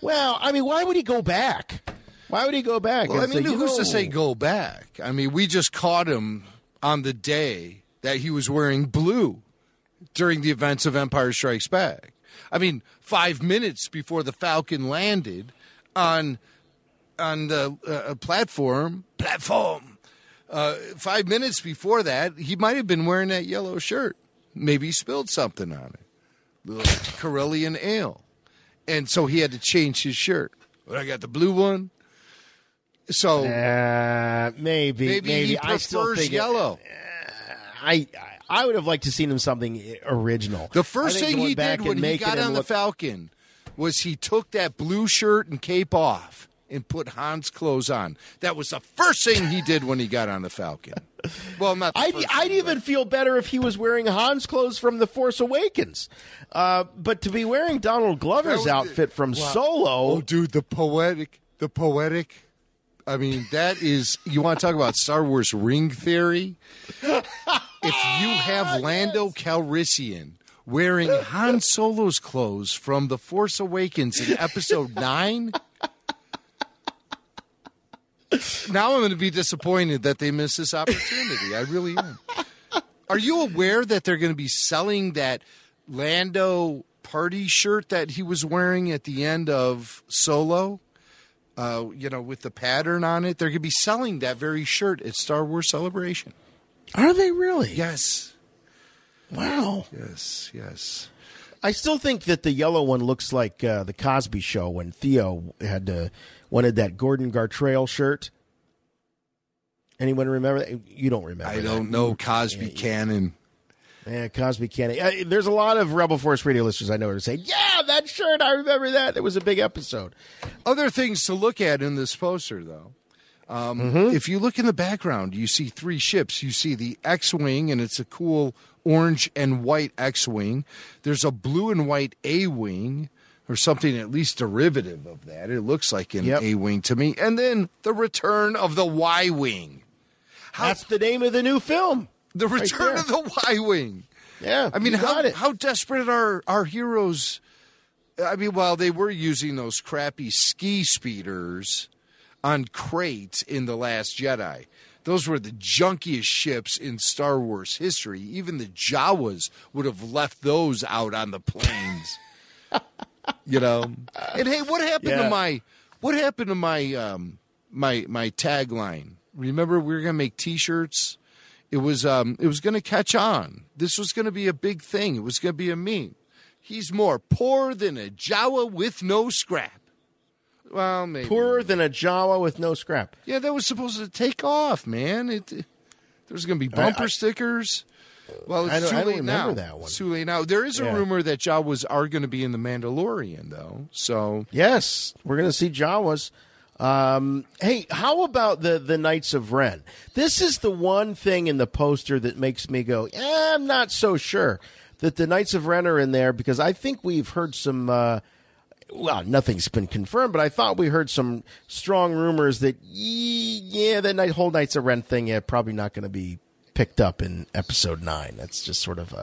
Well, I mean, why would he go back? Why would he go back? Well, I mean, who's to say go back? I mean, we just caught him on the day that he was wearing blue during the events of Empire Strikes Back. I mean, 5 minutes before the Falcon landed on the platform, 5 minutes before that, he might have been wearing that yellow shirt. Maybe he spilled something on it. Little Corellian ale. And so he had to change his shirt. But I got the blue one. So maybe he I still prefers think yellow. I would have liked to seen him something original. The first thing he did when he got on the Falcon was he took that blue shirt and cape off and put Han's clothes on. That was the first thing he did when he got on the Falcon. Well, not. I'd even feel better if he was wearing Han's clothes from The Force Awakens. But to be wearing Donald Glover's outfit from Solo. Oh, dude, the poetic. I mean, that is, you want to talk about Star Wars ring theory? If you have Lando Calrissian wearing Han Solo's clothes from The Force Awakens in Episode 9, now I'm going to be disappointed that they missed this opportunity. I really am. Are you aware that they're going to be selling that Lando party shirt that he was wearing at the end of Solo? With the pattern on it. They're going to be selling that very shirt at Star Wars Celebration. Are they really? Yes. Wow. Yes. I still think that the yellow one looks like the Cosby Show when Theo wanted that Gordon Gartrell shirt. Anyone remember that? You don't remember. I don't know Cosby canon. Yeah, Cosby canon. There's a lot of Rebel Force radio listeners I know who are saying, yeah, that shirt, I remember that. It was a big episode. Other things to look at in this poster, though. If you look in the background, you see 3 ships. You see the X-Wing, and it's a cool orange and white X-Wing. There's a blue and white A-Wing, or something at least derivative of that. It looks like an A-Wing to me. And then the return of the Y-Wing. That's the name of the new film. The return of the Y-Wing. Yeah, I mean, how desperate are our heroes? I mean, while they were using those crappy ski speeders on crates in The Last Jedi, those were the junkiest ships in Star Wars history. Even the Jawas would have left those out on the plains. And hey, what happened to my my tagline? Remember, we were going to make T-shirts. It was going to catch on. This was going to be a big thing. It was going to be a meme. He's more poor than a Jawa with no scrap. Well, maybe. Poorer than a Jawa with no scrap. Yeah, that was supposed to take off, man. There's going to be bumper stickers. Well, it's too late now. That one. It's too late now. There is a rumor that Jawas are going to be in The Mandalorian, though. So yes, we're going to see Jawas. Hey, how about the Knights of Ren? This is the one thing in the poster that makes me go, I'm not so sure that the Knights of Ren are in there, because I think we've heard some, nothing's been confirmed, but I thought we heard some strong rumors that, the whole Knights of Ren thing, probably not going to be picked up in Episode 9. That's just sort of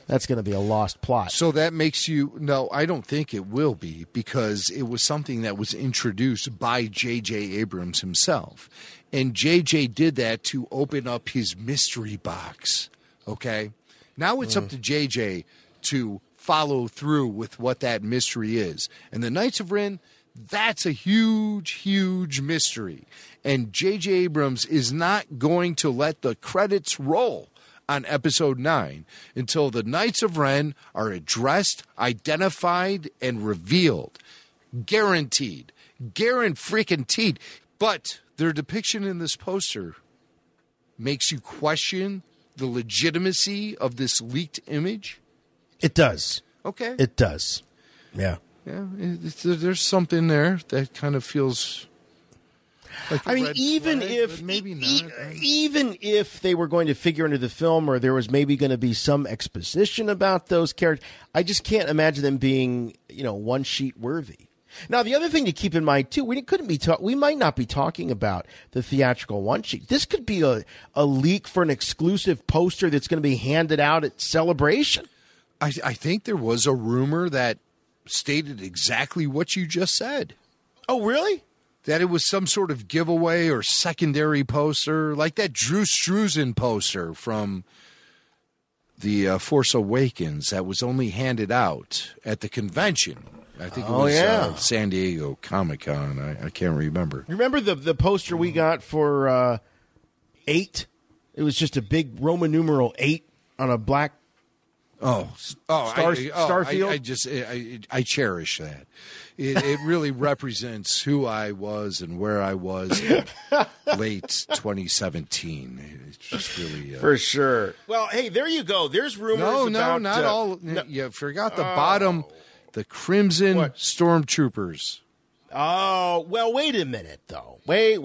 that's going to be a lost plot. So that makes you... No, I don't think it will be, because it was something that was introduced by J.J. Abrams himself. And J.J. did that to open up his mystery box, okay? Now it's up to J.J. to follow through with what that mystery is. And the Knights of Ren, that's a huge, huge mystery. And J.J. Abrams is not going to let the credits roll on Episode 9 until the Knights of Ren are addressed, identified, and revealed. Guaranteed. Guaranteed. But their depiction in this poster makes you question the legitimacy of this leaked image? It does. Okay. It does. Yeah. Yeah, there's something there that kind of feels... Like even if they were going to figure into the film, or there was maybe going to be some exposition about those characters, I just can't imagine them being, one sheet worthy. Now, the other thing to keep in mind, too, we might not be talking about the theatrical one sheet. This could be a leak for an exclusive poster that's going to be handed out at Celebration. I think there was a rumor that stated exactly what you just said. Oh, really? That it was some sort of giveaway or secondary poster, like that Drew Struzan poster from the Force Awakens that was only handed out at the convention. I think it was San Diego Comic-Con. I can't remember. Remember the poster we got for 8? It was just a big Roman numeral 8 on a black Starfield. I cherish that. It really represents who I was and where I was in late 2017. It's just really for sure. Well, hey, there you go. There's rumors. Not all. No. You forgot the bottom. The Crimson Stormtroopers. Oh, well, wait a minute, though. Wait.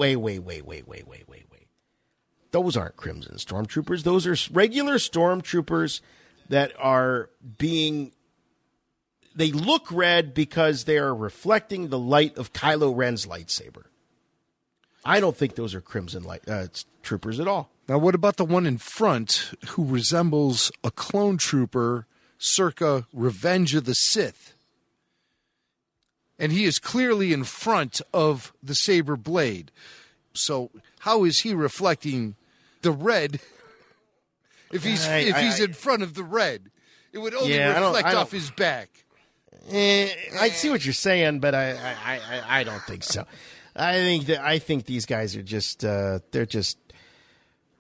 Those aren't Crimson Stormtroopers. Those are regular Stormtroopers that are being... They look red because they are reflecting the light of Kylo Ren's lightsaber. I don't think those are Crimson Troopers at all. Now, what about the one in front who resembles a clone trooper circa Revenge of the Sith? And he is clearly in front of the saber blade. So how is he reflecting the red if he's in front of the red? It would only reflect off his back. I see what you're saying, but I don't think so. I think these guys are just they're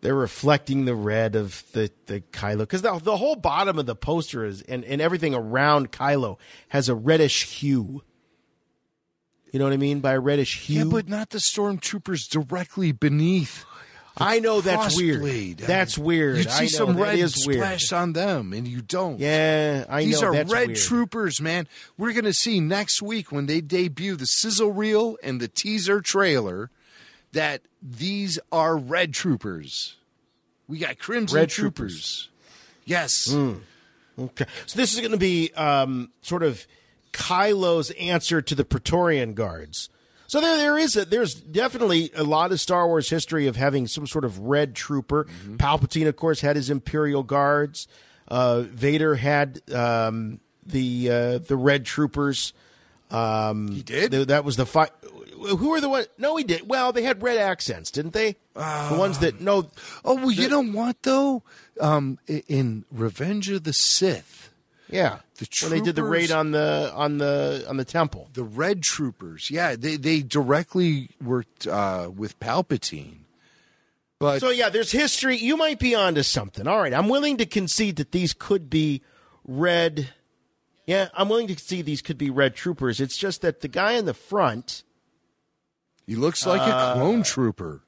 reflecting the red of the Kylo, because the whole bottom of the poster is and everything around Kylo has a reddish hue. You know what I mean by a reddish hue? Yeah, but not the stormtroopers directly beneath. I know that's weird. Blade. That's weird. You'd see some red splash on them, and you don't. Yeah, I know. These are that's red weird. troopers, man. We're going to see next week when they debut the sizzle reel and the teaser trailer that these are red troopers. We got crimson red troopers. Yes. Okay. So this is going to be sort of Kylo's answer to the Praetorian Guards. So there's definitely a lot of Star Wars history of having some sort of red trooper. Mm-hmm. Palpatine, of course, had his Imperial Guards. Vader had the red troopers. He did? That was the fight. Who were the ones? No, he did. Well, they had red accents, didn't they? The ones that no. Oh, well, you know what though? In Revenge of the Sith. Yeah, when they did the raid on the temple. The Red Troopers, yeah, they directly worked with Palpatine. But so yeah, there's history. You might be onto something. All right, I'm willing to concede that these could be red. Yeah, I'm willing to concede these could be Red Troopers. It's just that the guy in the front, he looks like a clone trooper.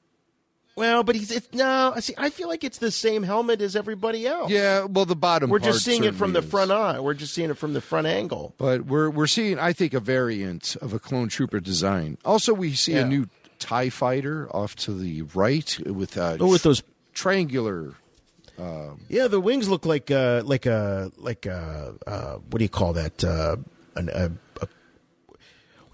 Well, but I feel like it's the same helmet as everybody else. Yeah, well, the bottom. We're just seeing it from the front eye. We're just seeing it from the front angle. But we're seeing, I think, a variant of a clone trooper design. Also, we see a new TIE fighter off to the right with with those triangular. The wings look like what do you call that? When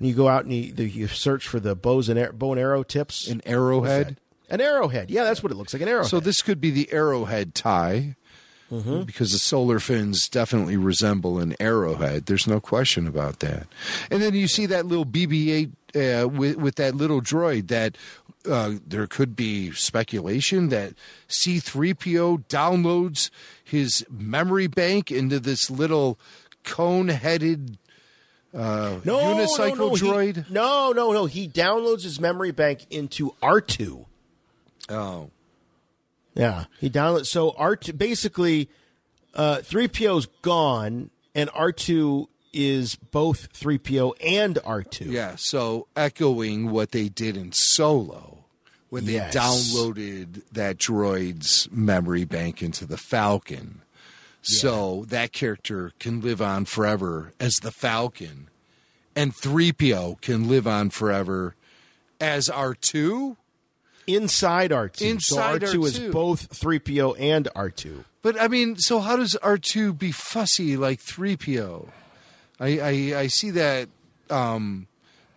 you go out and you search for the bow and arrow tips, an arrowhead. An arrowhead. Yeah, that's what it looks like, an arrowhead. So this could be the arrowhead tie, because the solar fins definitely resemble an arrowhead. There's no question about that. And then you see that little BB-8 with that little droid that there could be speculation that C-3PO downloads his memory bank into this little cone-headed unicycle droid. No. He downloads his memory bank into R2. Oh. Yeah. He downloads. So R2, basically, 3PO's gone, and R2 is both 3PO and R2. Yeah. So echoing what they did in Solo when they downloaded that droid's memory bank into the Falcon. Yeah. So that character can live on forever as the Falcon, and 3PO can live on forever as R2? Inside R2. Inside so R2 R2 is both 3PO and R2. But, I mean, so how does R2 be fussy like 3PO? I see that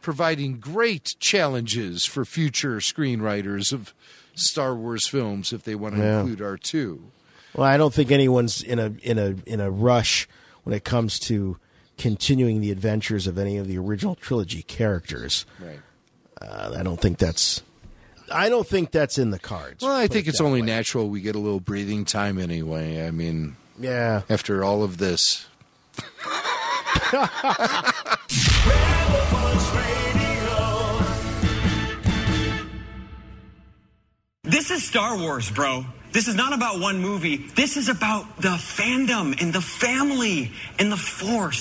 providing great challenges for future screenwriters of Star Wars films if they want to include R2. Well, I don't think anyone's in a rush when it comes to continuing the adventures of any of the original trilogy characters. Right. I don't think that's in the cards. Well, I think it's only natural we get a little breathing time anyway. I mean, yeah. After all of this. This is Star Wars, bro. This is not about one movie. This is about the fandom and the family and the Force.